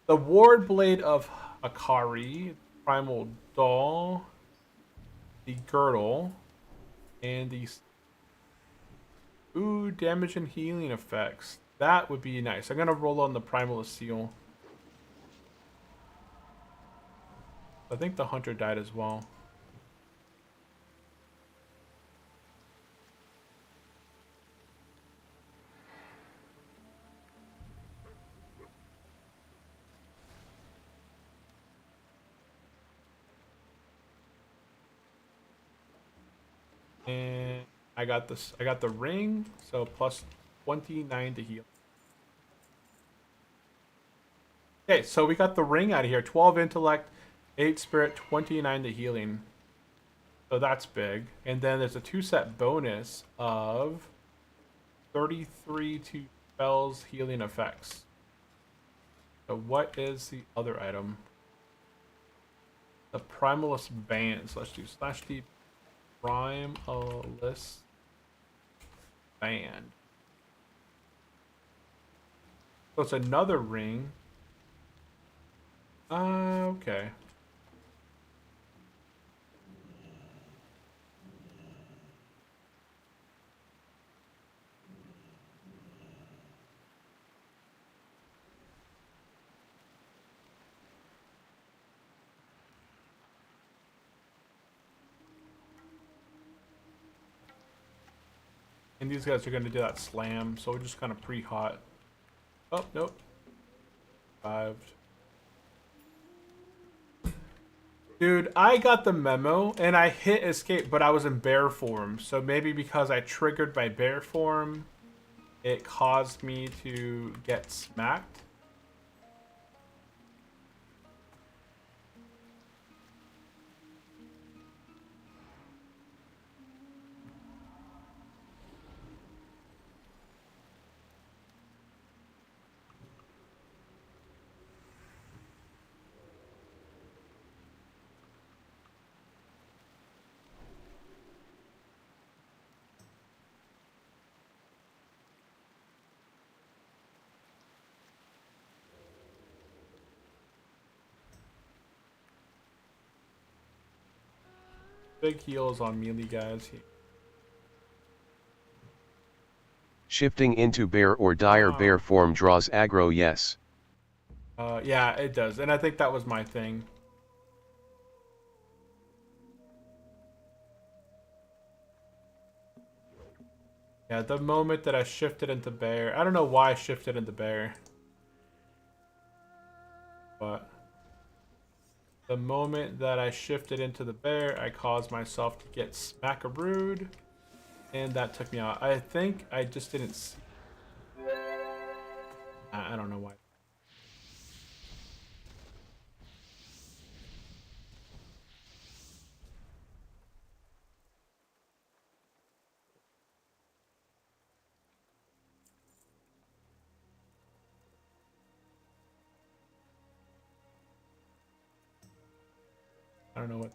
A: The Ward Blade of Akari, Primal Doll, the Girdle, and the... Ooh, damage and healing effects. That would be nice. I'm going to roll on the Primal Seal. I think the Hunter died as well. And I got this. I got the ring, so plus 29 to heal. Okay, so we got the ring out of here. 12 intellect, 8 spirit, 29 to healing. So that's big. And then there's a 2-set bonus of 33 to spells healing effects. So what is the other item? The Primalist Band. So let's do /D Primalist Band. So it's another ring. Okay. And these guys are going to do that slam, so we're just kind of pre-hot. Oh, nope. Survived. Dude, I got the memo, and I hit escape, but I was in bear form. So maybe because I triggered my bear form, it caused me to get smacked. Big heals on melee guys.
B: Shifting into bear or dire bear form draws aggro, yes.
A: Yeah, it does. And I think that was my thing. Yeah, the moment that I shifted into bear. I don't know why I shifted into bear. But the moment that I shifted into the bear, I caused myself to get smackarood. And that took me out. I think I just didn't see. I don't know why. I don't know what.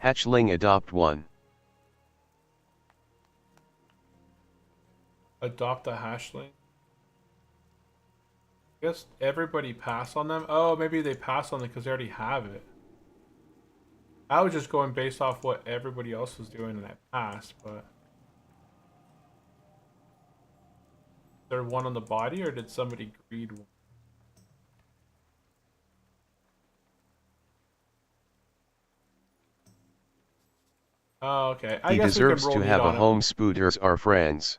B: Hatchling adopt one.
A: Adopt a hashling. I guess everybody pass on them. Oh, maybe they pass on them because they already have it. I was just going based off what everybody else was doing and I passed, but. Is there one on the body or did somebody greed one? Oh, okay. I
B: He
A: guess we can
B: deserves
A: roll
B: to
A: meat
B: have a
A: on him.
B: home. Spooters are friends.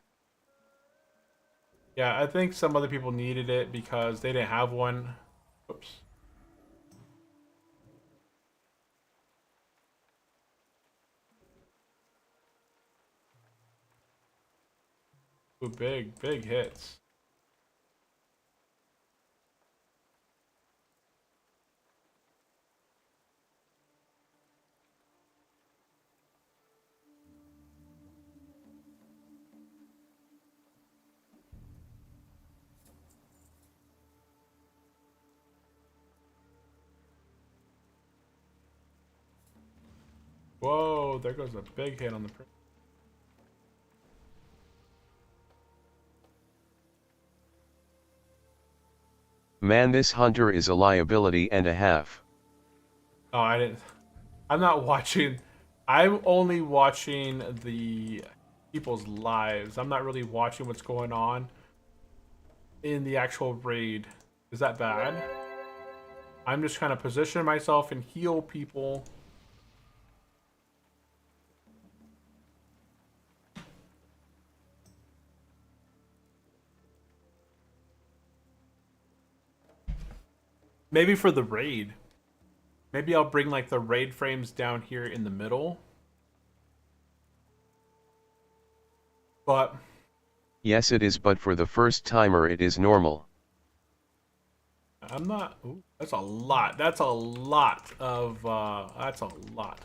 A: Yeah, I think some other people needed it because they didn't have one. Oops. Ooh, big hits. Whoa, there goes a big hit on the print.
B: Man, this hunter is a liability and a half.
A: Oh, I didn't. I'm not watching. I'm only watching the people's lives. I'm not really watching what's going on in the actual raid. Is that bad? I'm just kind of position myself and heal people. Maybe for the raid. Maybe I'll bring like the raid frames down here in the middle. But
B: Yes, it is, but for the first timer it is normal.
A: I'm not. Ooh, that's a lot. That's a lot of. That's a lot.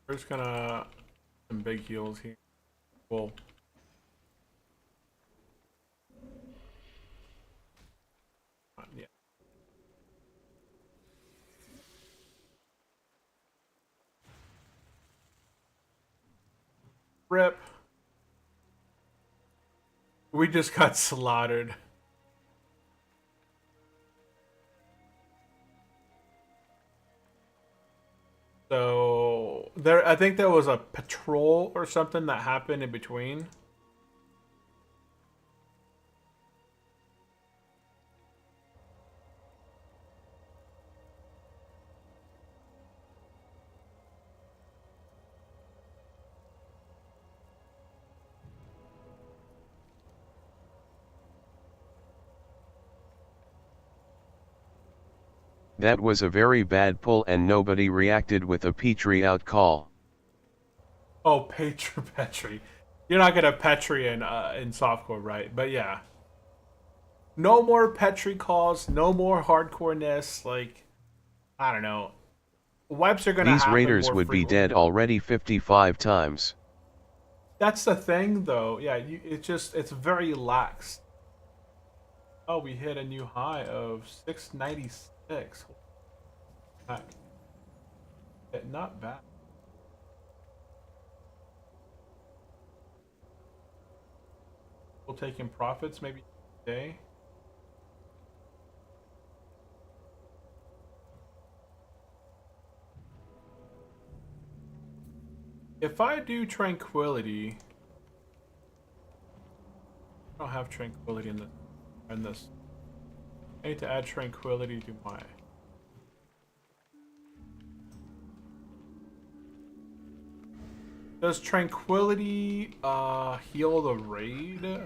A: We're just gonna some big heals here. Cool. Yeah. Rip. We just got slaughtered. So there, I think there was a patrol or something that happened in between.
B: That was a very bad pull and nobody reacted with a Petri out call.
A: Oh, Petri. You're not gonna Petri in softcore, right? But yeah. No more Petri calls, no more hardcoreness, like I don't know. Wipes are gonna
B: These
A: happen
B: raiders
A: more
B: would be
A: frequently.
B: dead already 55 times.
A: That's the thing though. Yeah, it's very lax. Oh, we hit a new high of 696. Heck. Not bad. We'll take in profits maybe today. If I do tranquility, I don't have tranquility in this. I need to add tranquility to my. Does tranquility heal the raid?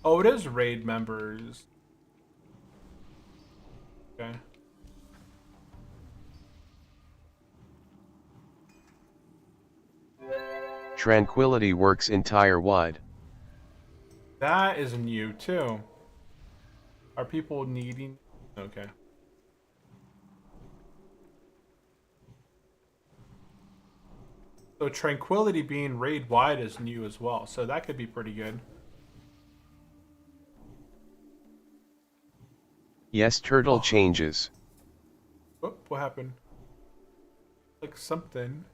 A: Oh, it is raid members. Okay.
B: Tranquility works entire wide.
A: That is new too. Are people needing? Okay. So tranquility being raid wide is new as well. So that could be pretty good.
B: Yes, turtle
A: Oh.
B: changes.
A: Oh, what happened? Like something.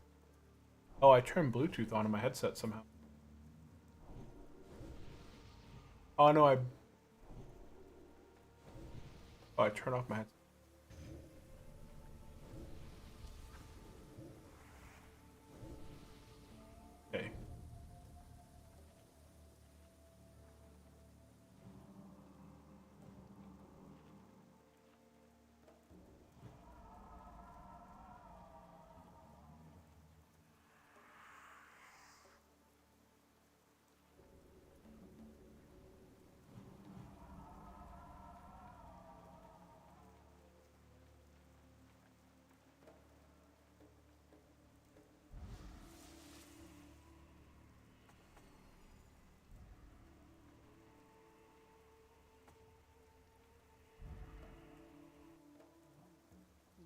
A: Oh, I turned Bluetooth on in my headset somehow. Oh no, I turned off my headset. Okay.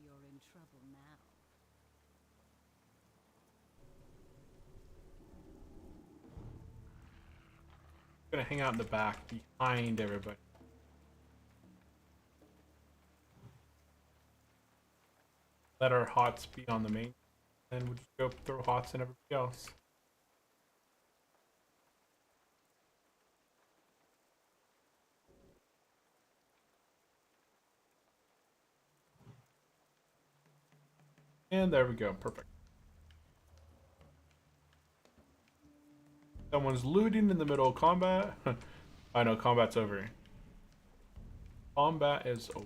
C: You're in trouble now.
A: I'm gonna hang out in the back behind everybody. Let our hots be on the main, and we'll just go throw hots in everybody else. And there we go, perfect. Someone's looting in the middle of combat. I know, combat's over. Combat is over.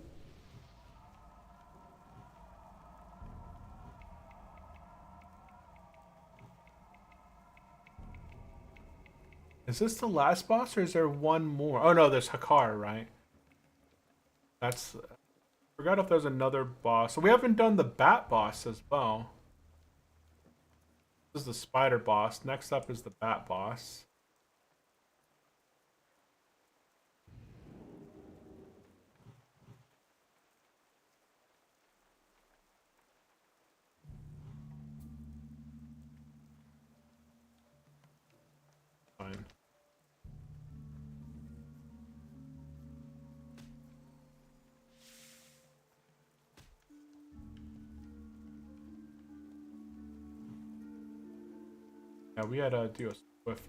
A: Is this the last boss or is there one more? Oh no, there's Hakar, right? That's... forgot if there's another boss. So we haven't done the bat boss as well. This is the spider boss. Next up is the bat boss. Fine. Yeah, we had to do a swift.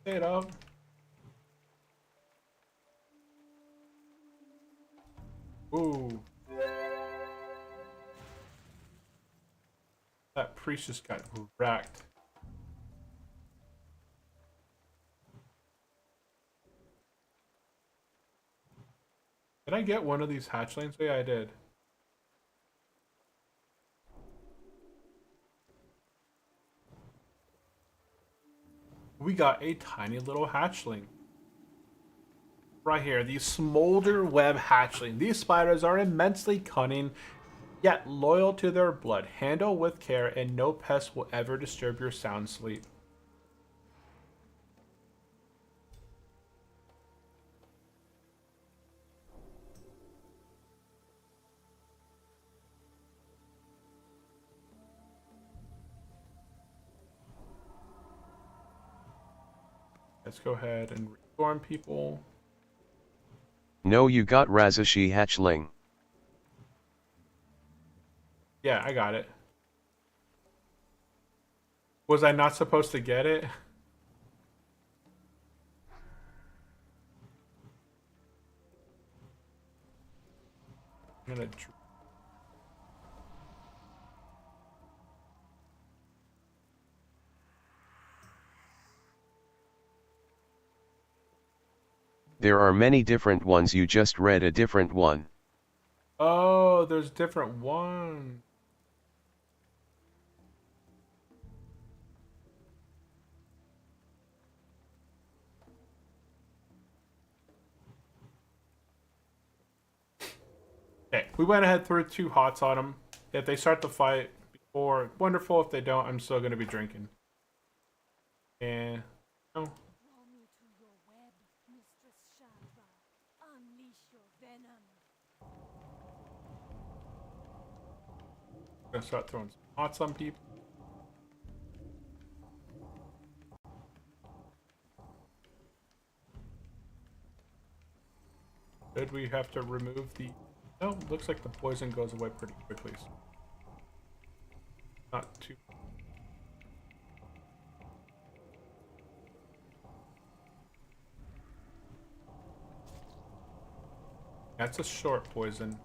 A: Stay it up. Ooh. That priest just got wrecked. Did I get one of these hatchlings? Oh, yeah, I did. We got a tiny little hatchling. Right here, the smolder web hatchling. These spiders are immensely cunning, yet loyal to their blood. Handle with care, and no pest will ever disturb your sound sleep. Let's go ahead and reform people.
B: No, you got Razashi hatchling.
A: Yeah, I got it. Was I not supposed to get it? I'm gonna...
B: There are many different ones, you just read a different one.
A: Oh, there's different ones. Okay, we went ahead, threw 2 hots on them. If they start the fight before, wonderful. If they don't, I'm still going to be drinking. And... oh.
C: Draw me to your web, Mistress Shadva. Unleash your venom.
A: Gonna start throwing some hots on people. Did we have to remove the... no, looks like the poison goes away pretty quickly. So not too... that's a short poison.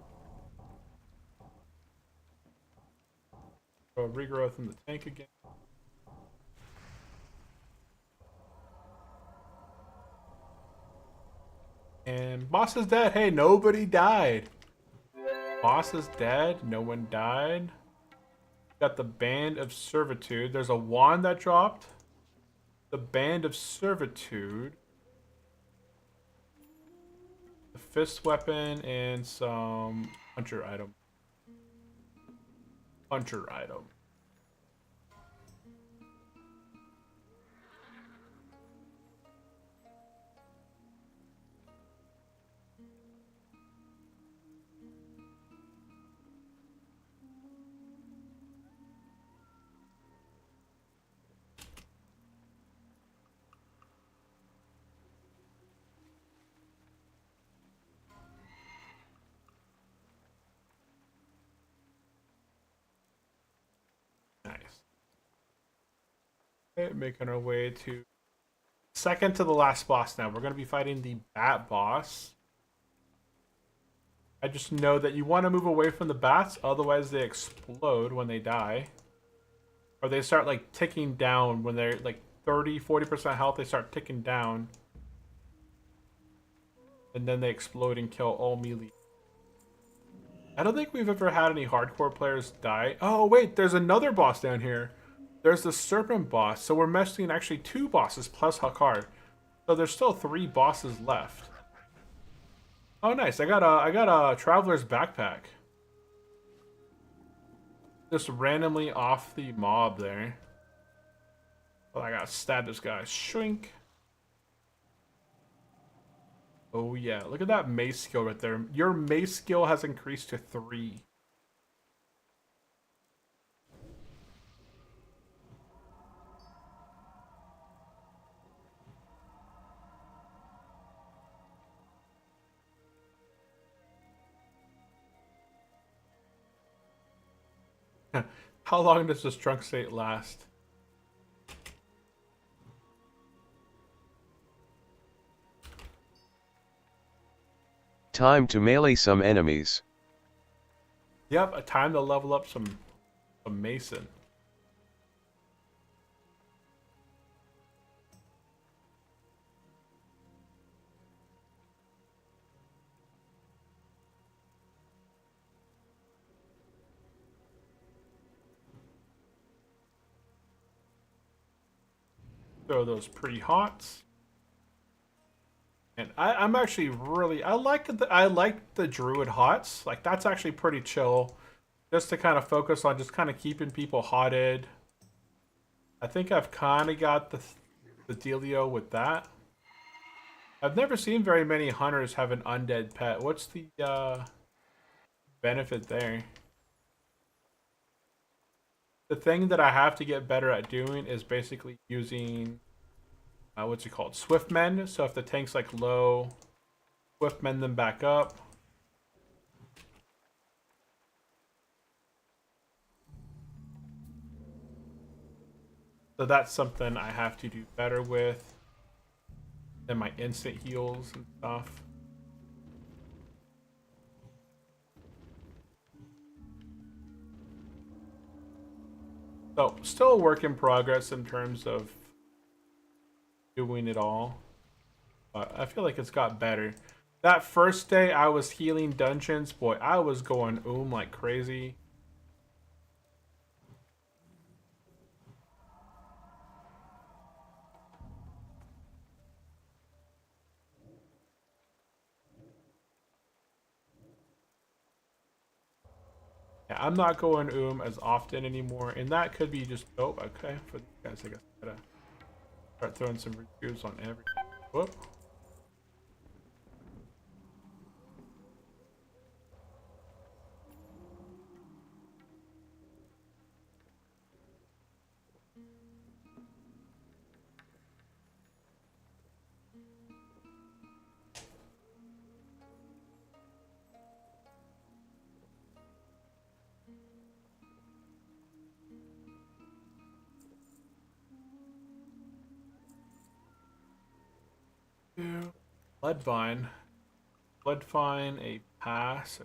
A: So regrowth in the tank again. And boss is dead. Hey, nobody died. Boss is dead. No one died. Got the Band of Servitude. There's a wand that dropped. The Band of Servitude. The fist weapon and some hunter item. Hunter item. Nice. Okay, making our way to second to the last boss now. We're going to be fighting the bat boss. I just know that you want to move away from the bats, otherwise they explode when they die. or they start like ticking down when they're like 30-40% health. They start ticking down, and then they explode and kill all melee. I don't think we've ever had any hardcore players die. Oh wait, there's another boss down here. There's the serpent boss. So we're messing actually 2 bosses plus Hakar. So there's still 3 bosses left. Oh nice, I got a traveler's backpack. Just randomly off the mob there. Oh, I gotta stab this guy. Shrink. Oh yeah, look at that mace skill right there. Your mace skill has increased to 3. How long does this drunk state last?
B: Time to melee some enemies.
A: Yep, a time to level up some mason. Throw those pre-hots. And I'm actually really I like the Druid hots. Like that's actually pretty chill. Just to kind of focus on just kind of keeping people hotted. I think I've kind of got the dealio with that. I've never seen very many hunters have an undead pet. What's the benefit there? The thing that I have to get better at doing is basically using what's it called? Swift mend. So if the tank's like low, swift mend them back up. So that's something I have to do better with. Then my instant heals and stuff. So still a work in progress in terms of doing it all. But I feel like it's got better. That first day I was healing dungeons, boy, I was going like crazy. Yeah, I'm not going as often anymore, and that could be just okay for these guys. I guess I gotta start throwing some reviews on everything. Whoop. Bloodvine. Bloodvine, a pass.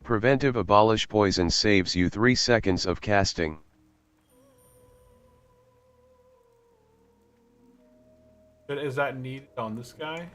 B: Preventive abolish poison saves you 3 seconds of casting.
A: Is that needed on this guy?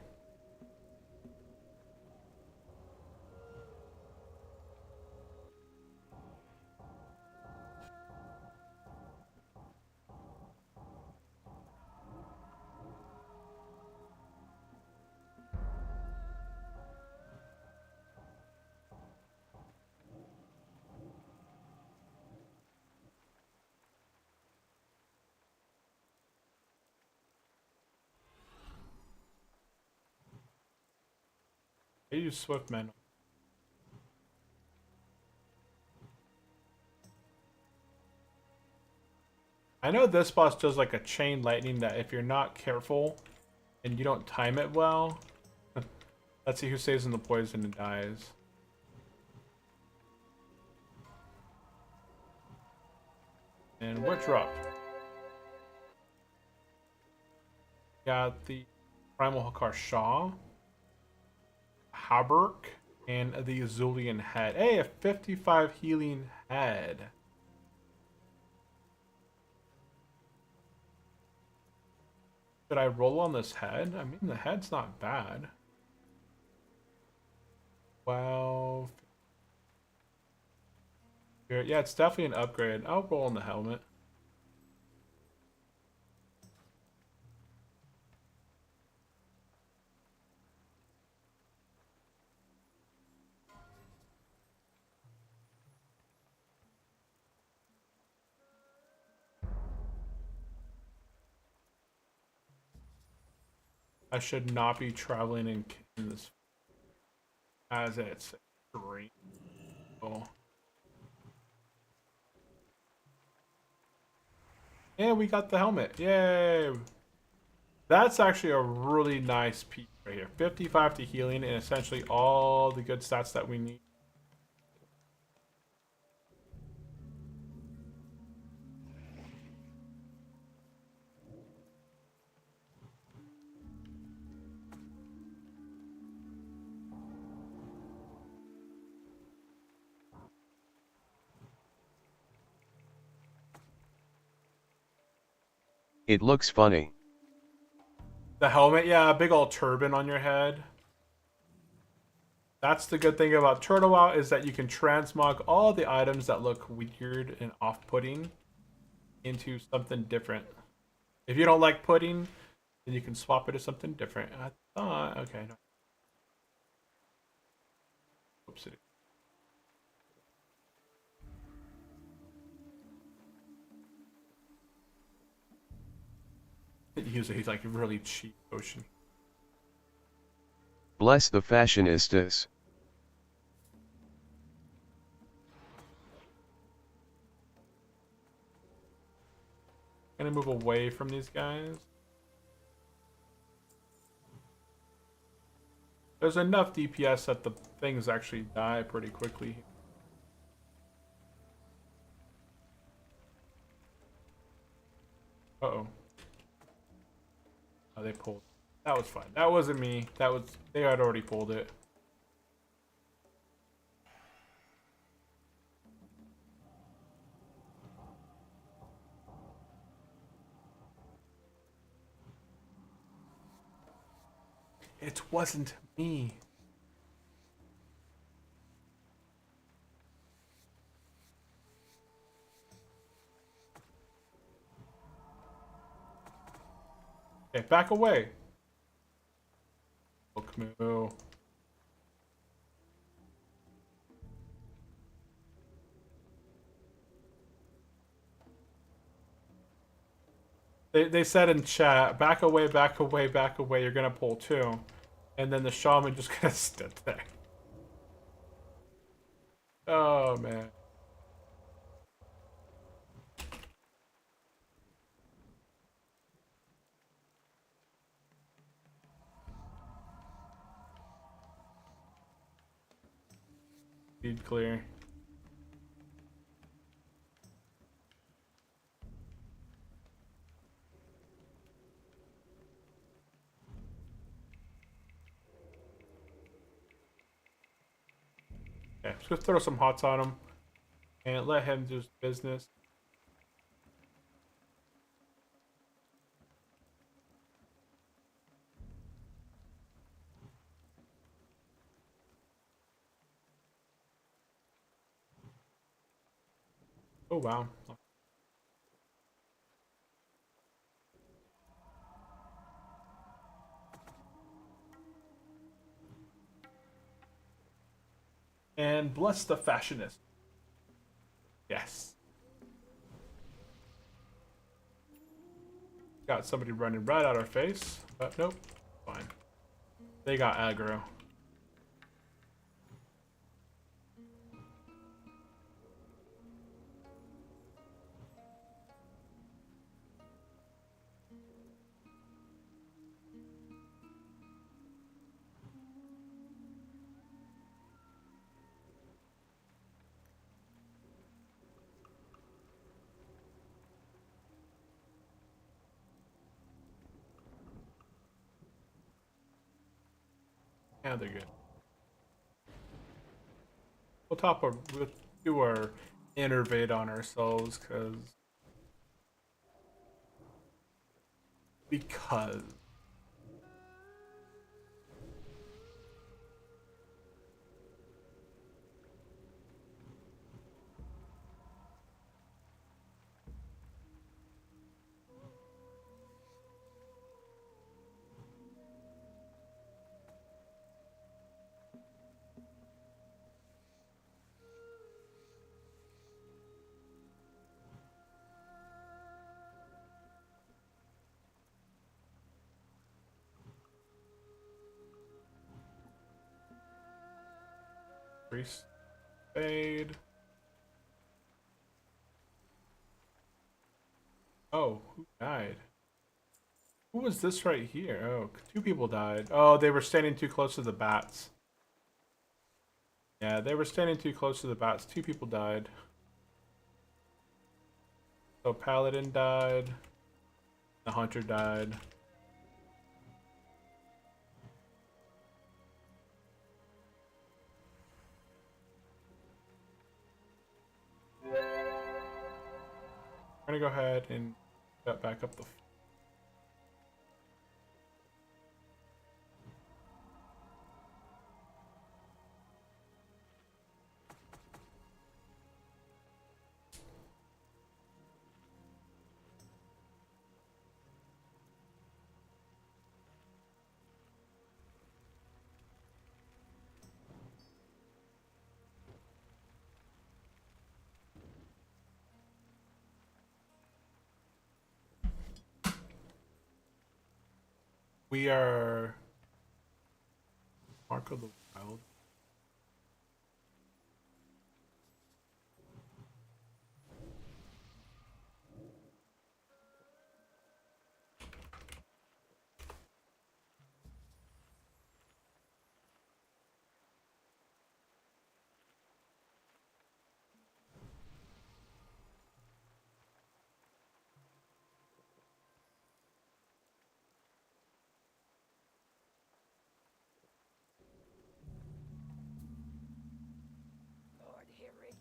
A: I use Swiftman. I know this boss does like a chain lightning that if you're not careful and you don't time it well, let's see who stays in the poison and dies. And what dropped? Got the Primal Hakar Shaw, Haberk, and the Azulian Head. Hey, a 55 healing head. Should I roll on this head? I mean, the head's not bad. 12. Yeah, it's definitely an upgrade. I'll roll on the helmet. I should not be traveling in this as it's extreme. Oh. And we got the helmet. Yay! That's actually a really nice piece right here. 55 to healing and essentially all the good stats that we need.
B: It looks funny.
A: The helmet, yeah, a big old turban on your head. That's the good thing about Turtle Out is that you can transmog all the items that look weird and off-putting into something different. If you don't like pudding, then you can swap it to something different. I thought, okay. No. Oopsie. He's like really cheap potion.
B: Bless the fashionistas.
A: Gonna move away from these guys. There's enough DPS that the things actually die pretty quickly. Uh-oh. Oh, they pulled. That was fine. That wasn't me. That was... They had already pulled it. It wasn't me. Okay, back away. Look, moo. They said in chat, back away, back away, back away, you're gonna pull two. And then the shaman just gonna stood there. Oh, man. Speed clear. Okay, just gonna throw some hots on him and let him do his business. Oh, wow. And bless the fashionist. Yes. Got somebody running right at our face, but nope. Fine. They got aggro. Yeah, they're good. We'll do our innervate on ourselves because priest fade. Oh, who died? Who was this right here? Oh, two people died. Oh, they were standing too close to the bats. Yeah, they were standing too close to the bats. Two people died. So Paladin died. The Hunter died. I'm gonna go ahead and get back up the. We are Mark of the Wild.
C: Lord Hirik,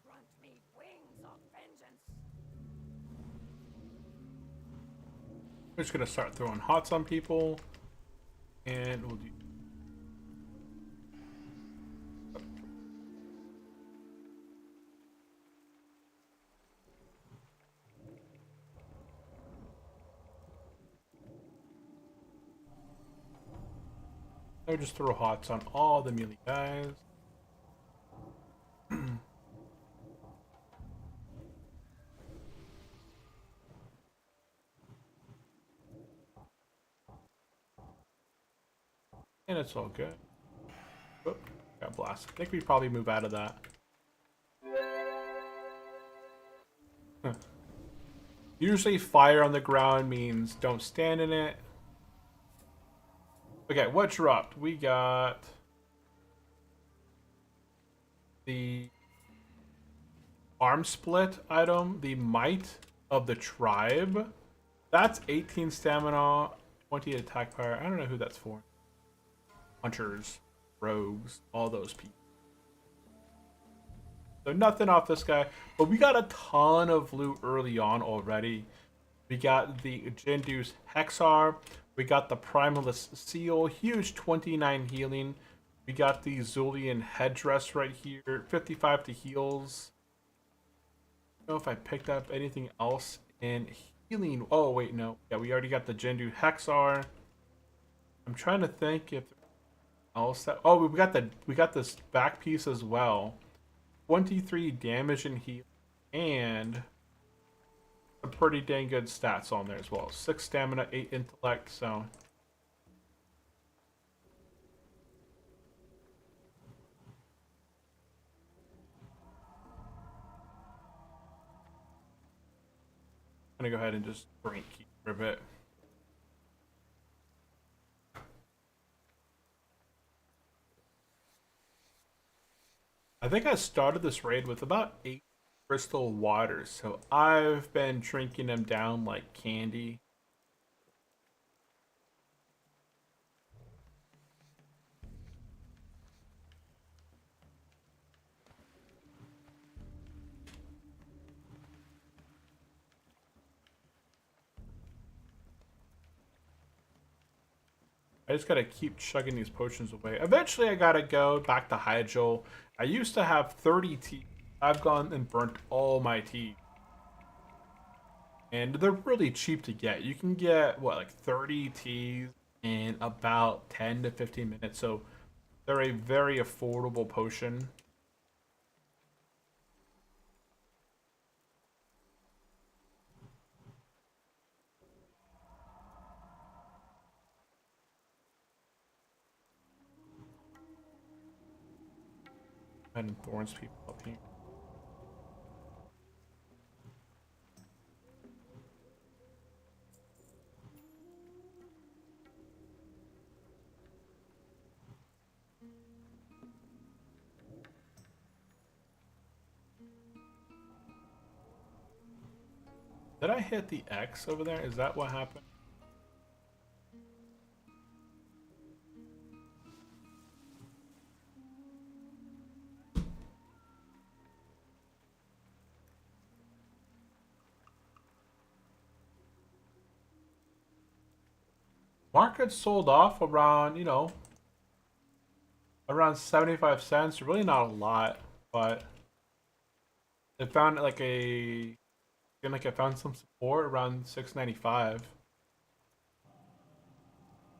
C: grant me wings of vengeance.
A: We're just gonna start throwing hots on people, and we'll do. I'll just throw hots on all the melee guys. And it's all good. Oh, got blasted. I think we probably move out of that. Huh. Usually fire on the ground means don't stand in it. Okay, what dropped? We got the arm split item, the Might of the Tribe. That's 18 stamina, 20 attack power. I don't know who that's for. Hunters, rogues, all those people. So nothing off this guy, but we got a ton of loot early on already. We got the Jindu's Hexar, we got the Primalist Seal, huge 29 healing. We got the Zulian headdress right here, 55 to heals. I don't know if I picked up anything else in healing. Oh wait, no. Yeah, we already got the Jindu Hexar. I'm trying to think if else that. Oh, we got this back piece as well. 23 damage and heal, and some pretty dang good stats on there as well. 6 stamina, 8 intellect. So I'm gonna go ahead and just drink for a bit. I think I started this raid with about 8 crystal waters, so I've been drinking them down like candy. I just gotta keep chugging these potions away. Eventually, I gotta go back to Hydro. I used to have 30 tea. I've gone and burnt all my tea. And they're really cheap to get. You can get, what, like 30 teas in about 10 to 15 minutes. So they're a very affordable potion. And thorns people up here. Did I hit the X over there? Is that what happened? Market sold off around, you know, around 75 cents. Really not a lot, but they found like I found some support around 6.95.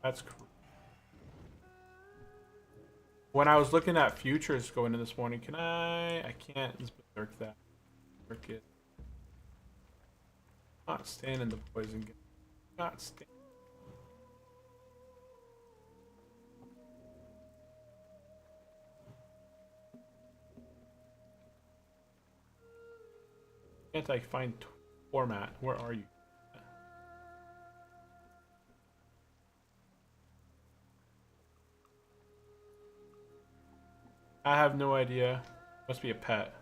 A: That's cool. When I was looking at futures going in this morning, can I can't just berserk that. Berserk it. Not staying in the poison game. Not staying. Can't I find format? Where are you? I have no idea. Must be a pet.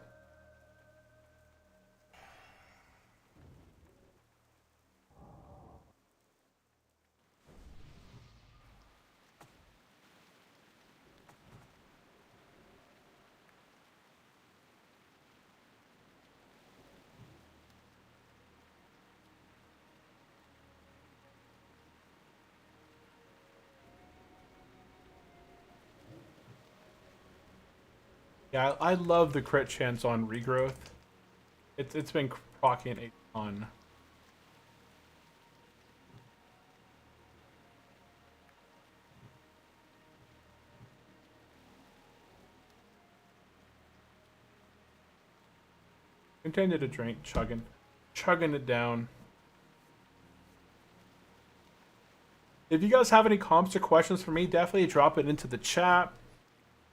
A: Yeah, I love the crit chance on regrowth. It's been proccing a ton. Continue to drink, chugging it down. If you guys have any comments or questions for me, definitely drop it into the chat.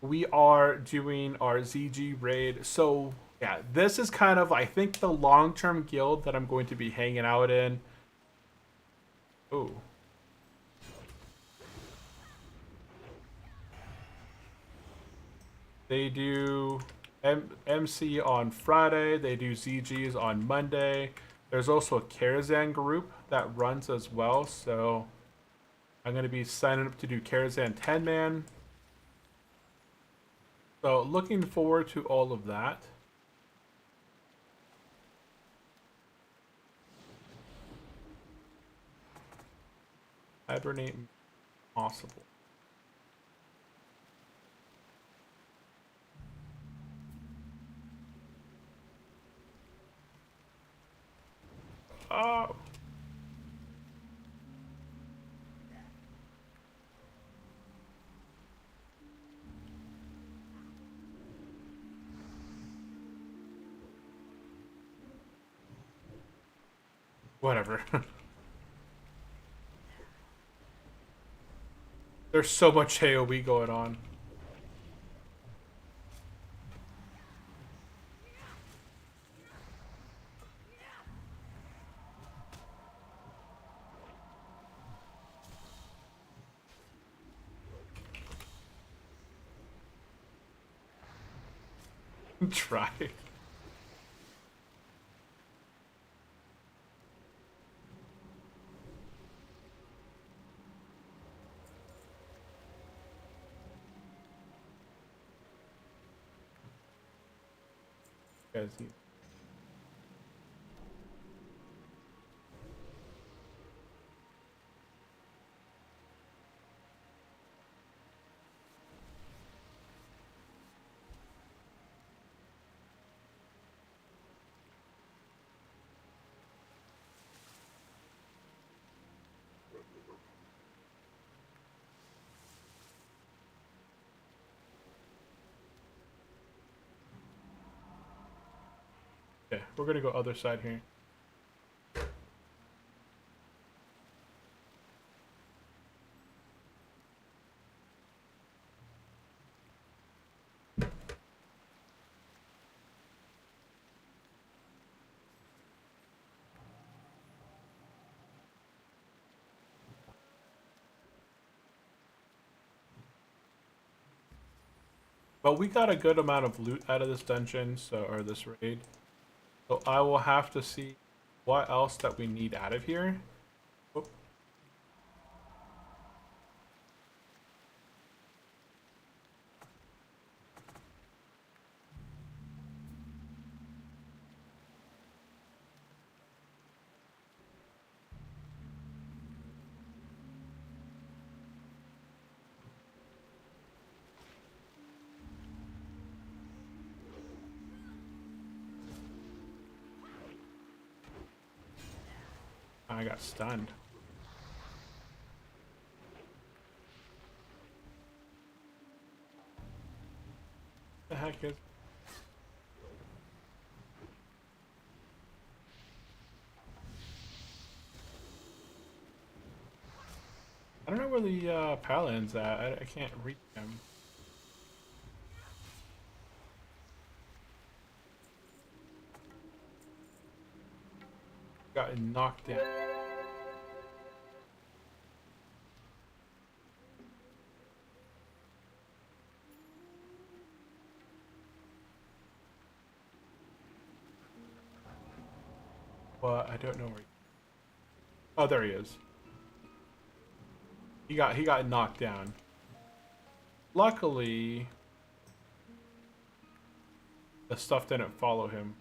A: We are doing our ZG raid. So yeah, this is kind of, I think, the long-term guild that I'm going to be hanging out in. Ooh. They do MC on Friday. They do ZGs on Monday. There's also a Karazhan group that runs as well. So I'm going to be signing up to do Karazhan 10-man. So looking forward to all of that. Hibernate possible. Oh. Whatever. There's so much AoE going on. Try. Guys, Yeah, we're gonna go other side here. But we got a good amount of loot out of this dungeon, so or this raid. So I will have to see what else that we need out of here. Whoop. I got stunned. The heck is? I don't know where the paladin's at. I can't reach him. Got knocked down. But I don't know where. Oh, there he is. He got knocked down. Luckily, the stuff didn't follow him.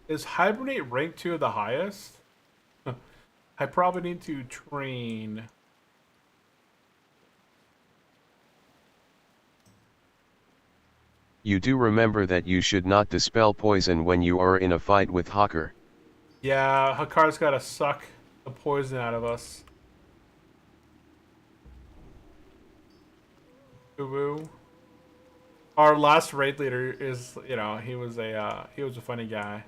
A: Is Hibernate rank 2 the highest? I probably need to train.
B: You do remember that you should not dispel poison when you are in a fight with Hawker.
A: Yeah, Hakar's gotta suck the poison out of us. Boo-boo. Our last raid leader is, you know, he was a funny guy.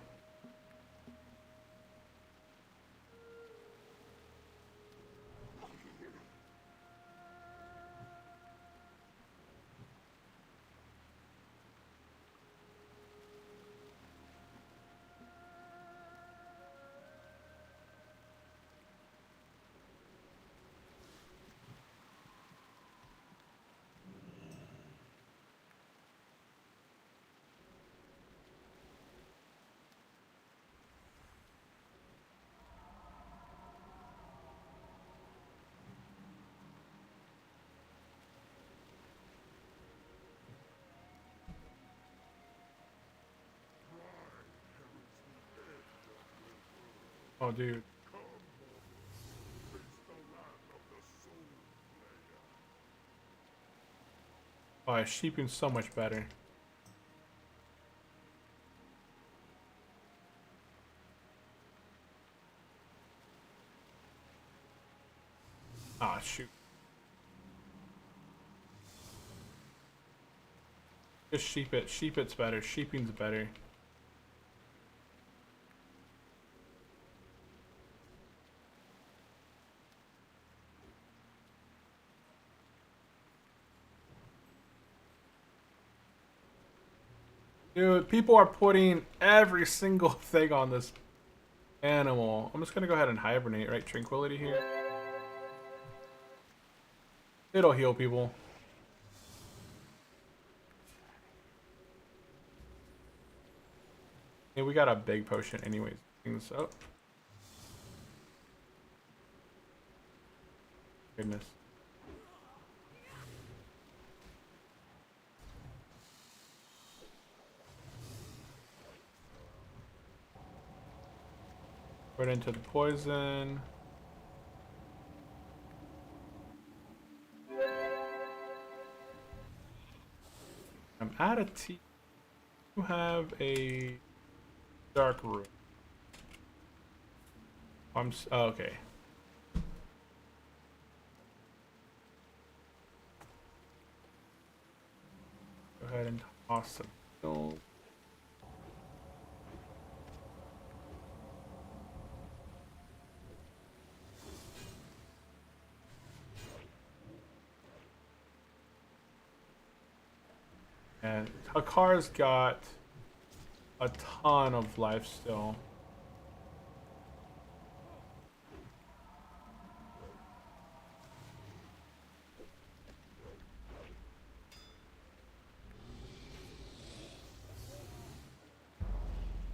A: Oh, dude. Oh, sheeping's so much better. Ah, shoot. Just sheep it. Sheep it's better. Sheeping's better. Dude, people are putting every single thing on this animal. I'm just gonna go ahead and hibernate, right? Tranquility here. It'll heal people. Yeah, we got a big potion anyways. Oh. Goodness. Right into the poison. I'm out of tea. You have a dark room. Oh, okay. Go ahead and toss some gold. And Hakar's got a ton of life still.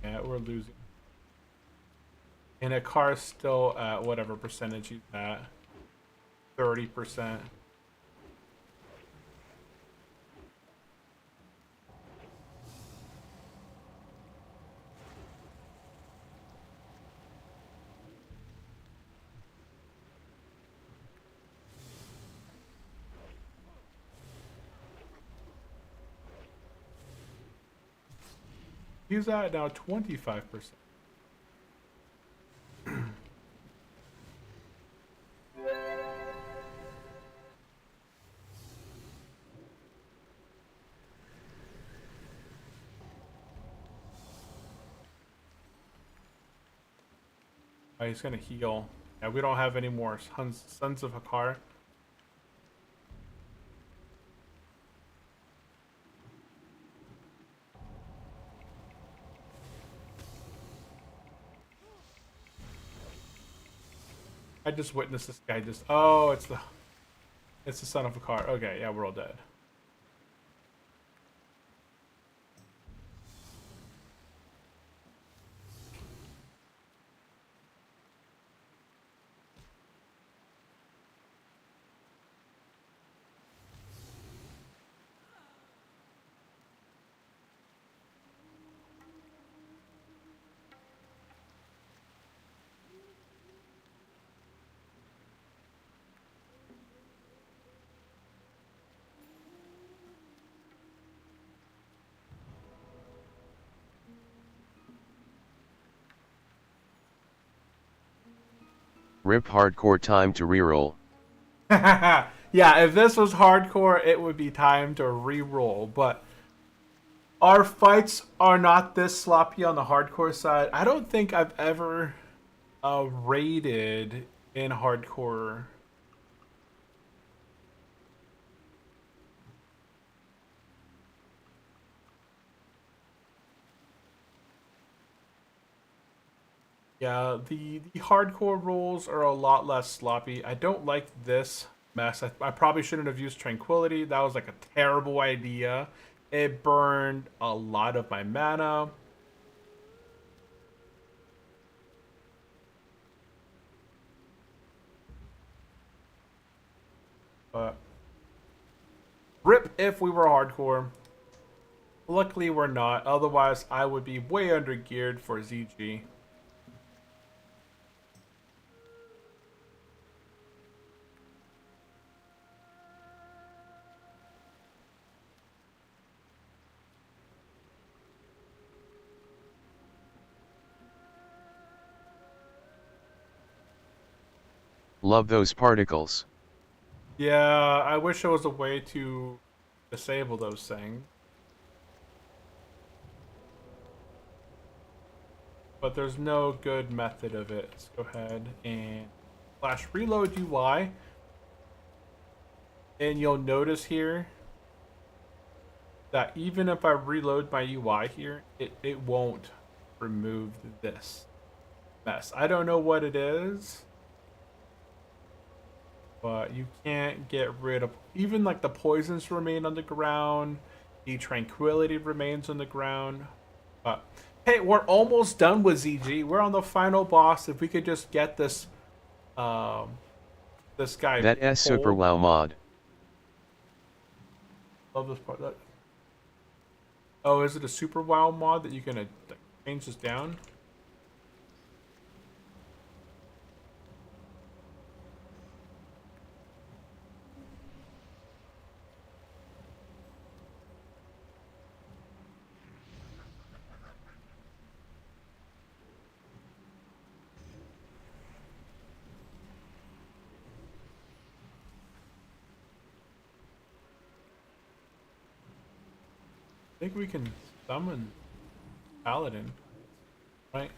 A: Yeah, we're losing. And Hakar's still at whatever percentage he's at. 30%. He's at now 25%. Oh, he's gonna heal. Yeah, we don't have any more Sons of Hakar. I just witnessed this guy just. Oh, it's the Son of Hakar. Okay, yeah, we're all dead.
B: Rip hardcore time to reroll.
A: Yeah, if this was hardcore, it would be time to re-roll, but our fights are not this sloppy on the hardcore side. I don't think I've ever raided in hardcore. Yeah, the hardcore rules are a lot less sloppy. I don't like this mess. I probably shouldn't have used Tranquility. That was like a terrible idea. It burned a lot of my mana. But rip if we were hardcore. Luckily we're not. Otherwise I would be way under geared for ZG.
B: Love those particles.
A: Yeah, I wish there was a way to disable those things. But there's no good method of it. Let's go ahead and slash reload UI. And you'll notice here that even if I reload my UI here, it won't remove this mess. I don't know what it is, but you can't get rid of, even like the poisons remain on the ground, the tranquility remains on the ground. But hey, we're almost done with ZG. We're on the final boss. If we could just get this this guy.
B: That S super
A: pulled.
B: wow mod.
A: Love this part. Oh, is it a super wow mod that you can change this down? think we can summon Paladin, right?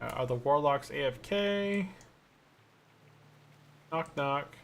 A: Are the warlocks AFK? Knock knock.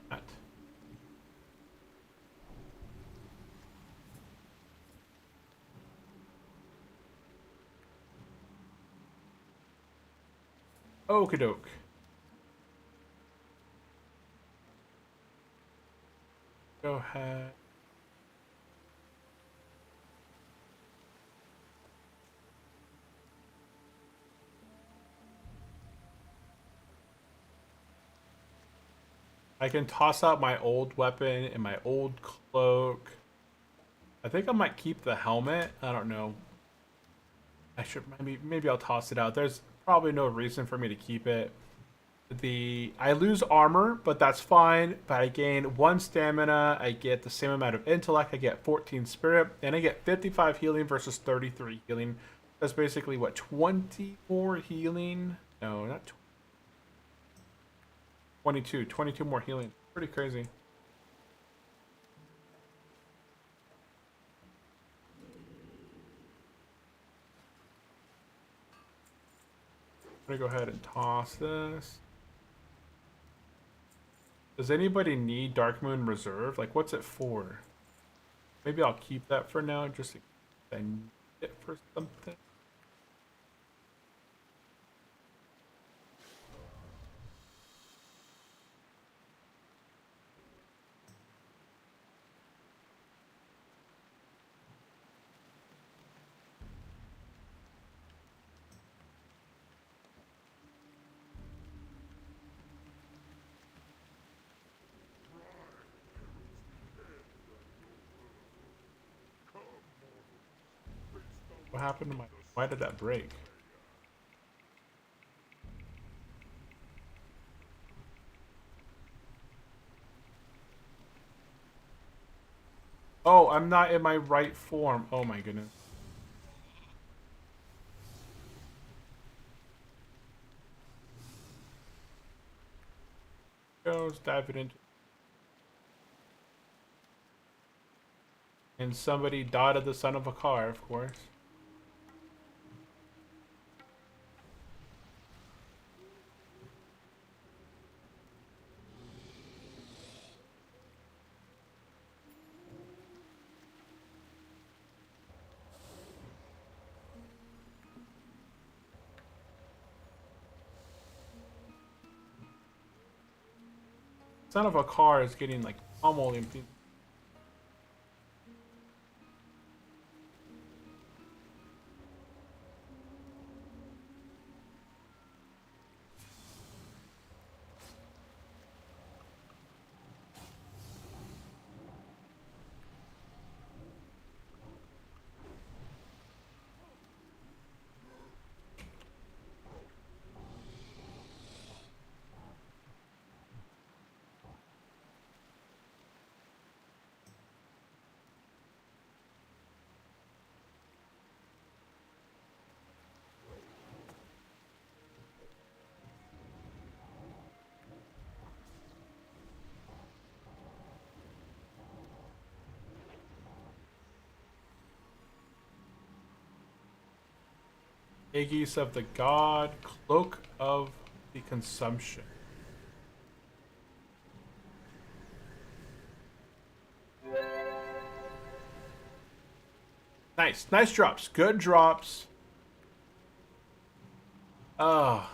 A: That. Okie doke. Go ahead. I can toss out my old weapon and my old cloak. I think I might keep the helmet. I don't know. I should maybe I'll toss it out. There's probably no reason for me to keep it. I lose armor, but that's fine. But I gain 1 stamina. I get the same amount of intellect. I get 14 spirit, and I get 55 healing versus 33 healing. That's basically what, 20 more healing? No, not 22. 22 more healing. Pretty crazy. I'm gonna go ahead and toss this. Does anybody need Dark Moon Reserve? Like, what's it for? Maybe I'll keep that for now, just in case I need it for something. What happened to my... Why did that break? Oh, I'm not in my right form. Oh my goodness. Let's dive it into... And somebody dotted the son of a car, of course. Son of a car is getting like pummeled in pieces. Aegis of the God, Cloak of the Consumption. Nice. Nice drops. Good drops. Oh.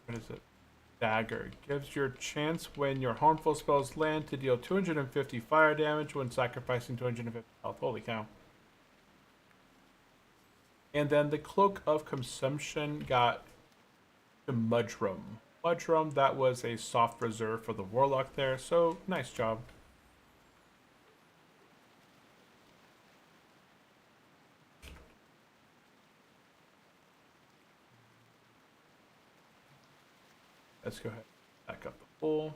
A: What is it? Dagger. Gives your chance when your harmful spells land to deal 250 fire damage when sacrificing 250 health. Holy cow. And then the Cloak of Consumption got the Mudrum. Mudrum, that was a soft reserve for the Warlock there, so nice job. Let's go ahead and back up the pool.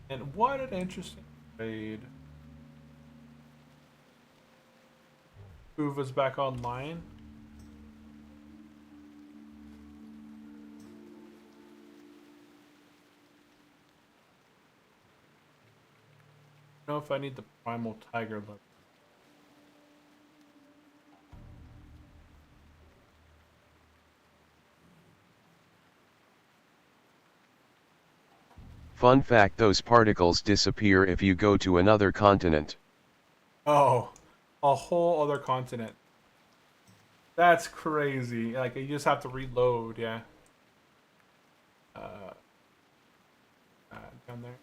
A: And what an interesting trade. Uva's back online. I don't know if I need the Primal Tiger level.
B: Fun fact, those particles disappear if you go to another continent.
A: Oh, a whole other continent. That's crazy. Like, you just have to reload, yeah. Down there.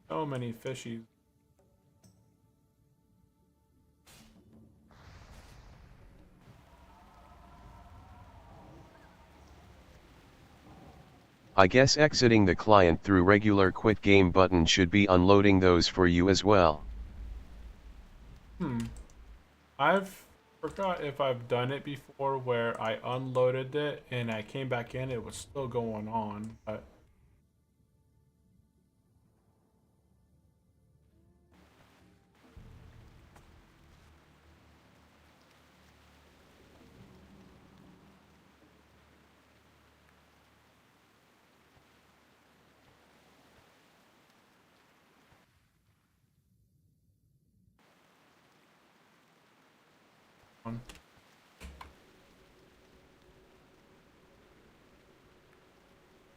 A: So many fishies.
B: I guess exiting the client through regular quit game button should be unloading those for you as well.
A: I've forgot if I've done it before where I unloaded it and I came back in, it was still going on, but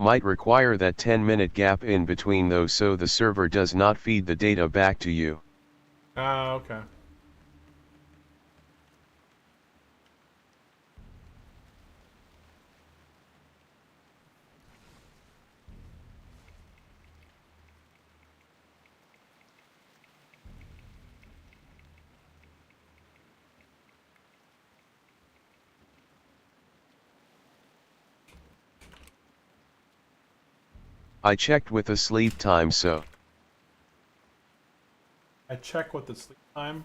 B: Might require that 10-minute gap in between those so the server does not feed the data back to you.
A: okay.
B: I checked with the sleep time, so
A: I check with the sleep time.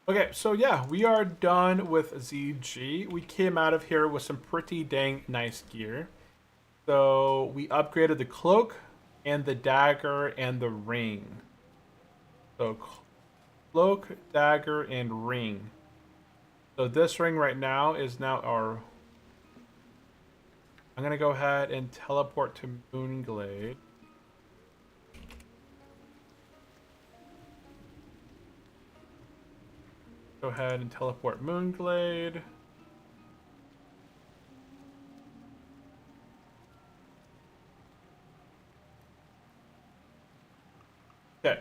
A: Okay, so yeah, we are done with ZG. We came out of here with some pretty dang nice gear. So we upgraded the cloak and the dagger and the ring. So cloak, dagger, and ring. So this ring right now is now our... I'm going to go ahead and teleport to Moonglade. Go ahead and teleport Moonglade. Okay.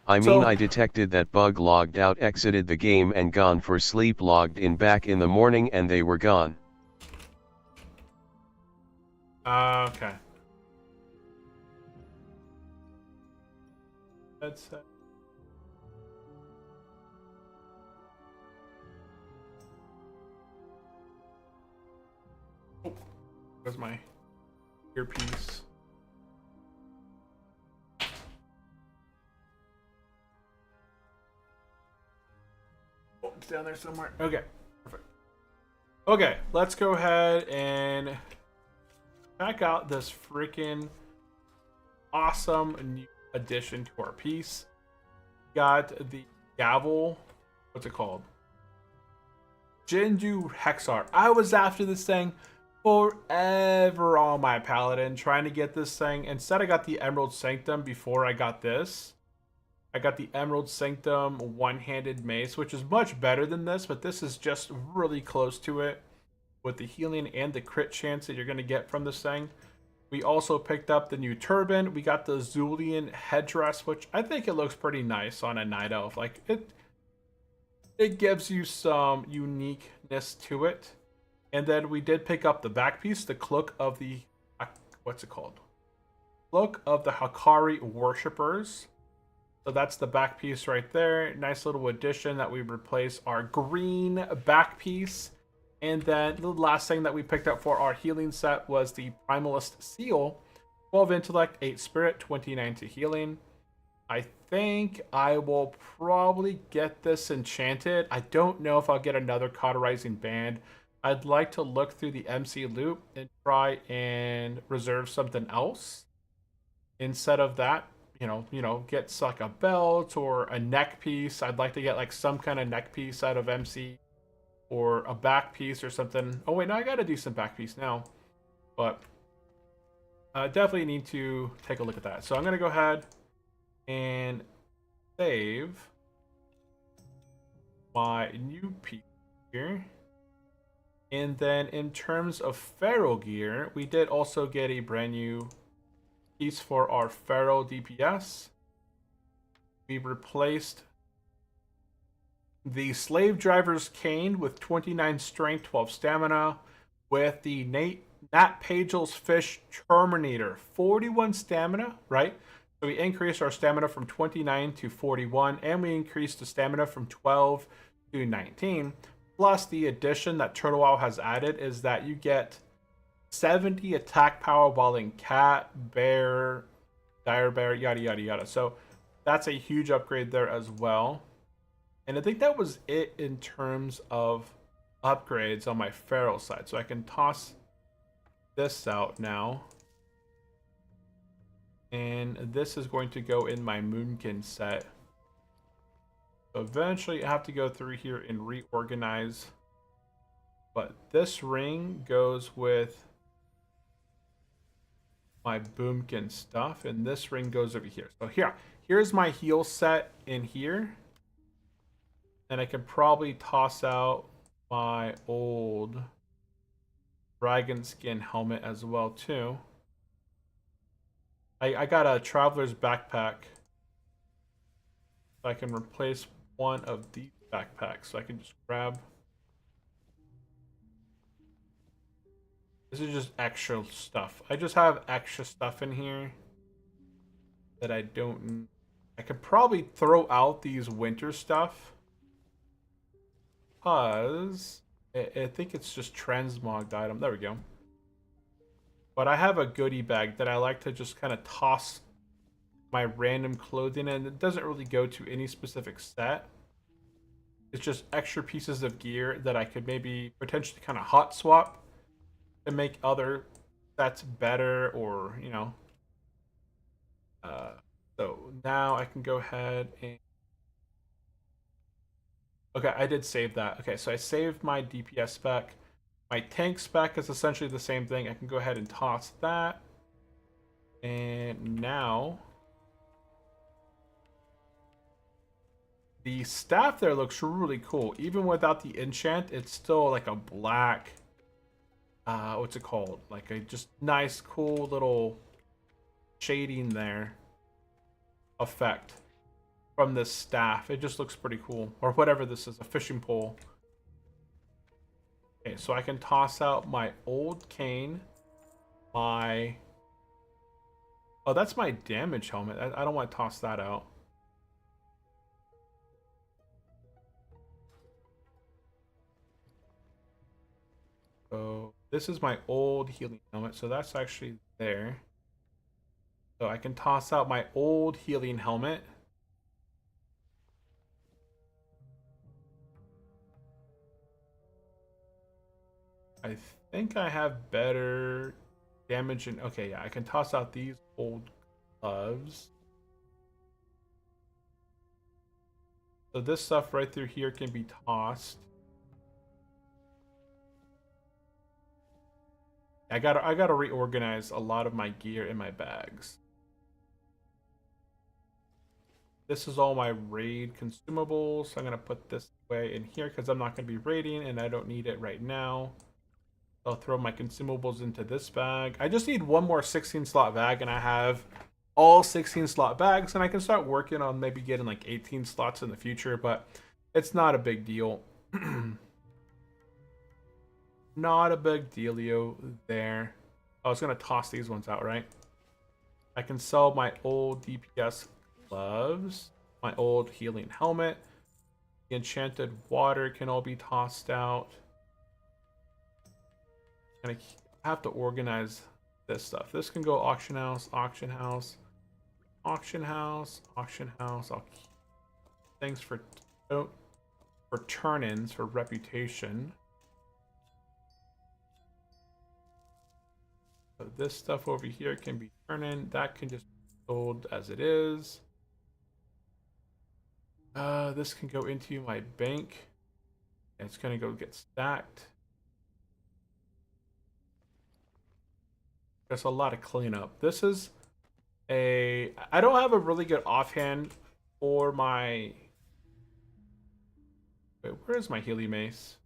B: I mean, I detected that bug, logged out, exited the game and gone for sleep, logged in back in the morning and they were gone.
A: Okay. headset. Oh, where's my earpiece? Oh, it's down there somewhere. Okay, perfect. Okay, let's go ahead and check out this freaking awesome new addition to our piece. Got the gavel. What's it called? Jinju Hexar. I was after this thing forever on my paladin, trying to get this thing. Instead, I got the Emerald Sanctum before I got this. I got the Emerald Sanctum one-handed mace, which is much better than this, but this is just really close to it with the healing and the crit chance that you're going to get from this thing. We also picked up the new turban. We got the Zulian headdress, which I think it looks pretty nice on a night elf. Like it gives you some uniqueness to it. And then we did pick up the back piece, the cloak of the what's it called? Cloak of the Hakari worshippers. So that's the back piece right there. Nice little addition that we replace our green back piece. And then the last thing that we picked up for our healing set was the Primalist Seal. 12 intellect, 8 spirit, 29 to healing. I think I will probably get this enchanted. I don't know if I'll get another cauterizing band. I'd like to look through the MC loop and try and reserve something else. Instead of that, get like a belt or a neck piece. I'd like to get like some kind of neck piece out of MC. Or a back piece or something. Oh wait, no, I got a decent back piece now. But definitely need to take a look at that. So I'm going to go ahead and save my new piece here. And then in terms of feral gear, we did also get a brand new piece for our feral DPS. We replaced the Slave Driver's Cane with 29 strength, 12 stamina, with the Nat Pagel's Fish Terminator, 41 stamina, right? So we increased our stamina from 29 to 41, and we increased the stamina from 12 to 19. Plus, the addition that Turtle Wow has added is that you get 70 attack power while in cat, bear, dire bear, yada yada yada. So that's a huge upgrade there as well. And I think that was it in terms of upgrades on my feral side. So I can toss this out now. And this is going to go in my Moonkin set. So eventually I have to go through here and reorganize. But this ring goes with my Boomkin stuff. And this ring goes over here. So here's my heal set in here. And I can probably toss out my old dragon skin helmet as well too. I got a traveler's backpack. So I can replace one of these backpacks. So I can just grab. This is just extra stuff. I just have extra stuff in here that I don't. I could probably throw out these winter stuff. Because I think it's just transmogged item. There we go. But I have a goodie bag that I like to just kind of toss my random clothing in. It doesn't really go to any specific set. It's just extra pieces of gear that I could maybe potentially kind of hot swap to make other sets better, or so now I can go ahead and okay, I did save that. Okay, so I saved my DPS spec. My tank spec is essentially the same thing. I can go ahead and toss that. And now the staff there looks really cool. Even without the enchant, it's still like a black, what's it called? Like a just nice, cool little shading there effect from this staff. It just looks pretty cool. Or whatever this is, a fishing pole. Okay, so I can toss out my old cane. Oh, that's my damage helmet. I don't want to toss that out. This is my old healing helmet, so that's actually there. So I can toss out my old healing helmet. I think I have better damage and okay, yeah, I can toss out these old gloves. So this stuff right through here can be tossed. I gotta reorganize a lot of my gear in my bags. This is all my raid consumables. So I'm gonna put this away in here because I'm not gonna be raiding and I don't need it right now. I'll throw my consumables into this bag. I just need one more 16 slot bag and I have all 16 slot bags and I can start working on maybe getting like 18 slots in the future, but it's not a big deal. Not a big dealio there. I was gonna toss these ones out, right? I can sell my old DPS gloves, my old healing helmet, the enchanted water can all be tossed out. And I have to organize this stuff. This can go auction house, auction house, auction house, auction house. I'll keep things for turn-ins for reputation. So this stuff over here can be turned in. That can just be sold as it is. This can go into my bank. It's gonna go get stacked. There's a lot of cleanup. This is I don't have a really good offhand for my... Wait, where is my Healy Mace?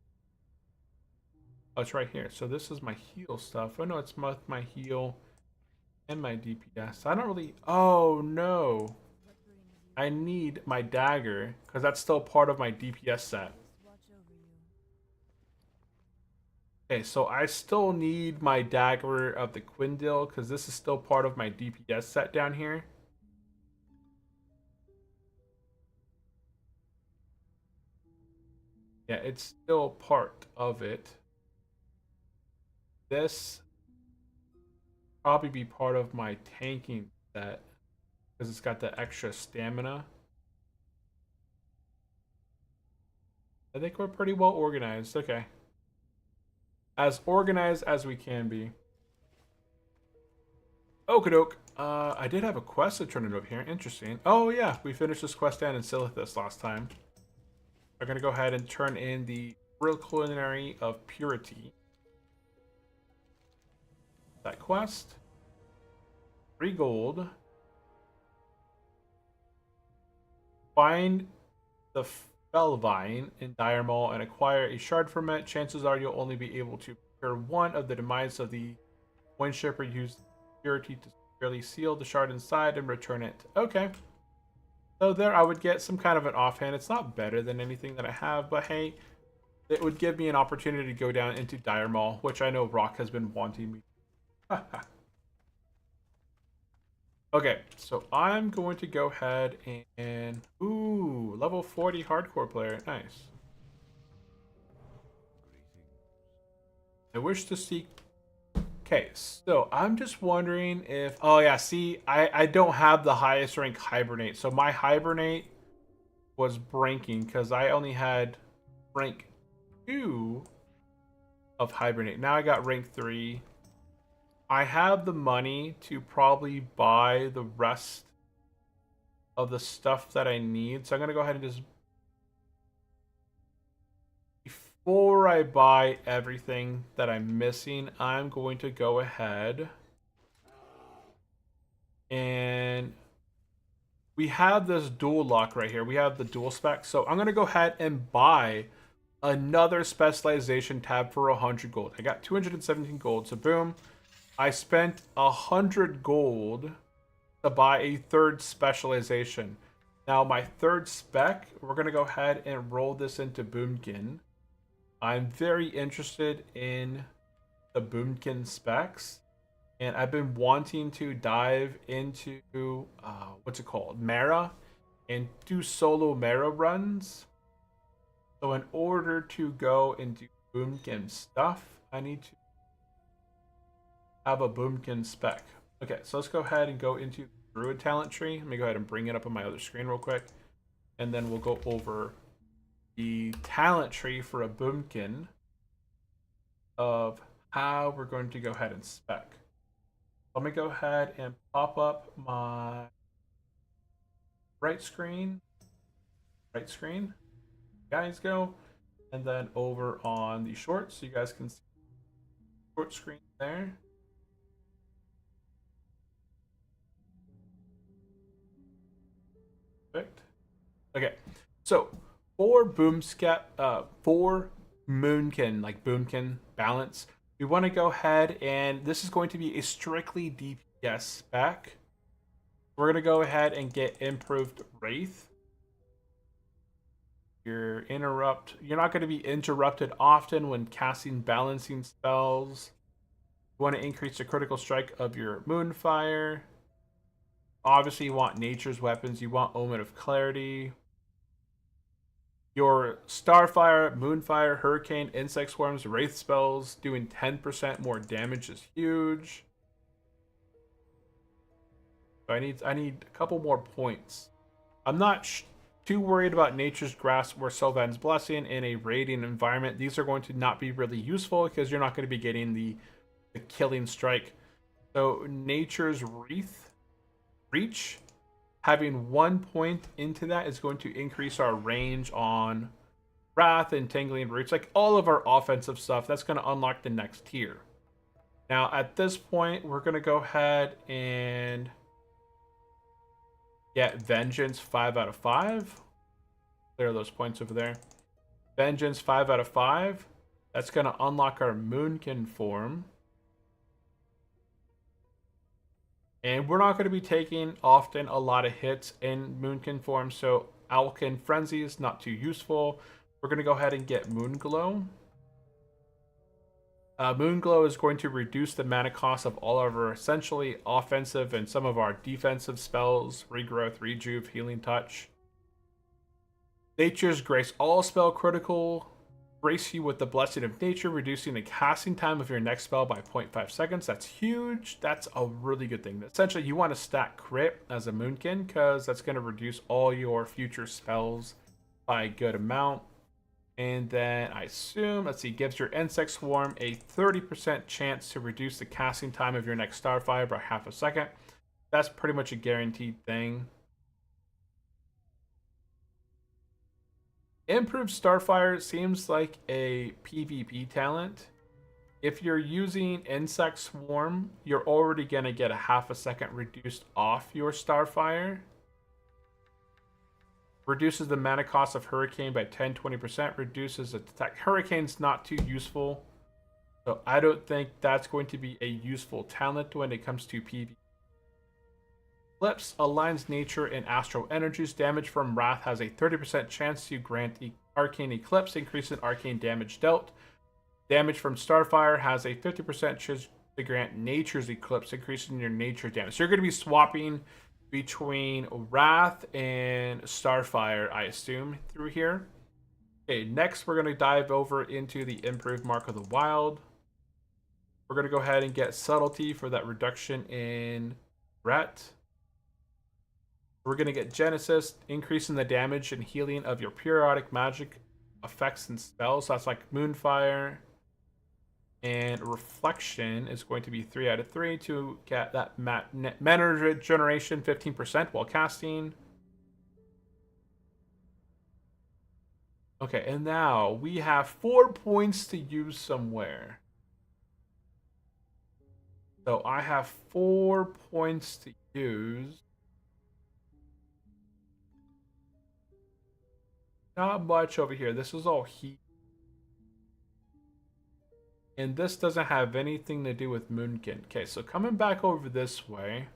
A: Oh, it's right here. So this is my heal stuff. Oh no, it's my heal and my DPS. I don't really... Oh no. I need my dagger because that's still part of my DPS set. Okay, so I still need my dagger of the Quindil because this is still part of my DPS set down here. Yeah, it's still part of it. This probably be part of my tanking set because it's got the extra stamina. I think we're pretty well organized. Okay. As organized as we can be. Okie I did have a quest to turn it over here. Interesting. Oh yeah, we finished this quest down in Silithus last time. I'm gonna go ahead and turn in the Real Culinary of Purity. That quest. 3 gold. Find the Felvine in Dire Mall and acquire a shard from it. Chances are you'll only be able to procure one of the demise of the coin shipper. Use purity to securely seal the shard inside and return it. Okay. So there I would get some kind of an offhand. It's not better than anything that I have, but hey, it would give me an opportunity to go down into Dire Mall, which I know Rock has been wanting me. Okay, so I'm going to go ahead and... Ooh, level 40 hardcore player. Nice. I wish to seek... Okay, so I'm just wondering if... Oh yeah, see, I don't have the highest rank Hibernate. So my Hibernate was breaking because I only had rank 2 of Hibernate. Now I got rank 3. I have the money to probably buy the rest of the stuff that I need. So I'm going to go ahead and just... Before I buy everything that I'm missing, I'm going to go ahead and... We have this dual lock right here. We have the dual spec. So I'm going to go ahead and buy another specialization tab for 100 gold. I got 217 gold. So boom. I spent 100 gold to buy a third specialization. Now my third spec, we're going to go ahead and roll this into Boomkin. I'm very interested in the Boomkin specs. And I've been wanting to dive into, what's it called? Mara. And do solo Mara runs. So in order to go and do Boomkin stuff, I need to have a Boomkin spec. Okay, so let's go ahead and go into the Druid talent tree. Let me go ahead and bring it up on my other screen real quick. And then we'll go over the talent tree for a Boomkin of how we're going to go ahead and spec. Let me go ahead and pop up my right screen. Guys go. And then over on the short, so you guys can see short screen there. Perfect. Okay, so for for Moonkin, like Boomkin balance, we want to go ahead and this is going to be a strictly DPS spec. We're going to go ahead and get improved Wraith. You're not going to be interrupted often when casting balancing spells. You want to increase the critical strike of your Moonfire. Obviously, you want Nature's Weapons. You want Omen of Clarity. Your Starfire, Moonfire, Hurricane, Insect Swarms, Wraith spells doing 10% more damage is huge. So I need a couple more points. I'm not too worried about Nature's Grasp or Sylvan's Blessing in a raiding environment. These are going to not be really useful because you're not going to be getting the killing strike. So Nature's Reach, having 1 point into that is going to increase our range on Wrath and Tingling Roots, like all of our offensive stuff. That's going to unlock the next tier. Now at this point, we're going to go ahead and get Vengeance 5 out of 5. Clear those points over there. Vengeance 5 out of 5. That's going to unlock our Moonkin form. And we're not going to be taking often a lot of hits in Moonkin form, so Owlkin Frenzy is not too useful. We're going to go ahead and get Moonglow. Moonglow is going to reduce the mana cost of all of our essentially offensive and some of our defensive spells. Regrowth, Rejuve, Healing Touch. Nature's Grace. All spell critical. Grace you with the Blessing of Nature, reducing the casting time of your next spell by 0.5 seconds. That's huge. That's a really good thing. Essentially, you want to stack crit as a Moonkin because that's going to reduce all your future spells by a good amount. And then I assume, let's see, gives your Insect Swarm a 30% chance to reduce the casting time of your next Starfire by half a second. That's pretty much a guaranteed thing. Improved Starfire seems like a PvP talent. If you're using Insect Swarm, you're already going to get a half a second reduced off your Starfire. Reduces the mana cost of Hurricane by 10-20%. Reduces the attack. Hurricane's not too useful. So I don't think that's going to be a useful talent when it comes to PvP. Eclipse aligns nature and astral energies. Damage from Wrath has a 30% chance to grant Arcane Eclipse, increasing arcane damage dealt. Damage from Starfire has a 50% chance to grant Nature's Eclipse, increasing your nature damage. So you're going to be swapping between Wrath and Starfire, I assume, through here. Okay, next we're going to dive over into the improved Mark of the Wild. We're going to go ahead and get Subtlety for that reduction in threat. We're going to get Genesis, increasing the damage and healing of your periodic magic effects and spells. So that's like Moonfire. And Reflection is going to be 3 out of 3 to get that mana regeneration 15% while casting. Okay, and now we have 4 points to use somewhere. So I have 4 points to use. Not much over here. This is all heat. And this doesn't have anything to do with Moonkin. Okay, so coming back over this way.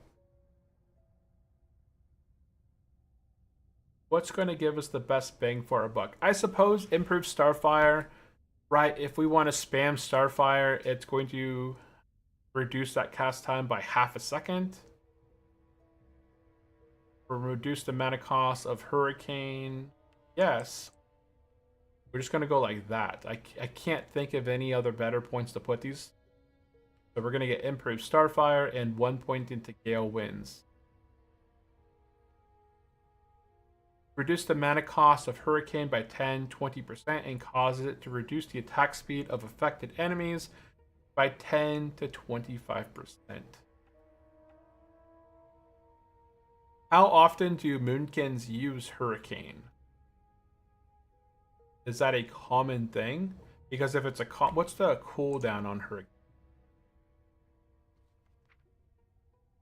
A: What's going to give us the best bang for our buck? I suppose improved Starfire, right? If we want to spam Starfire, it's going to reduce that cast time by half a second. Or reduce the mana cost of Hurricane. Yes. We're just going to go like that. I can't think of any other better points to put these. So we're going to get improved Starfire and 1 point into Gale Winds. Reduce the mana cost of Hurricane by 10-20% and causes it to reduce the attack speed of affected enemies by 10 to 25%. How often do Moonkins use Hurricane? Is that a common thing? Because if it's a what's the cooldown on Hurricane?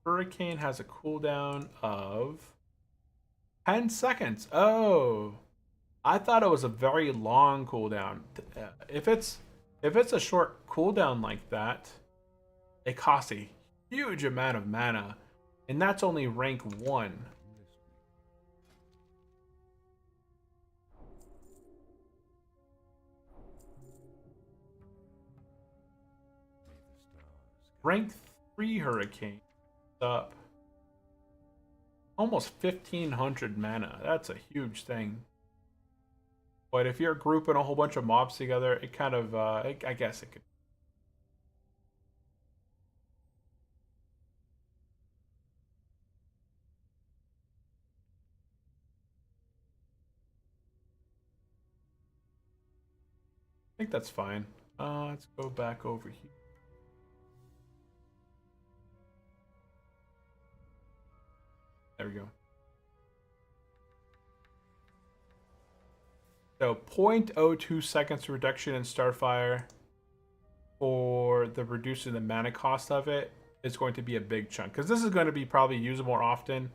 A: Hurricane has a cooldown of 10 seconds. Oh, I thought it was a very long cooldown. If it's a short cooldown like that, it costs a huge amount of mana, and that's only rank 1. Rank 3 Hurricane up almost 1500 mana. That's a huge thing. But if you're grouping a whole bunch of mobs together, it kind of, I guess it could. I think that's fine. Let's go back over here. There we go. So 0.02 seconds reduction in Starfire for the reducing the mana cost of it is going to be a big chunk. Because this is going to be probably used more often.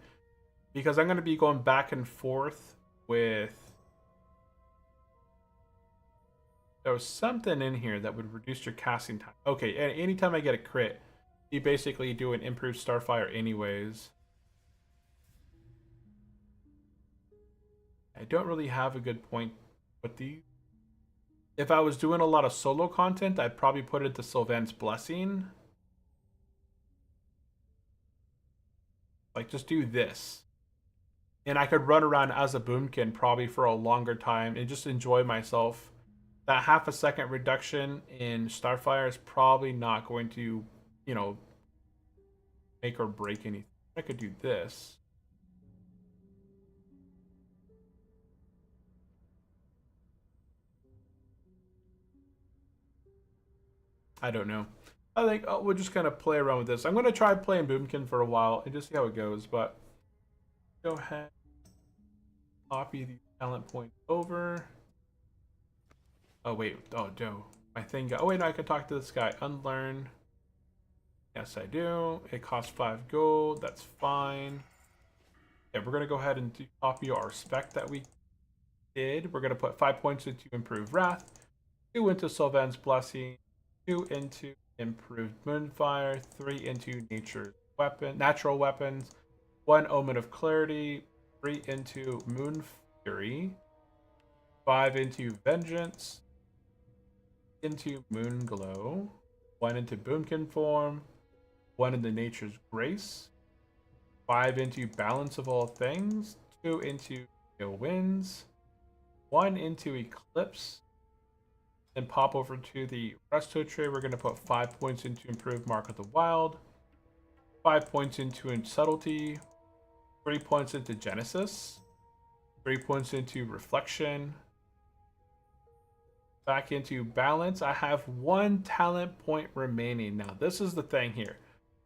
A: Because I'm going to be going back and forth with... There was something in here that would reduce your casting time. Okay, anytime I get a crit, you basically do an improved Starfire anyways. I don't really have a good point with these. If I was doing a lot of solo content, I'd probably put it to Sylvan's Blessing. Like, just do this. And I could run around as a Boomkin probably for a longer time and just enjoy myself. That half a second reduction in Starfire is probably not going to, you know, make or break anything. I could do this. I don't know. I think we'll just kind of play around with this. I'm going to try playing Boomkin for a while and just see how it goes. But go ahead, copy the talent point over. Oh wait, oh no, my thing. Oh wait, no, I can talk to this guy. Unlearn. Yes, I do. It costs 5 gold. That's fine. Yeah, we're gonna go ahead and copy our spec that we did. We're gonna put 5 points into improved Wrath, 2 into Sylvan's Blessing, 2 into improved Moonfire, 3 into natural weapons, 1 Omen of Clarity, 3 into Moon Fury, 5 into Vengeance, into Moon Glow, 1 into Boomkin form, 1 into Nature's Grace, 5 into Balance of All Things, 2 into Gale Winds, 1 into Eclipse, then pop over to the Resto tray. We're going to put 5 points into Improved Mark of the Wild, 5 points into Subtlety, 3 points into Genesis, 3 points into Reflection, back into Balance. I have 1 talent point remaining. Now, this is the thing here.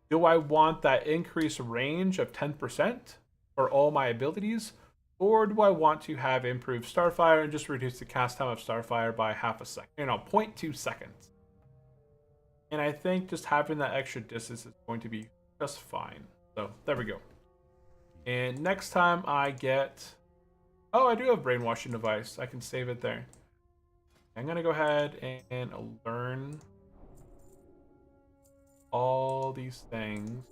A: Do I want that increased range of 10% for all my abilities? Or do I want to have improved Starfire and just reduce the cast time of Starfire by half a second? 0.2 seconds. And I think just having that extra distance is going to be just fine. So, there we go. And next time I get... Oh, I do have Brainwashing Device. I can save it there. I'm going to go ahead and learn all these things.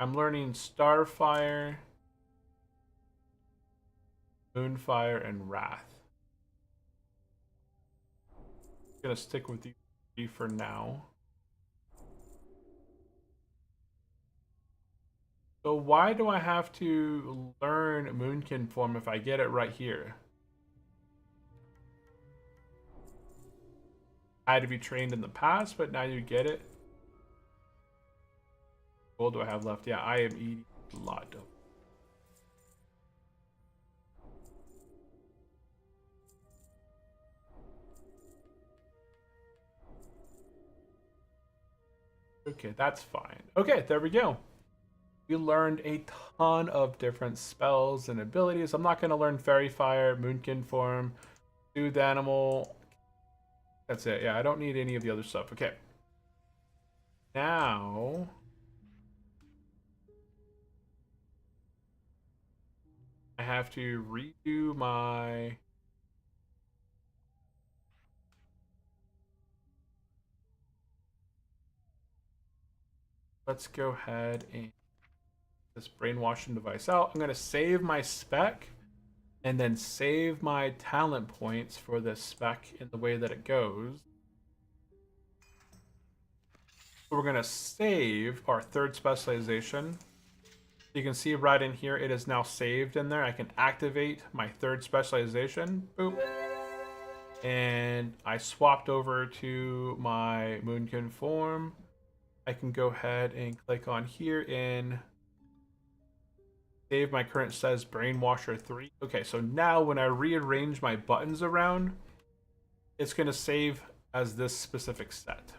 A: I'm learning Starfire, Moonfire, and Wrath. I'm going to stick with these 3 for now. So why do I have to learn Moonkin form if I get it right here? had to be trained in the past, but now you get it. What do I have left? Yeah, I am eating a lot of. Okay, that's fine. Okay, there we go. We learned a ton of different spells and abilities. I'm not going to learn Fairy Fire, Moonkin Form, Soothe Animal. That's it. Yeah, I don't need any of the other stuff. Okay. Now... I have to redo my... Let's go ahead and this brainwashing device out. I'm going to save my spec and then save my talent points for this spec in the way that it goes. So we're going to save our third specialization. You can see right in here, it is now saved in there. I can activate my third specialization. Boop. And I swapped over to my Moonkin form. I can go ahead and click on here and save my current says Brainwasher 3. Okay, so now when I rearrange my buttons around, it's going to save as this specific set.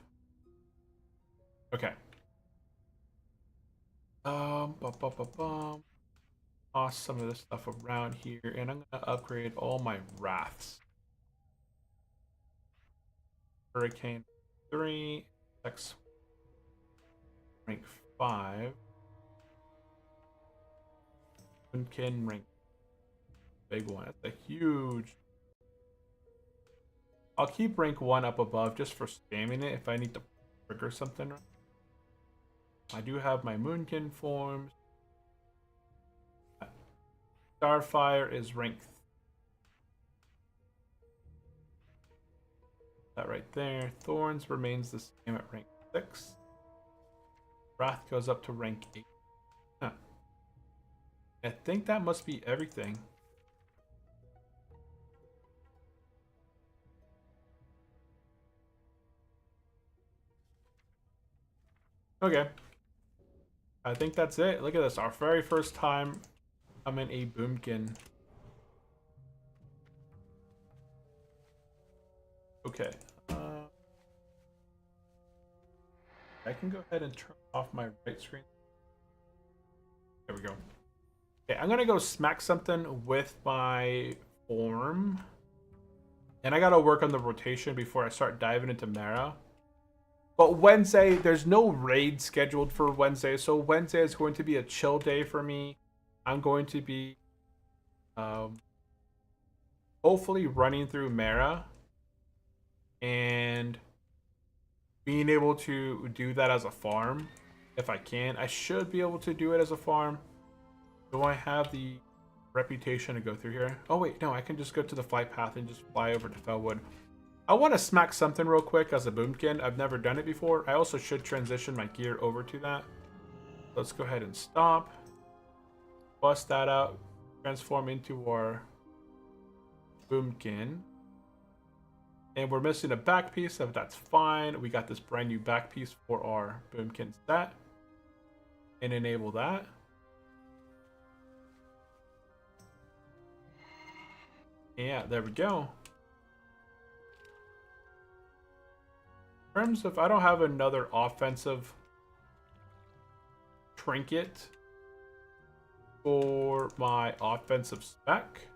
A: Okay. Toss some of this stuff around here, and I'm going to upgrade all my Wraths. Hurricane 3, X rank 5. Moonkin rank big one. That's a huge. I'll keep rank 1 up above just for spamming it if I need to trigger something. I do have my Moonkin forms. Starfire is rank 3. That right there. Thorns remains the same at rank 6. Wrath goes up to rank 8. Huh. I think that must be everything. Okay. I think that's it. Look at this. Our very first time I'm in a Boomkin. Okay. I can go ahead and turn off my right screen. There we go. Okay, I'm going to go smack something with my form. And I got to work on the rotation before I start diving into Mara. But Wednesday, there's no raid scheduled for Wednesday, so Wednesday is going to be a chill day for me. I'm going to be hopefully running through Mara and being able to do that as a farm if I can. I should be able to do it as a farm. Do I have the reputation to go through here? Oh wait, no, I can just go to the flight path and just fly over to Felwood. I want to smack something real quick as a Boomkin. I've never done it before. I also should transition my gear over to that. Let's go ahead and stop. Bust that out. Transform into our Boomkin. And we're missing a back piece, so that's fine. We got this brand new back piece for our Boomkin set. And enable that. Yeah, there we go. In terms of, I don't have another offensive trinket for my offensive spec.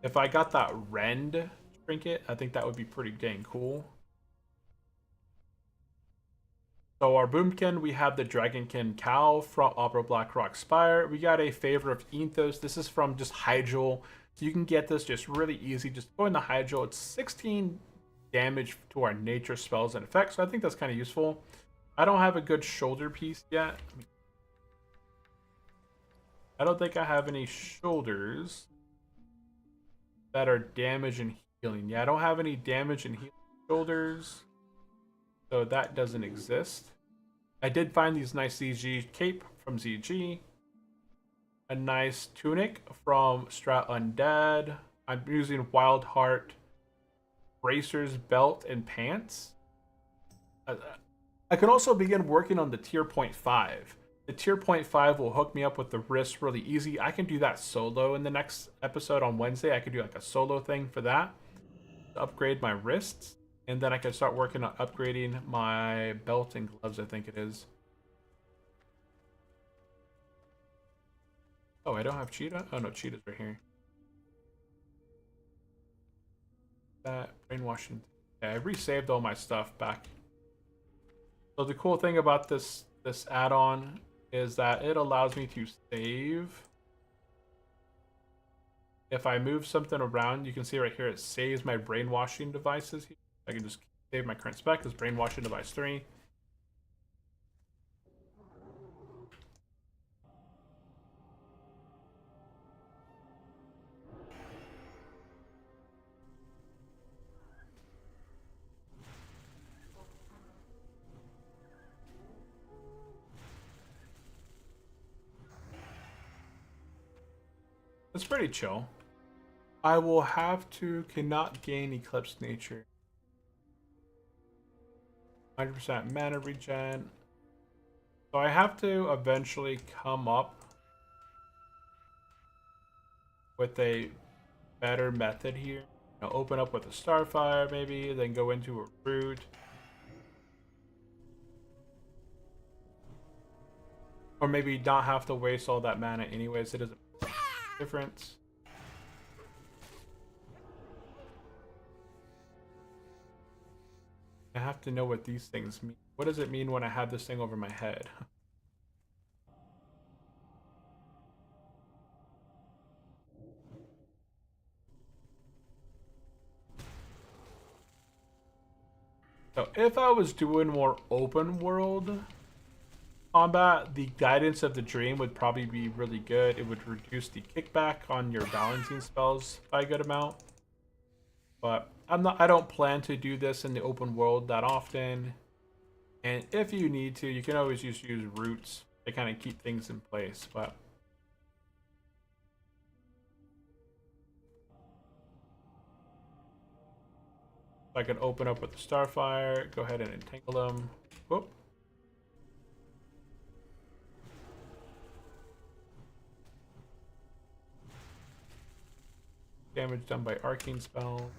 A: If I got that Rend trinket, I think that would be pretty dang cool. So our Boomkin, we have the Dragonkin Cow from Opera Blackrock Spire. We got a Favor of Ethos. This is from just Hydril. So you can get this just really easy. Just go into Hydril. It's 16 damage to our nature spells and effects, so I think that's kind of useful. I don't have a good shoulder piece yet. I don't think I have any shoulders that are damage and healing. Yeah, I don't have any damage and healing shoulders, so that doesn't exist. I did find these nice ZG cape from ZG, a nice tunic from Strat Undead. I'm using Wild Heart bracers, belt, and pants. I could also begin working on the tier 0.5. The tier 0.5 will hook me up with the wrist really easy. I can do that solo in the next episode on Wednesday. I could do like a solo thing for that to upgrade my wrists. And then I can start working on upgrading my belt and gloves, I think it is. Oh, I don't have cheetah? Oh no, cheetah's right here. That brainwashing. Yeah, I resaved all my stuff back. So the cool thing about this add-on is that it allows me to save. If I move something around, you can see right here it saves my brainwashing devices. I can just save my current spec as brainwashing device 3. It's pretty chill. I will have to cannot gain Eclipse Nature. 100% mana regen. So I have to eventually come up with a better method here. You know, open up with a Starfire maybe, then go into a Root. Or maybe not have to waste all that mana anyways. It doesn't make a difference. I have to know what these things mean. What does it mean when I have this thing over my head? So if I was doing more open world combat, the Guidance of the Dream would probably be really good. It would reduce the kickback on your balancing spells by a good amount. But I don't plan to do this in the open world that often. And if you need to, you can always just use roots to kind of keep things in place. But I could open up with the Starfire, go ahead and entangle them. Whoop. Damage done by arcane spell.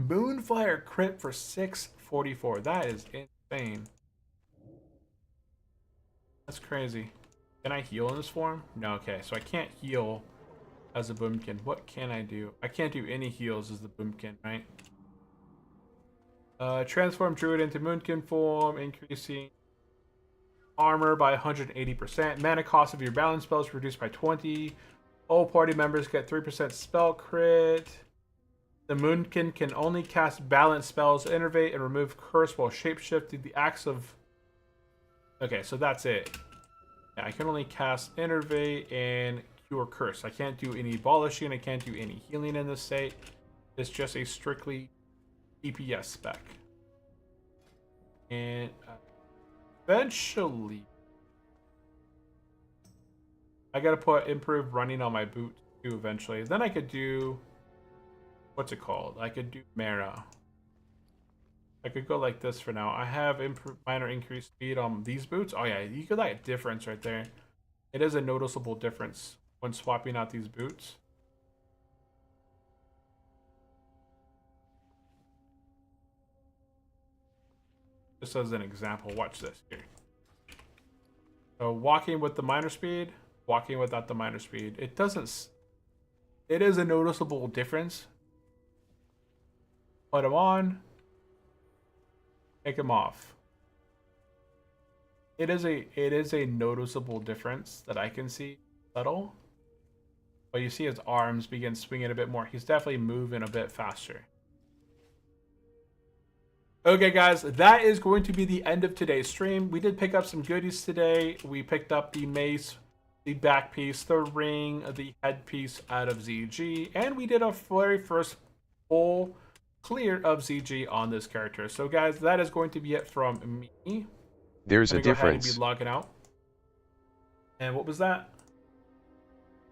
A: Moonfire crit for 644. That is insane. That's crazy. Can I heal in this form? No, okay. So I can't heal as a boomkin. What can I do? I can't do any heals as the boomkin, right? Transform Druid into moonkin form, increasing armor by 180%. Mana cost of your balance spells reduced by 20. All party members get 3% spell crit. The Moonkin can only cast balance spells, innervate, and remove curse while shapeshifting the axe of... Okay, so that's it. Yeah, I can only cast innervate and cure curse. I can't do any abolishing. I can't do any healing in this state. It's just a strictly DPS spec. And eventually... I gotta put improved running on my boot too eventually. Then I could do... What's it called? I could do Mara. I could go like this for now. I have minor increased speed on these boots. Oh yeah, you get that difference right there. It is a noticeable difference when swapping out these boots. Just as an example, watch this here. So walking with the minor speed, walking without the minor speed. It doesn't... It is a noticeable difference. Put them on. Take them off. It is a noticeable difference that I can see. Subtle. But you see his arms begin swinging a bit more. He's definitely moving a bit faster. Okay, guys, that is going to be the end of today's stream. We did pick up some goodies today. We picked up the mace, the back piece, the ring, the headpiece out of ZG, and we did our very first full clear of ZG on this character. So guys, that is going to be it from me.
B: There's a difference.
A: Go ahead and be logging out. And what was that?
B: There's a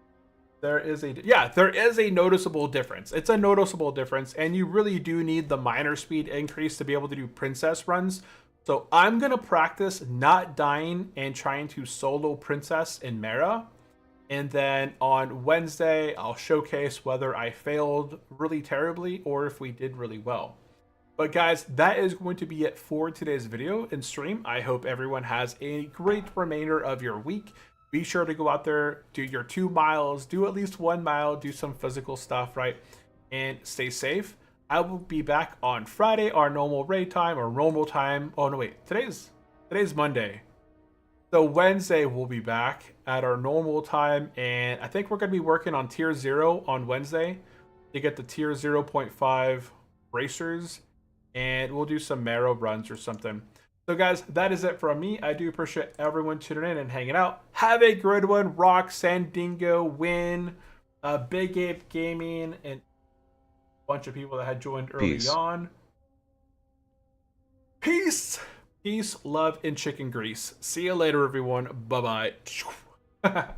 B: difference.
A: There's a difference. There is a noticeable difference. It's a noticeable difference, and you really do need the minor speed increase to be able to do princess runs. So I'm gonna practice not dying and trying to solo princess in Mara. And then on Wednesday, I'll showcase whether I failed really terribly or if we did really well. But guys, that is going to be it for today's video and stream. I hope everyone has a great remainder of your week. Be sure to go out there, do your 2 miles, do at least 1 mile, do some physical stuff, right? And stay safe. I will be back on Friday, our normal raid time or normal time. Oh no, wait, today's Monday. So Wednesday we'll be back at our normal time, and I think we're going to be working on tier 0 on Wednesday to get the tier 0.5 bracers, and we'll do some marrow runs or something. So guys, that is it from me. I do appreciate everyone tuning in and hanging out. Have a good one. Rock, Sandingo, Win, Big Ape Gaming, and a bunch of people that had joined early on. Peace. Peace, love, and chicken grease. See you later, everyone. Bye-bye.